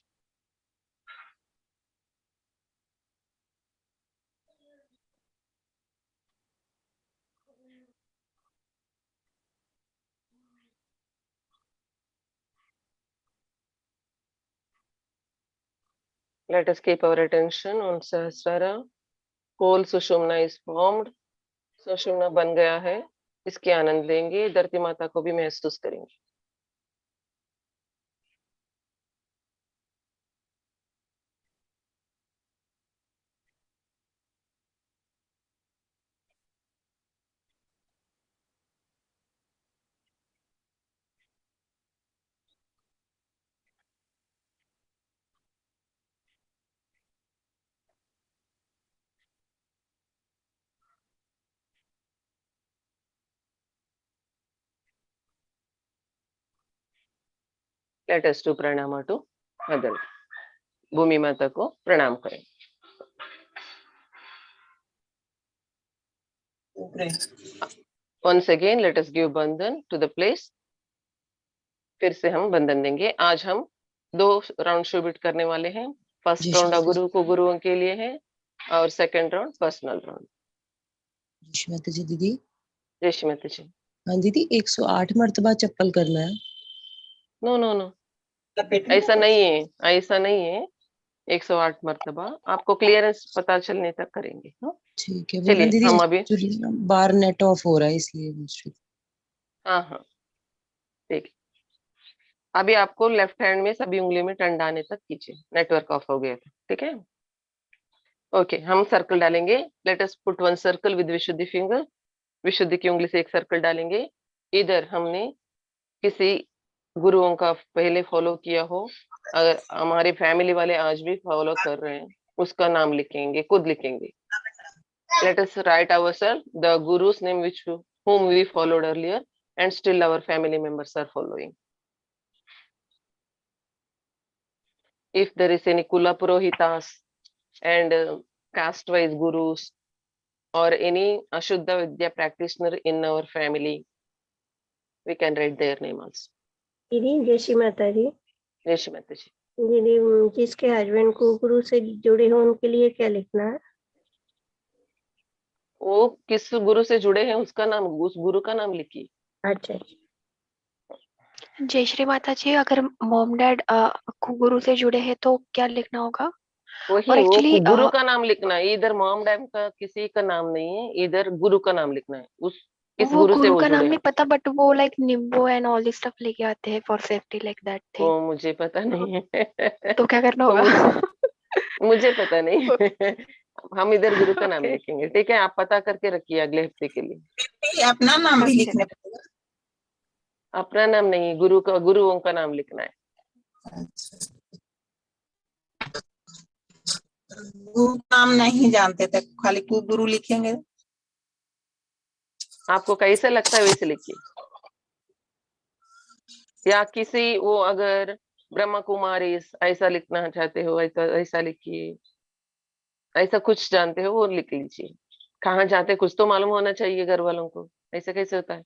Let us keep our attention on Sahasrara. Whole Sushumna is formed. सुषुम्ना बन गया है, इसके आनंद लेंगे. धरती माता को भी महसूस करेंगे. Let us do pranama to Mother. भूमि माता को प्रणाम करें. Once again, let us give बंधन to the place. फिर से हम बंधन देंगे. आज हम 2 राउंड शुभिट करने वाले हैं. फर्स्ट राउंड गुरु को गुरुओं के लिए है और सेकंड राउंड पर्सनल राउंड. माता जी दीदी. जय श्री माता जी. हाँ दीदी, 108 मर्तबा चप्पल करना है. नो ऐसा नहीं है. 108 मर्तबा आपको क्लियरेंस पता चलने तक करेंगे. ठीक है. चलिए दीदी हम अभी बार नेट ऑफ हो रहा है इसलिए. हाँ ठीक है. अभी आपको लेफ्ट हैंड में सभी उंगलियों में टंडा आने तक कीजिए. नेटवर्क ऑफ हो गया था. ठीक है. ओके, हम सर्कल डालेंगे. Let us put 1 circle with Vishuddhi finger. Vishuddhi की उंगली से एक सर्कल डालेंगे. इधर हमने किसी गुरुओं का पहले फॉलो किया हो, अगर हमारे फैमिली वाले आज भी फॉलो कर रहे हैं, उसका नाम लिखेंगे, खुद लिखेंगे. Let us write ourselves the guru's name whom we followed earlier and still our family members are following. If there is any Kula Purohitas and caste wise gurus or any Ashuddha Vidya practitioner in our family, we can write their name also. दीदी जय श्री माता जी. जय श्री माता जी. दीदी जिसके husband को गुरु से जुड़े हो उनके लिए क्या लिखना है? वो किस गुरु से जुड़े हैं उसका नाम, उस गुरु का नाम लिखिए. अच्छा. जय श्री माता जी. अगर मॉम डैड गुरु से जुड़े हैं तो क्या लिखना होगा? वही वो गुरु का नाम लिखना है. इधर मॉम डैड का किसी का नाम नहीं है, इधर गुरु का नाम लिखना है. किस गुरु से वो का जुड़े नाम हैं नहीं पता, बट वो लाइक निम्बो एंड ऑल दिस स्टफ लेके आते हैं for safety like that thing. वो मुझे पता नहीं है. तो क्या करना होगा? मुझे पता नहीं. हम इधर गुरु का नाम लिखेंगे. ठीक है, आप पता करके रखिए अगले हफ्ते के लिए. अपना नाम भी लिखना पड़ेगा. अपना नाम नहीं, गुरुओं का नाम लिखना है। गुरु नाम नहीं जानते थे, खाली गुरु लिखेंगे। आपको कैसे लगता है वैसे लिखिए, या किसी वो अगर ब्रह्मा कुमारी ऐसा लिखना चाहते हो ऐसा ऐसा लिखिए, ऐसा कुछ जानते हो वो लिख लीजिए। कहाँ जाते कुछ तो मालूम होना चाहिए घर वालों को, ऐसे कैसे होता है।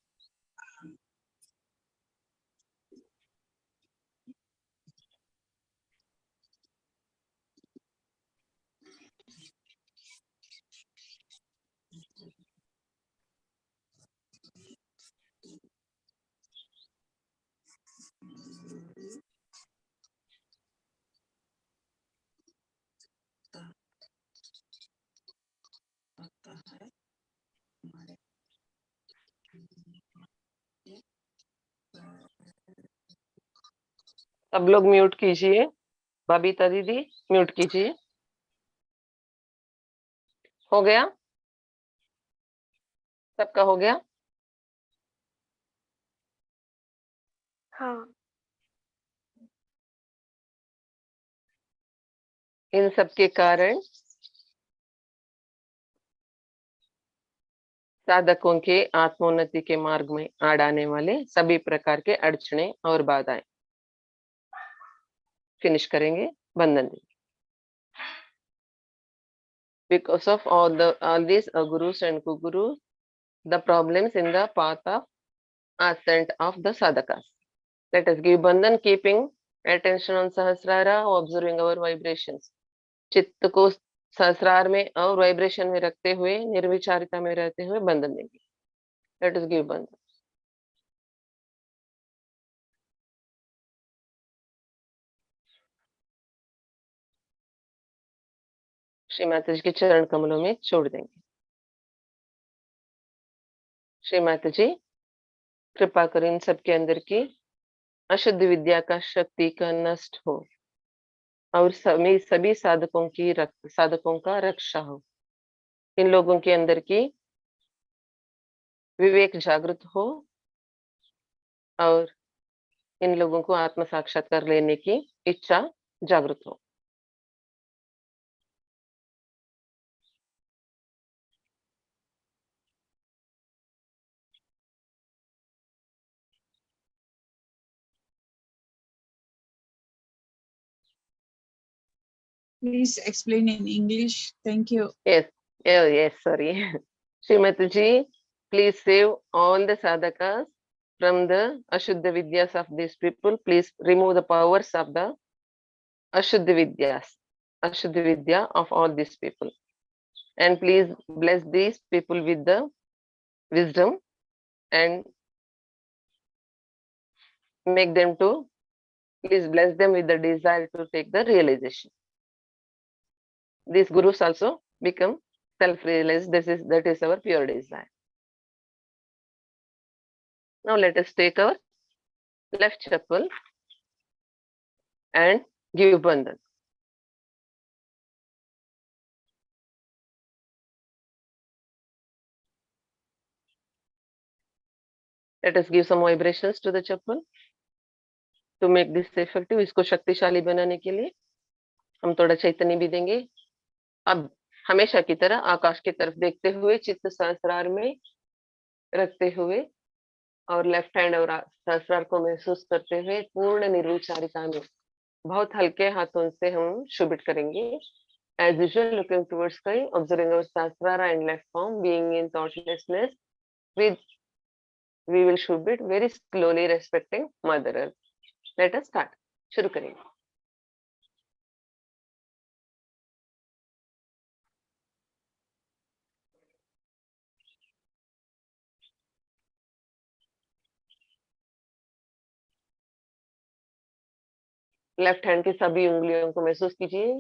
सब लोग म्यूट कीजिए, बबीता दीदी म्यूट कीजिए। हो गया, सबका हो गया। हाँ। इन सब के कारण साधकों के आत्मोन्नति के मार्ग में आने वाले सभी प्रकार के अड़चने और बाधाएं फिनिश करेंगे। बंधन because of all these gurus and gurus, the problems in the path of ascent of the sadhakas. Let us give bandhan, keeping attention on Sahasrara, observing our vibrations. चित्त को सहस्रार में और वाइब्रेशन में रखते हुए निर्विचारिता में रहते हुए बंधन देंगे। लेट अस गिव बंधन। श्री माता जी के चरण कमलों में छोड़ देंगे। श्री माता जी कृपा करें इन सबके अंदर की अशुद्ध विद्या का शक्ति का नष्ट हो और सभी साधकों का रक्षा हो। इन लोगों के अंदर की विवेक जागृत हो और इन लोगों को आत्म साक्षात्कार लेने की इच्छा जागृत हो। Please explain in English. Thank you. Yes, sorry. Srimati ji, please save all the sadhakas from the Ashuddha Vidyas of these people. Please remove the powers of the Ashuddha Vidya of all these people. And please bless these people with the wisdom and make them to, please bless them with the desire to take the realization. These gurus also become self-realized. That is our pure desire. Now let us take our left chappal and give bandhan. Let us give some vibrations to the chappal to make this effective. इसको शक्तिशाली बनाने के लिए हम थोड़ा चैतन्य भी देंगे। अब हमेशा की तरह आकाश की तरफ देखते हुए चित्त सहस्रार में रखते हुए और लेफ्ट हैंड और सहस्रार को महसूस करते हुए पूर्ण निर्विचारिता में बहुत हल्के हाथों से हम शुभित करेंगे। As usual, looking towards sky, observing our Sahasrara and left palm, being in thoughtlessness, we will shubit very slowly, respecting Mother Earth. Let us start. शुरू करेंगे। लेफ्ट हैंड की सभी उंगलियों को महसूस कीजिए।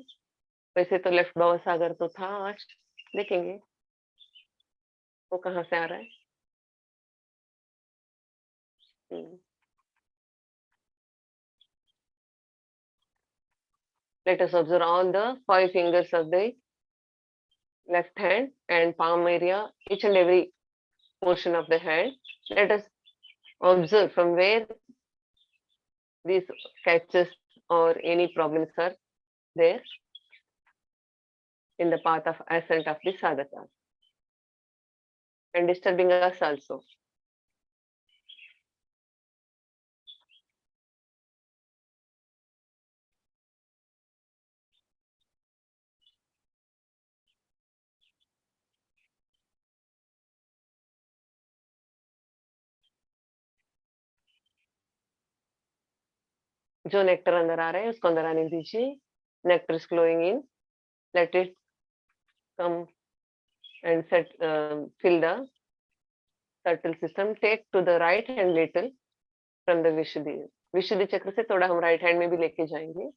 वैसे तो लेफ्ट भव सागर तो था, आज देखेंगे वो कहाँ से आ रहा है। Let us observe all the 5 fingers of the left hand and palm area, each and every portion of the hand. Let us Observe from where these catches or any problems are there in the path of ascent of the sadhaka and disturbing us also. जो nectar अंदर आ रहा है उसको अंदर आने दीजिए. Nectar is flowing in. Let it come and fill the subtle system. Take to the right hand little from the विशुद्धि चक्र से थोड़ा हम राइट हैंड में भी लेके जाएंगे.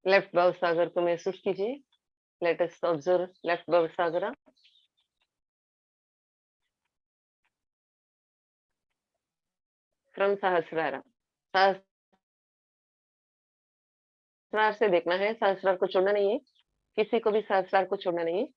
लेफ्ट भव सागर को महसूस कीजिए. लेट अस ऑब्जर्व लेफ्ट भव सागर फ्रॉम सहस्रारा. सहस्रार से देखना है, सहस्रार को छोड़ना नहीं है, किसी को भी सहस्रार को छोड़ना नहीं है.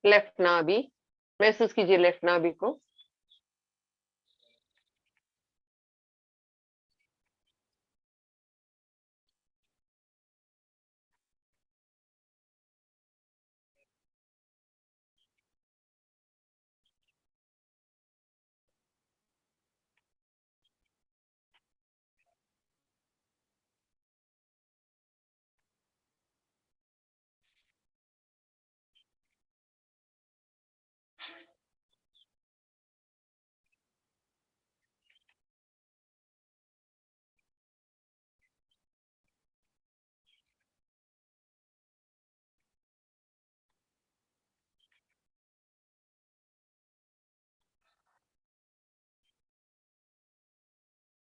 लेफ्ट नाभि महसूस कीजिए. लेफ्ट नाभि को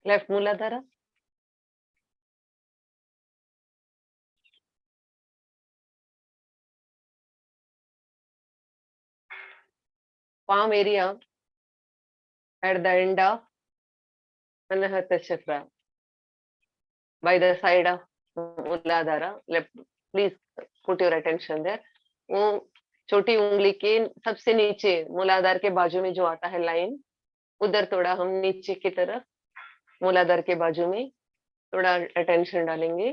left मूलाधारा palm area at the end of anahata chakra by the side of Muladhara. Left please put your attention there. वो छोटी उंगली के सबसे नीचे मूलाधार के बाजू में जो आता है लाइन, उधर थोड़ा हम नीचे की तरफ मूलाधार के बाजू में थोड़ा अटेंशन डालेंगे.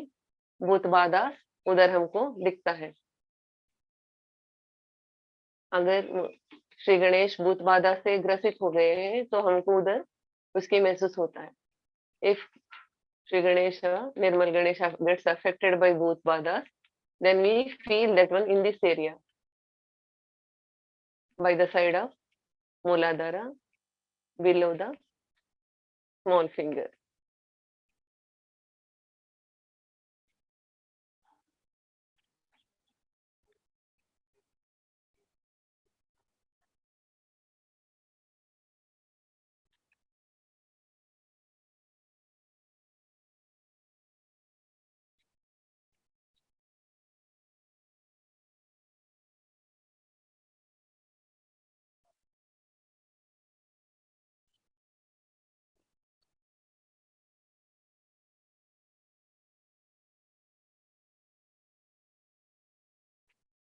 भूत बाधा उधर हमको दिखता है. अगर श्री गणेश भूत बाधा से ग्रसित हो गए हैं तो हमको उधर उसकी महसूस होता है. If Shri Ganesh Nirmal Ganesh gets affected by bhut badas, then we feel that one in this area by the side of Mooladhara below the small finger.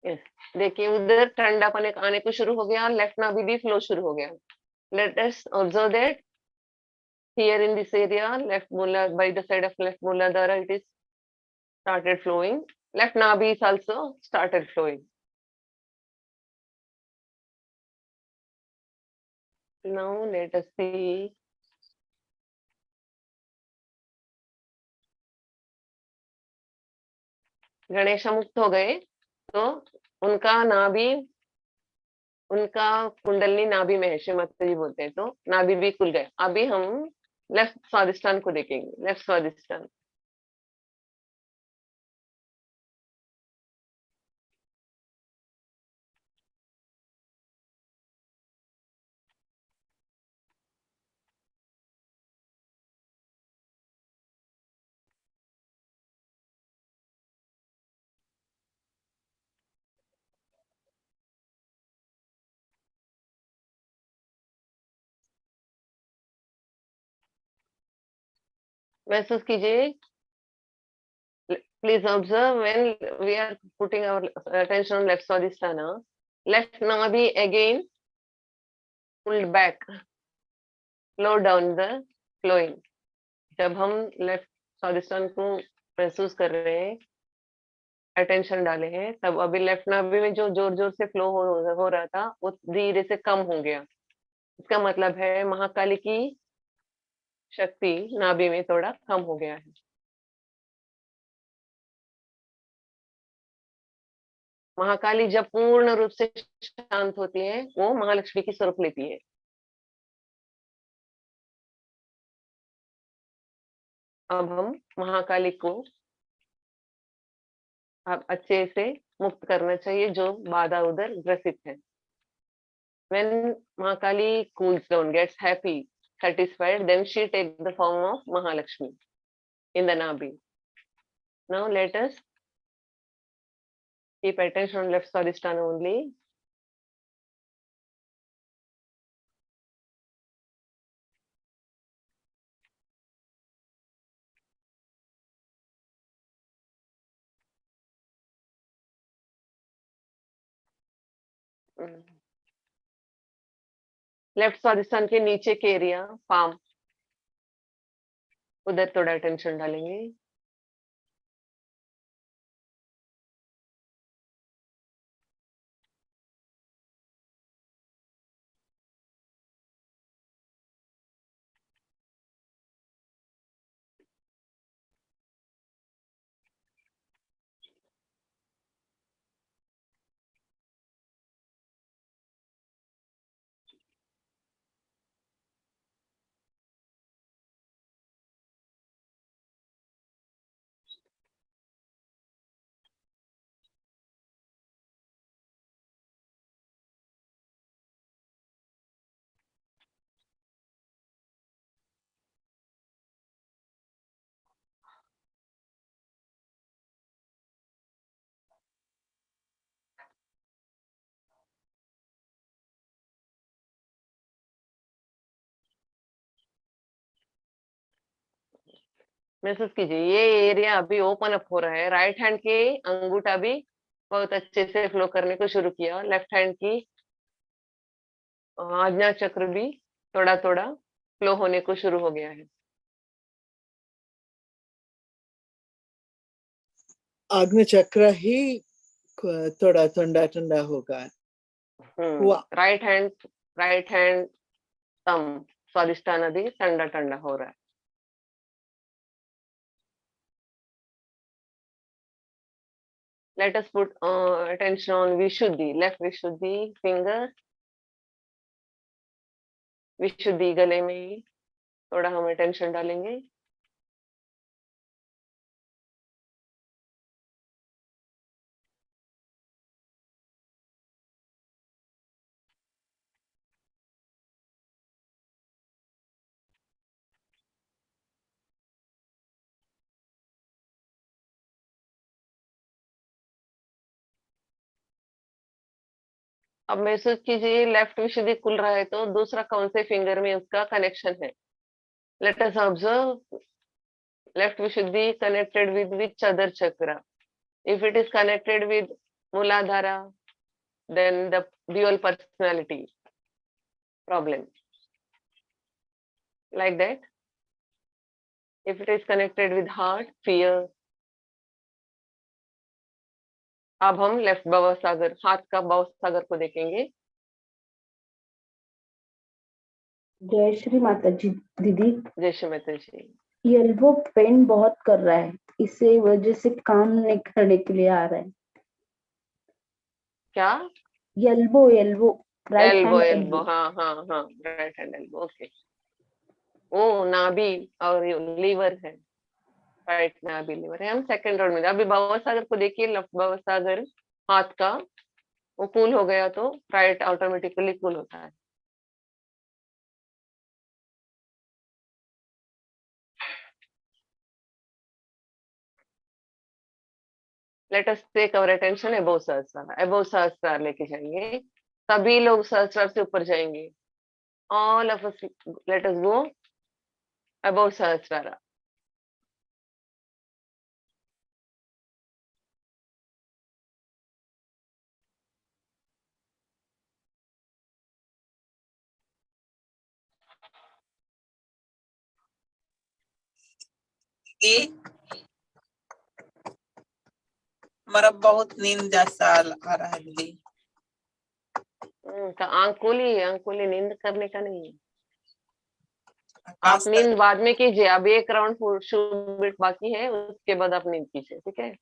Yes, देखिए उधर ठंडापन आने को शुरू हो गया. लेफ्ट नाभि भी फ्लो शुरू हो गया. Late us observe that here in this area left moola by the side of left mooladhara it is started flowing. Left nabhi is also started flowing. Now let us see. Ganesh मुक्त हो गए तो उनका नाभि, उनका कुंडलनी नाभि में है, श्रीमती जी बोलते हैं, तो नाभि भी खुल गए। अभी हम लेफ्ट स्वादिष्टान को देखेंगे। लेफ्ट स्वादिष्टान, महसूस कीजिए। Please observe when we are putting our attention on left swadhisthana, left nabi again pulled back, slow down the flowing. जब हम लेफ्ट स्वादिष्टान को महसूस कर रहे हैं, अटेंशन डाले हैं, तब अभी लेफ्ट नाभि में जो जोर जोर से फ्लो हो रहा था वो धीरे से कम हो गया। इसका मतलब है महाकाली की शक्ति नाभि में थोड़ा कम हो गया है। महाकाली जब पूर्ण रूप से शांत होती है वो महालक्ष्मी की स्वरूप लेती है। अब हम महाकाली को अब अच्छे से मुक्त करना चाहिए जो बाधा उधर ग्रसित है। When Mahakali cools down, gets happy, satisfied, then she takes the form of Mahalakshmi in the Nabi. Now let us keep attention on left Swadhisthana only. Left Swadhisthana के नीचे के एरिया पाम, उधर थोड़ा अटेंशन डालेंगे। महसूस कीजिए ये एरिया अभी ओपन अप हो रहा है। राइट हैंड के अंगूठा भी बहुत अच्छे से फ्लो करने को शुरू किया। लेफ्ट हैंड की आज्ञा चक्र भी थोड़ा थोड़ा फ्लो होने को शुरू हो गया है। आग्नेय चक्र ही थोड़ा ठंडा ठंडा होगा। राइट हैंड थंब स्वादिष्ठान भी ठंडा ठंडा हो रहा है। Let us put attention on Vishuddhi, left Vishuddhi finger, विशुद्धि गले में थोड़ा हम अटेंशन डालेंगे। अब महसूस कीजिए लेफ्ट विशुद्धि खुल रहा है तो दूसरा कौन से फिंगर में उसका कनेक्शन है। Let us observe left Vishuddhi connected with which other chakra. If it is connected with Muladhara, then the dual personality problem. Like that. If it is connected with heart, fear. अब हम left भव सागर, हाथ का भव सागर को देखेंगे। जय श्री माता जी दीदी। जय श्री माता जी। एल्बो पेन बहुत कर रहा है, इसी वजह से काम नहीं करने के लिए आ रहा है। क्या? Elbow elbow right elbow, hand elbow, elbow. हाँ हाँ हाँ, राइट हैंड एल्बो, ओके। वो नाभि और लीवर है, राइट नाभि लीवर है। हम सेकंड राउंड में, अभी भव सागर को देखिए, लेफ्ट भव सागर हाथ का वो कूल हो गया तो राइट ऑटोमेटिकली कूल होता है। Let us take our attention above Sahasrara. Above Sahasrara लेके जाएंगे, सभी लोग सहस्रार से ऊपर जाएंगे। All of us let us go above Sahasrara. हमारा बहुत नींद जैसा आ रहा है दीदी। आंख खोली नींद करने का नहीं है। आप नींद बाद में कीजिए, अभी एक राउंड शुरू बाकी है, उसके बाद आप नींद कीजिए, ठीक है।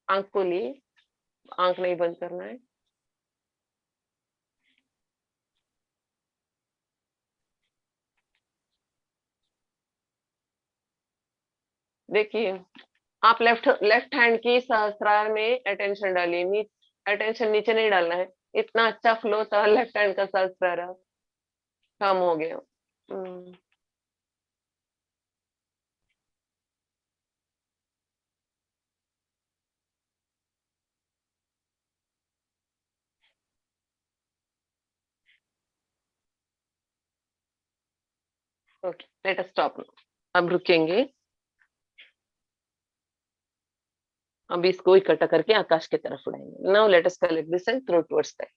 आंख खोलिए, आंख नहीं बंद करना है। देखिए, आप लेफ्ट हैंड की सहस्रार में अटेंशन डालिए, अटेंशन नीचे नहीं डालना है। इतना अच्छा फ्लो था लेफ्ट हैंड का, सहस्रार कम हो गया। Okay, let us stop. अब रुकेंगे, अब इसको इकट्ठा करके आकाश की तरफ उड़ाएंगे। Now let us collect this and throw towards that.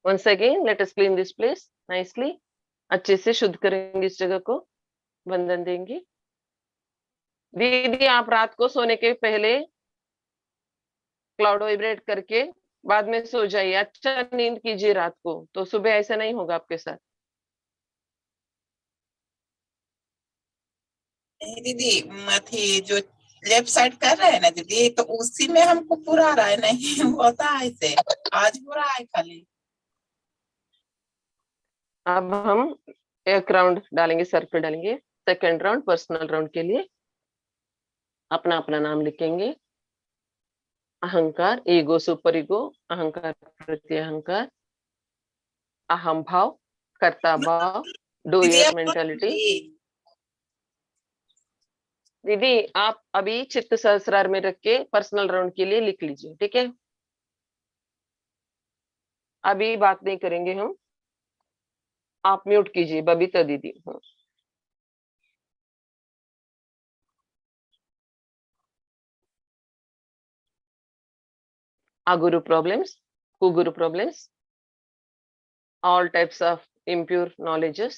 Once again, let us clean this place nicely. अच्छे से शुद्ध करेंगे इस जगह को, वंदन देंगे। दीदी, आप रात को सोने के पहले क्लाउड वाइब्रेट करके बाद में सो जाइए, अच्छा नींद कीजिए रात को, तो सुबह ऐसा नहीं होगा आपके साथ। नहीं दीदी, थी जो लेफ्ट साइड कर रहे हैं ना दीदी, तो उसी में हमको पूरा आ रहा है, नहीं होता है ऐसे, आज हो रहा है खाली। अब हम एक राउंड डालेंगे, सर्कल डालेंगे, सेकंड राउंड पर्सनल राउंड के लिए। अपना अपना नाम लिखेंगे। अहंकार, ईगो, सुपर ईगो, अहंकार प्रति अहंकार, अहम भाव, कर्ता भाव, दीदी डूयर आप मेंटालिटी। दीदी, आप अभी चित्त सहस्रार में रख के पर्सनल राउंड के लिए लिख लीजिए, ठीक है। अभी बात नहीं करेंगे हम, आप म्यूट कीजिए बबीता दीदी। Aguru problems, Kuguru problems, all types of impure knowledges,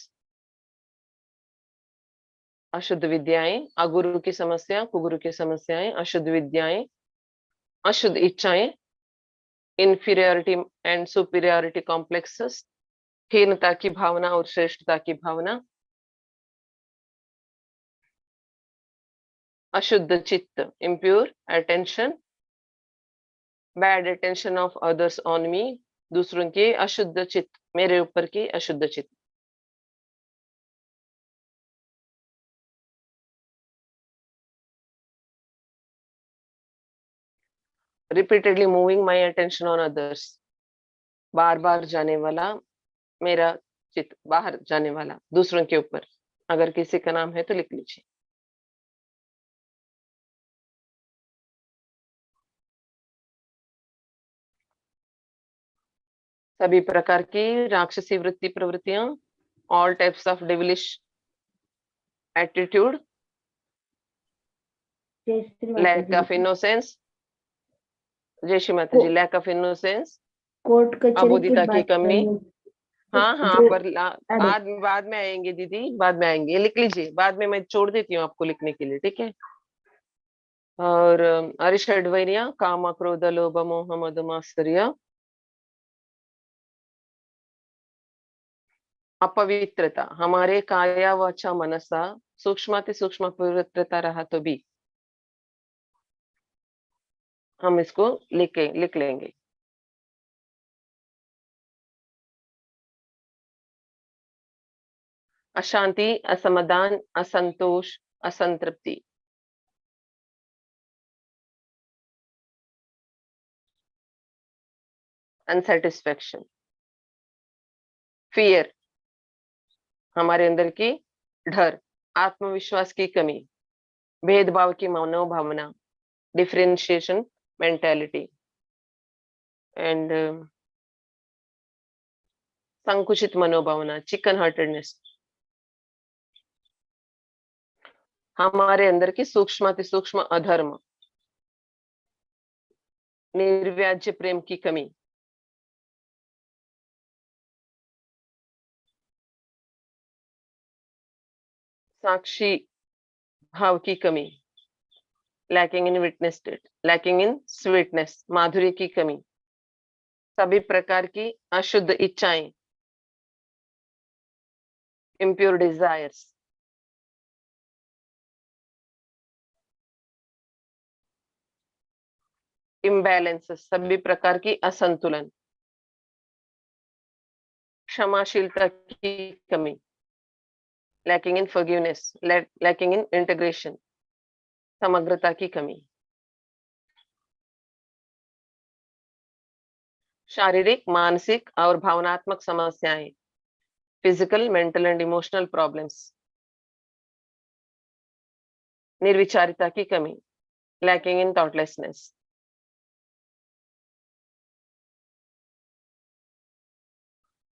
अशुद्ध विद्याएं, अगुरु की समस्या, कुगुरु की समस्याएं, अशुद्ध विद्याएं, अशुद्ध इच्छाएं, इंफीरियरिटी एंड सुपीरियरिटी कॉम्प्लेक्सेस, हीनता की भावना और श्रेष्ठता की भावना, अशुद्ध चित्त, impure attention, bad attention of others on me, दूसरों की अशुद्ध चित्त, मेरे ऊपर की अशुद्ध चित्त। Repeatedly moving my attention on others, बार बार जाने वाला मेरा चित्त, बाहर जाने वाला दूसरों के ऊपर। अगर किसी का नाम है तो लिख लीजिए। सभी प्रकार की राक्षसी वृत्ति प्रवृत्तियां, all types of devilish attitude, lack of innocence, जय Shri Mata ji, lack of innocence, court कचहरी की अबोधिता की बात कमी। हाँ हाँ, जो बाद में आएंगे दीदी, बाद में आएंगे, लिख लीजिए, बाद में मैं छोड़ देती हूँ आपको लिखने के लिए, ठीक है। और अरिषड्वर्य काम क्रोध लोभ मोह मद मात्सर्य, अपवित्रता हमारे काया वाचा मनसा सूक्ष्माति सूक्ष्म पवित्रता रहा तो भी हम इसको लिख लेंगे। अशांति, असमाधान, असंतोष, असंतृप्ति, अनसेटिस्फेक्शन, फियर हमारे अंदर की डर, आत्मविश्वास की कमी, भेदभाव की मनोभावना, डिफरेंशिएशन मेंटालिटी एंड संकुचित मनोभावना, चिकन हार्टेडनेस, हमारे अंदर की सूक्ष्माति सूक्ष्म अधर्म, निर्व्याज्य प्रेम की कमी, साक्षी भाव की कमी, lacking in witness state, lacking in sweetness माधुर्य की कमी, सभी प्रकार की अशुद्ध इच्छाएं, इम्प्योर डिजायर्स, इम्बैलेंसेस सभी प्रकार की असंतुलन, क्षमाशीलता की कमी, lacking in forgiveness, lacking in integration समग्रता की कमी, शारीरिक मानसिक और भावनात्मक समस्याएं, physical mental and emotional problems, निर्विचारिता की कमी, lacking in thoughtlessness.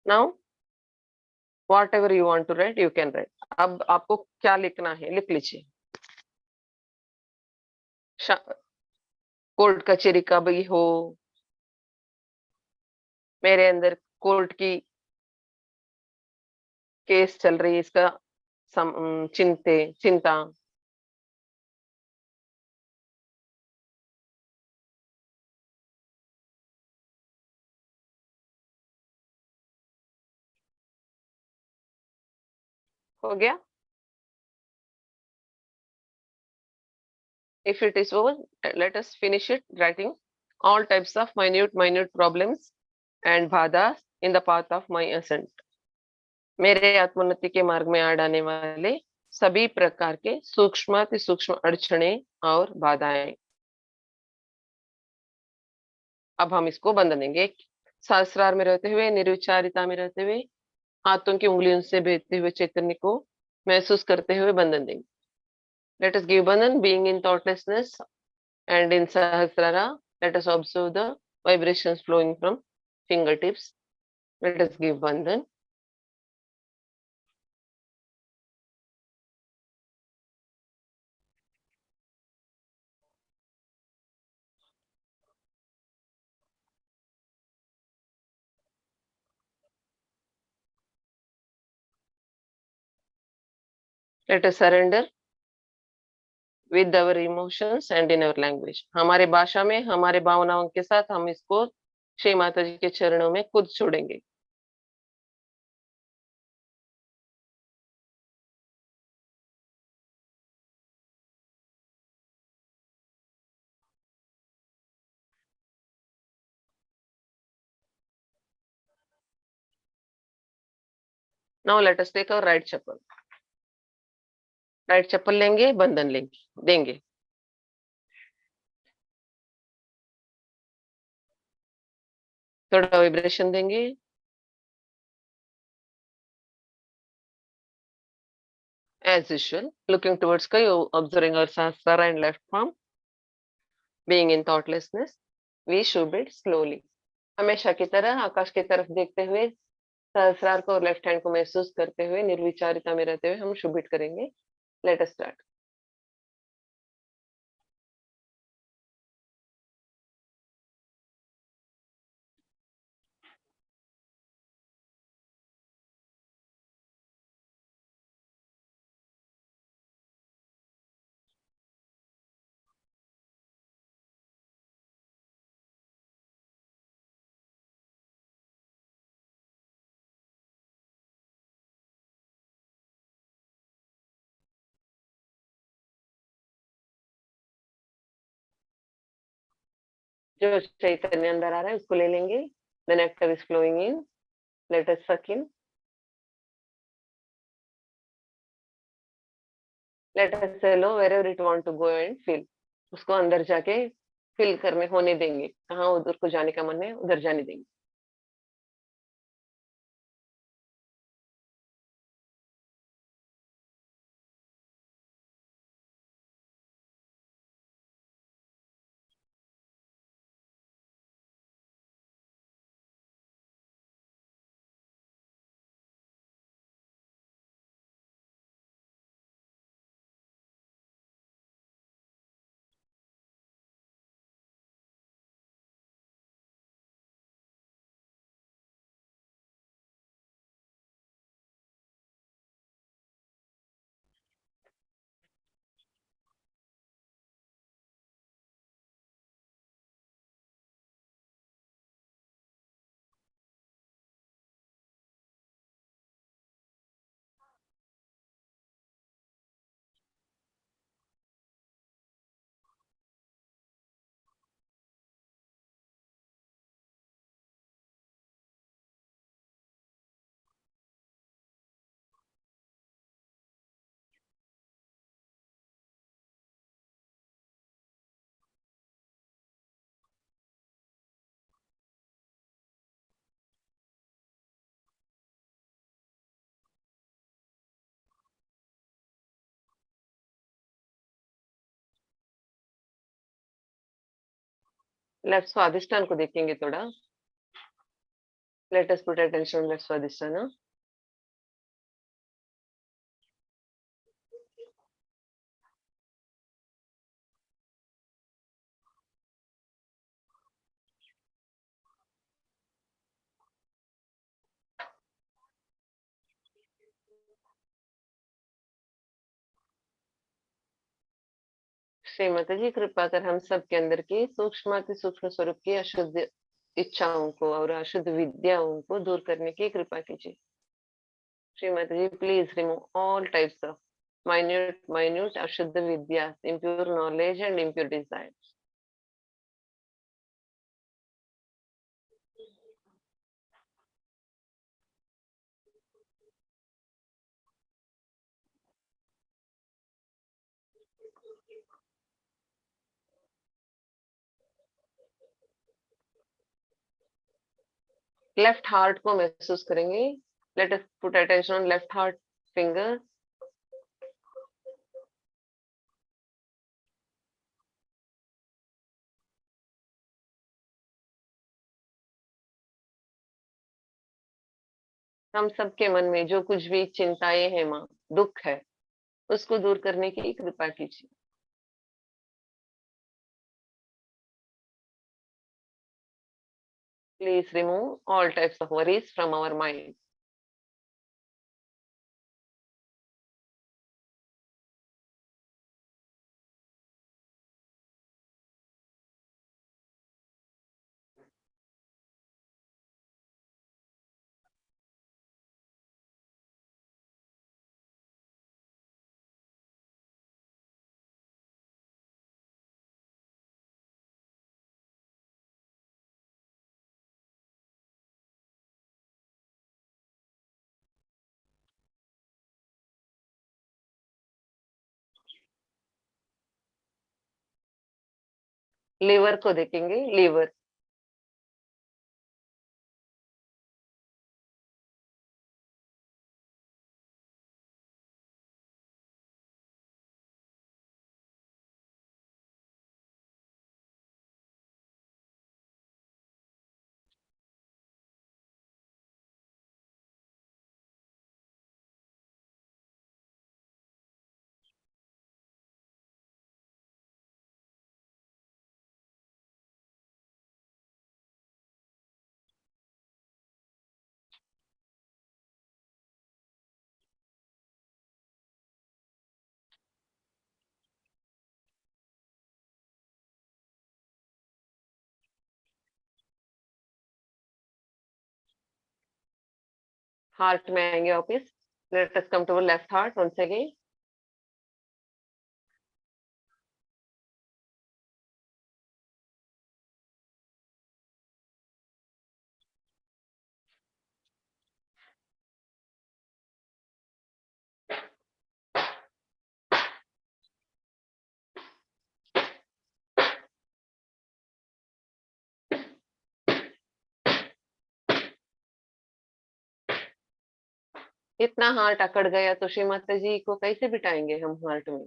Now whatever you want to write you can write। अब आपको क्या लिखना है लिख लीजिए। कोर्ट कचहरी का भी हो, मेरे अंदर कोर्ट की केस चल रही है, इसका चिंता, हो गया। If it is over, let us finish it writing all types of minute problems and badhas in the path of my ascent। मेरे आत्मोन्नति के मार्ग में आने वाले सभी प्रकार के सूक्ष्माति सूक्ष्म अड़चने और बाधाएं। अब हम इसको बंद देंगे। सहस्रार में रहते हुए, निर्विचारिता में रहते हुए, हाथों की उंगलियों से भेजते हुए चैतन्य को महसूस करते हुए बंधन देंगे। Let us give bandhan being in thoughtlessness and in Sahasrara. Let us observe the vibrations flowing from fingertips. Let us give bandhan. Let us surrender with our emotions and in our language। हमारे भाषा में हमारे भावनाओं के साथ हम इसको श्री माता जी के चरणों में खुद छोड़ेंगे। Now let us take our right chappal। Right चप्पल लेंगे, बंधन देंगे। थोड़ा वाइब्रेशन देंगे। As usual, looking towards sky, observing our Sahasrara and left palm, being in thoughtlessness, we shove it slowly। हमेशा की तरह आकाश की तरफ देखते हुए, सहस्रार को और लेफ्ट हैंड को महसूस करते हुए, निर्विचारिता में रहते हुए हम शुभ इट करेंगे। Let us start. जो चैतन्य अंदर आ रहा है उसको ले लेंगे. The nectar is flowing in. Let us suck in. Let us allow wherever it want to go and feel. उसको अंदर जाके फील करने होने देंगे. कहाँ उधर को जाने का मन है उधर जाने देंगे. लेफ्ट स्वादिष्टान को देखेंगे थोड़ा. Let us put attention on left swadhisthana. Shrimati जी कृपा कर हम सब के अंदर की सूक्ष्माति सूक्ष्म स्वरूप की अशुद्ध इच्छाओं को और अशुद्ध विद्याओं को दूर करने की कृपा कीजिए. Shrimati ji please remove all types of minute अशुद्ध विद्या, impure knowledge and impure desires. Left heart को महसूस करेंगे. Let us put attention on left heart finger. हम सबके मन में जो कुछ भी चिंताएं हैं माँ, दुख है, उसको दूर करने की कृपा कीजिए. Please remove all types of worries from our mind. Liver को देखेंगे. लीवर हार्ट में आएंगे वापिस. Let us come to left heart once again. इतना हार्ट अकड़ गया तो श्री माता जी को कैसे बिठाएंगे हम हार्ट में?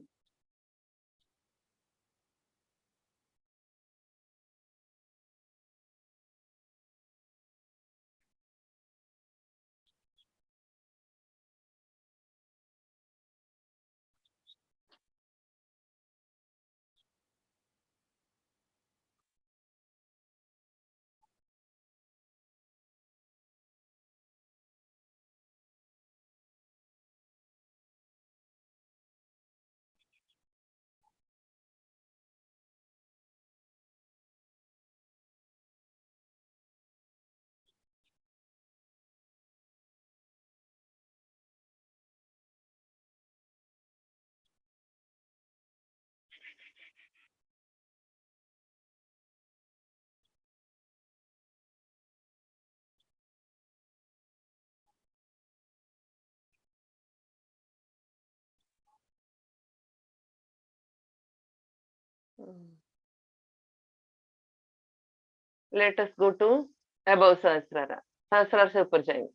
Let us go to above Sahasrara. Sahasrara से ऊपर जाएंगे।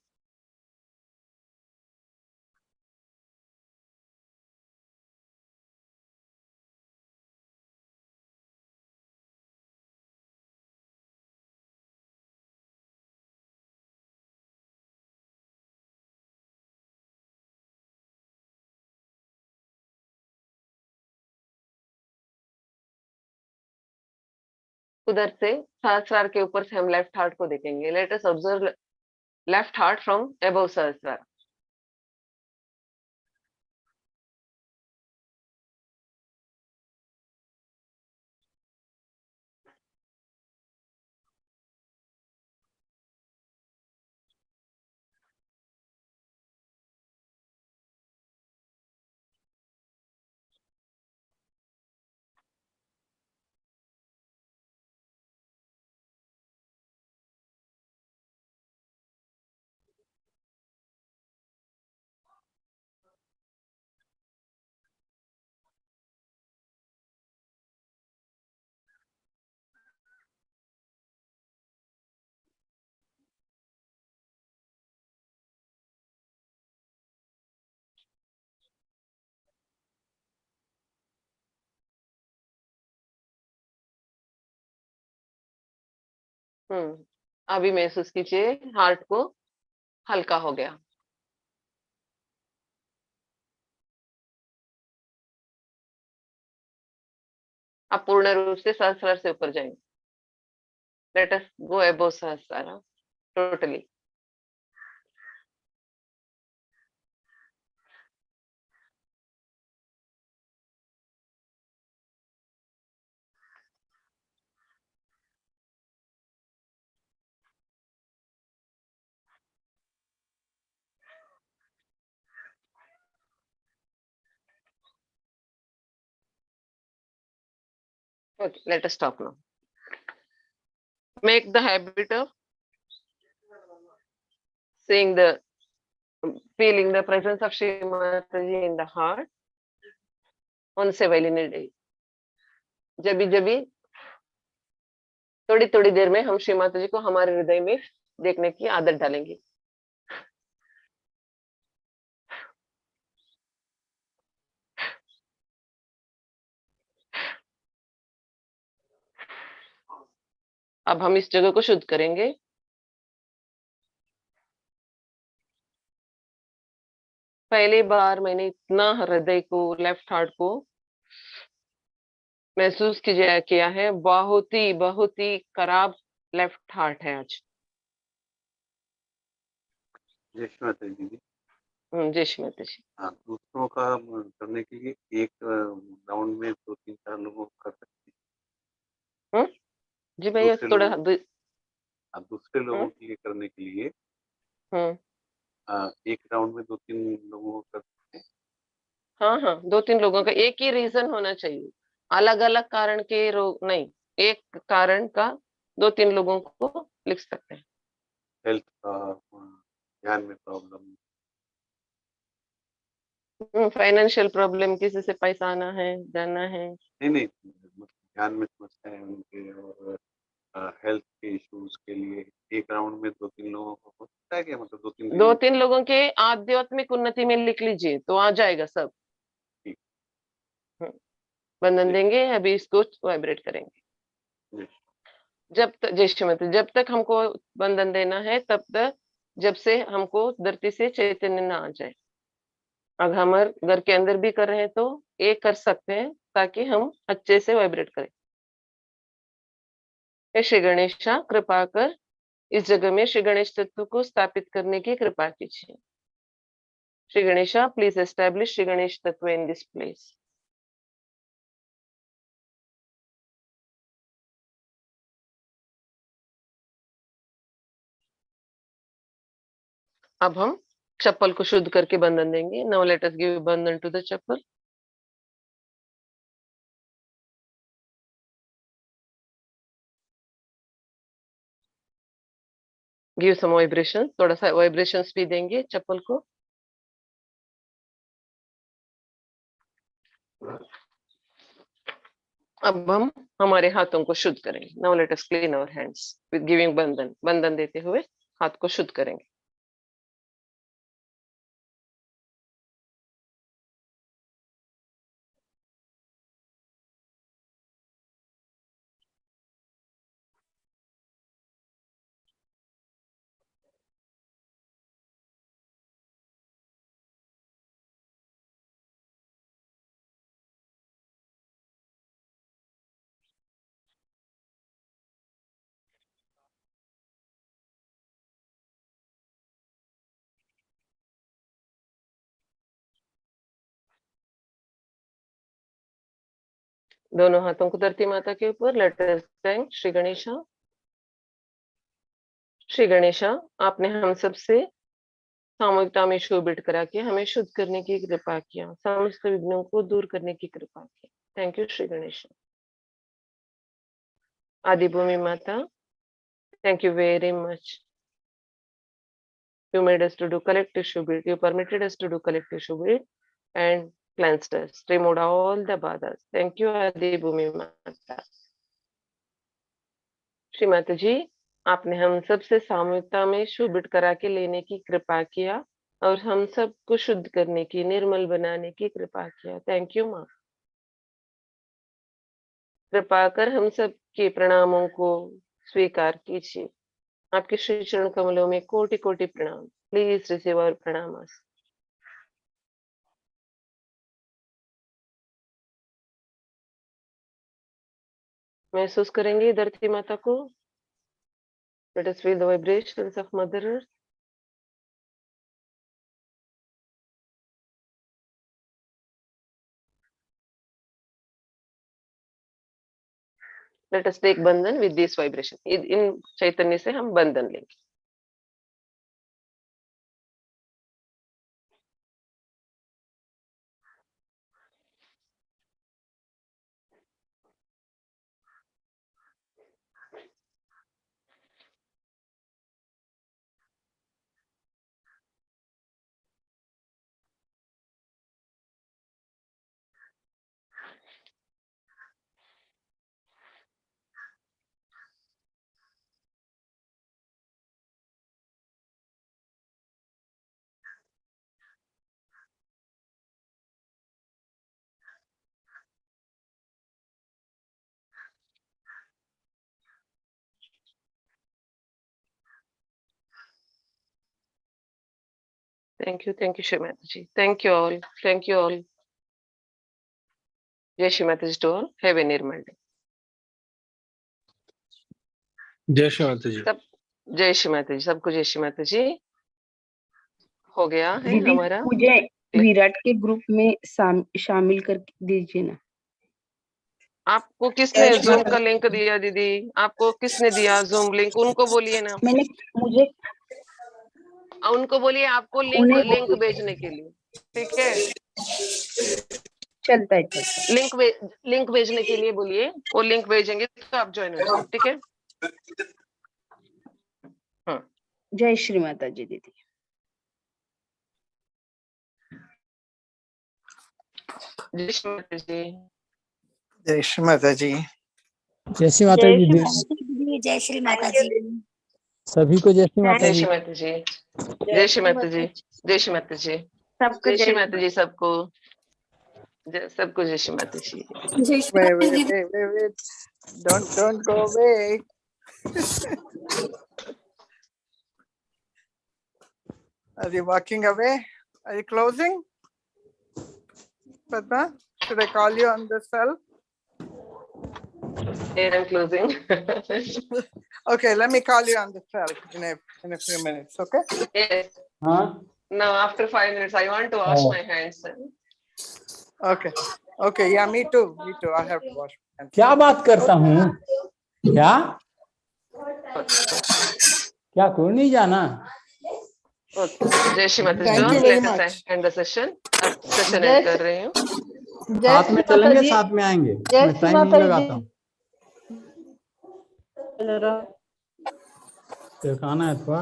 उधर से सहस्रार के ऊपर से हम लेफ्ट हार्ट को देखेंगे। Let us observe left heart from above Sahasrara. अभी महसूस कीजिए हार्ट को हल्का हो गया। अब पूर्ण रूप से सहस्रार से ऊपर जाएंगे। Let us go above Sahasrara totally. Okay, let us stop now. Make the habit of seeing the, feeling the presence of Shri Mataji in the heart on several in a day. जब भी थोड़ी थोड़ी देर में हम श्री माता जी को हमारे हृदय में देखने की आदत डालेंगे। अब हम इस जगह को शुद्ध करेंगे। पहली बार मैंने इतना हृदय को, लेफ्ट हार्ट को महसूस किया है। बहुत ही खराब लेफ्ट हार्ट है आज। जय श्री माता जी। जय श्री माता जी। हाँ, दूसरों का करने के लिए एक राउंड में 2-3-4 लोगों को कर सकते हैं। जी भैया थोड़ा दूसरे लोगों के लिए करने के लिए एक राउंड में 2-3 लोगों को कर सकते हैं। हाँ 2-3 लोगों का एक ही रीजन होना चाहिए। अलग अलग कारण के रोग नहीं, एक कारण का 2-3 लोगों को लिख सकते हैं। हेल्थ का, ध्यान में प्रॉब्लम, फाइनेंशियल प्रॉब्लम, किसी से पैसा आना है, जाना है। नहीं ध्यान में समस्या है उनके, और हेल्थ के इश्यूज के लिए एक राउंड में 2-3 लोगों को हो सकता है क्या? मतलब 2-3 2-3 लोगों के आध्यात्मिक उन्नति में लिख लीजिए तो आ जाएगा सब। बंधन देंगे, अभी इसको वाइब्रेट करेंगे। जब तक जय श्रीमती, जब तक हमको बंधन देना है तब तक जब से हमको धरती से चैतन्य ना आ जाए। अगर हमारे घर के अंदर भी कर रहे हैं तो ये कर सकते हैं ताकि हम अच्छे से वाइब्रेट करें। हे श्री गणेशा, कृपा कर इस जगह में श्री गणेश तत्व को स्थापित करने की कृपा कीजिए। श्री गणेशा, प्लीज एस्टैब्लिश श्री गणेश तत्व इन दिस प्लेस। अब हम चप्पल को शुद्ध करके बंधन देंगे। Now let us give bandhan to the chappal. Give some vibration, थोड़ा सा वाइब्रेशंस भी देंगे चप्पल को। अब हम हमारे हाथों को शुद्ध करेंगे। Now let us clean our hands with giving bandhan. बंधन देते हुए हाथ को शुद्ध करेंगे। दोनों हाथों को धरती माता के ऊपर। Let us thank Shri Ganesha. Shri Ganesha, आपने हम सब से सामूहिकता में शोभित करा के हमें शुद्ध करने की कृपा किया, समस्त विघ्नों को दूर करने की कृपा की। Thank you Shri Ganesh. आदि भूमि माता, thank you very much. You made us to do collective shubit. You permitted us to do collective shubit and cleansed us, removed all the badhas. Thank you, Adi Bhumi Mata. Shri Mata जी, आपने हम सबसे सामूहिकता में शुभिट करा के लेने की कृपा किया और हम सबको शुद्ध करने की, निर्मल बनाने की कृपा किया। थैंक यू माँ। कृपा कर हम सब के प्रणामों को स्वीकार कीजिए। आपके श्री चरण कमलों में कोटि कोटि प्रणाम। प्लीज रिसीव आवर प्रणाम। महसूस करेंगे धरती माता को। Let us feel the vibrations of Mother Earth. Let us take बंधन with this vibration. इन चैतन्य से हम बंधन लेंगे। Thank you, Shri Mataji. Thank you all. Thank you all. Jai Shri Mataji to all. Have a Nirmal day. जय श्री माता जी। सब जय श्री माता जी, सबको जय श्री माता जी। हो गया है दीदी, हमारा। मुझे विराट के ग्रुप में शामिल कर दीजिए ना। आपको किसने जूम का लिंक दिया दीदी? आपको किसने दिया जूम लिंक? उनको बोलिए ना। मुझे उनको बोलिए आपको लिंक भेजने के लिए। ठीक है, चलता है। लिंक भेजने के लिए बोलिए। वो लिंक भेजेंगे तो आप ज्वाइन हो जाइए। ठीक है। जय श्री माता जी दीदी। जय श्री माता जी। जय श्री माता जी। जय श्री माता जी दीदी। जय श्री माता जी। सभी को जय श्री माता जय जी। श्री माता जी, जय श्री माता जी, जय श्री माता जी, सबको जय श्री माता जी सबको, सबको जय श्री माता जी। Wait. Don't go away. Are you walking away? Are you closing? Padma, should I call you on the cell? And I'm closing. Okay, let me call you on the cell in a few minutes, okay? Yes. हाँ Now after 5 minutes, I want to wash my hands. Okay, yeah, me too. I have to wash my hands. क्या बात करता हूँ क्या कोई नहीं जाना? Okay. जय श्री माता जी। Thank you very Let us much. end the session. अब सेशन एंड कर रही हूँ। साथ में चलेंगे, साथ में आएंगे, मैं टाइम नहीं लगाता हूँ। दिखाना है थोड़ा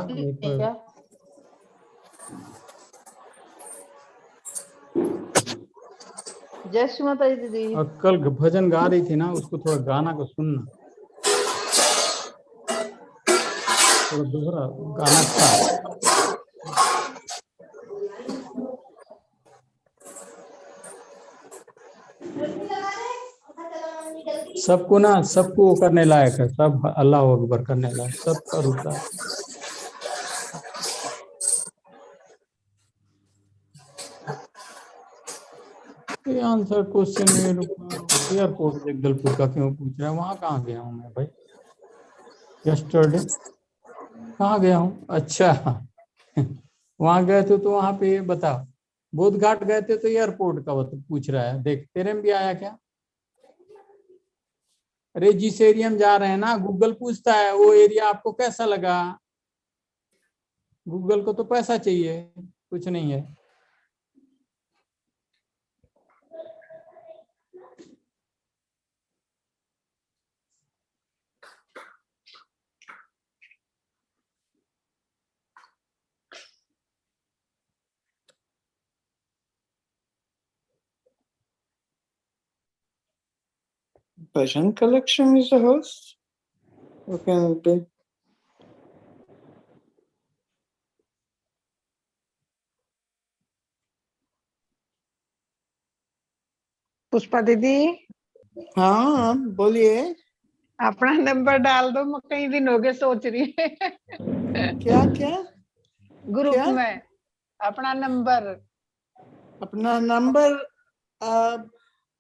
जय श्री माता जी दीदी। और कल भजन गा रही थी ना, उसको थोड़ा गाना को सुनना, थोड़ा दोहरा गाना था। सबको ना, सबको करने लायक है, सब अल्लाह अकबर करने लायक, सबका रुकता है। आंसर क्वेश्चन में एयरपोर्ट जगदलपुर का क्यों पूछ रहा है? वहां कहाँ गया हूँ मैं भाई? यस्टरडे कहाँ गया हूँ? अच्छा वहां गए थे तो वहां पे बता, बोध घाट गए थे तो एयरपोर्ट का पूछ रहा है। देख तेरे में भी आया क्या? अरे जिस एरिया में जा रहे हैं ना, गूगल पूछता है वो एरिया आपको कैसा लगा। गूगल को तो पैसा चाहिए, कुछ नहीं है। Bhajan Collection is the host. Who can it be? Pushpa दीदी। हाँ बोलिए। अपना नंबर डाल दो, मैं कई दिन हो गए सोच रही है। क्या ग्रुप में अपना नंबर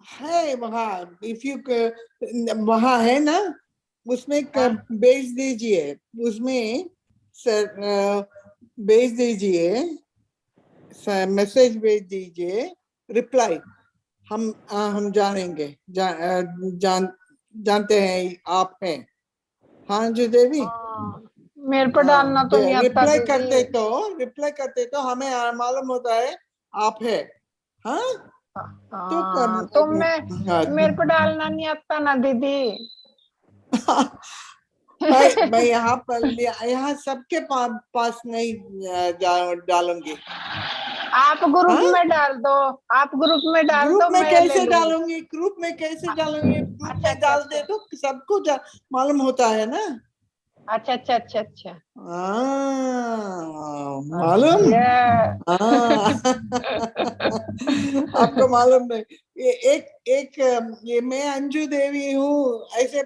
है वहाँ। इफ यू वहाँ है ना, उसमें भेज दीजिए, उसमें भेज दीजिए, मैसेज भेज दीजिए, रिप्लाई हम जानेंगे, जानते हैं आप हैं। हाँ जी देवी, मेरे पर डालना तो नहीं आता रिप्लाई दीदी। करते तो हमें मालूम होता है आप है। हाँ तो मेरे पर डालना नहीं आता ना दीदी। मैं यहाँ सबके पास नहीं डालूंगी। आप ग्रुप में डाल दो, ग्रुप में मैं कैसे ले डालूंगी? ग्रुप में अच्छा, डाल दे तो सबको मालूम होता है ना। अच्छा। मालूम। आपको मालूम नहीं। ये मैं अंजू देवी हूँ, ऐसे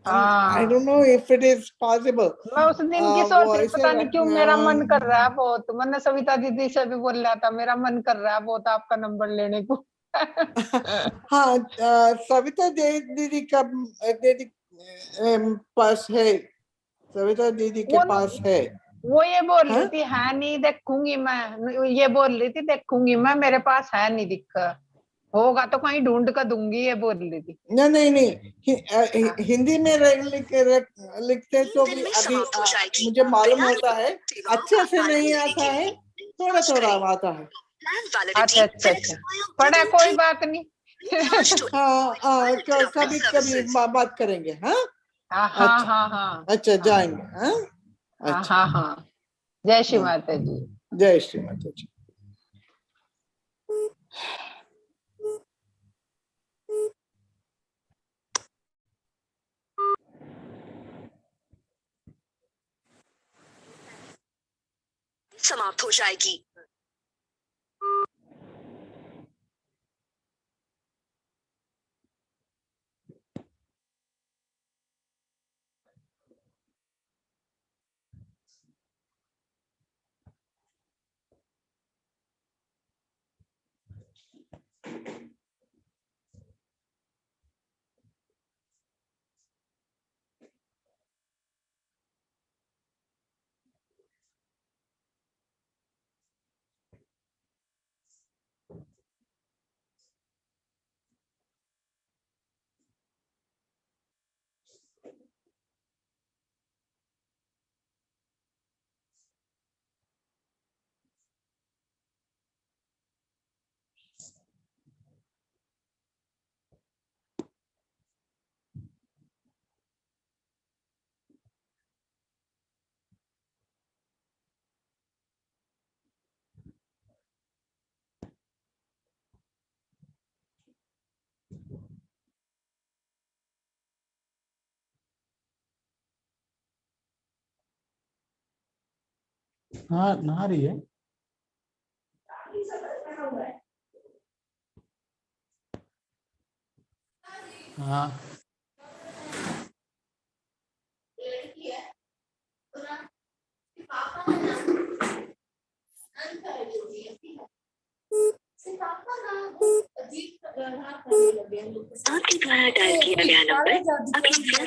I don't know if it is possible. मैं उस दिन की सोच रही, पता नहीं क्यों मेरा मन कर रहा है बहुत। मैंने सविता दीदी से भी बोल रहा था, मेरा मन कर रहा है बहुत आपका नंबर लेने को। हाँ सविता दीदी का पास है, सविता दीदी के पास है। वो ये बोल रही थी है नहीं, देखूंगी मैं, ये बोल रही थी देखूंगी मैं, मेरे पास है नहीं, दिख होगा तो कहीं ढूंढ कर दूंगी, ये बोल रही थी। नहीं हिंदी में लिखते तो भी अभी मुझे मालूम होता है, अच्छे से नहीं आता है, थोड़ा आता है। अच्छा पढ़ा, कोई बात नहीं। कभी बात करेंगे। हाँ अच्छा जाएंगे। हाँ। जय श्री माता जी। जय श्री माता जी। समाप्त हो जाएगी। हाँ, नहा रही है। हाँ, आपके द्वारा डायल किया गया नंबर अभी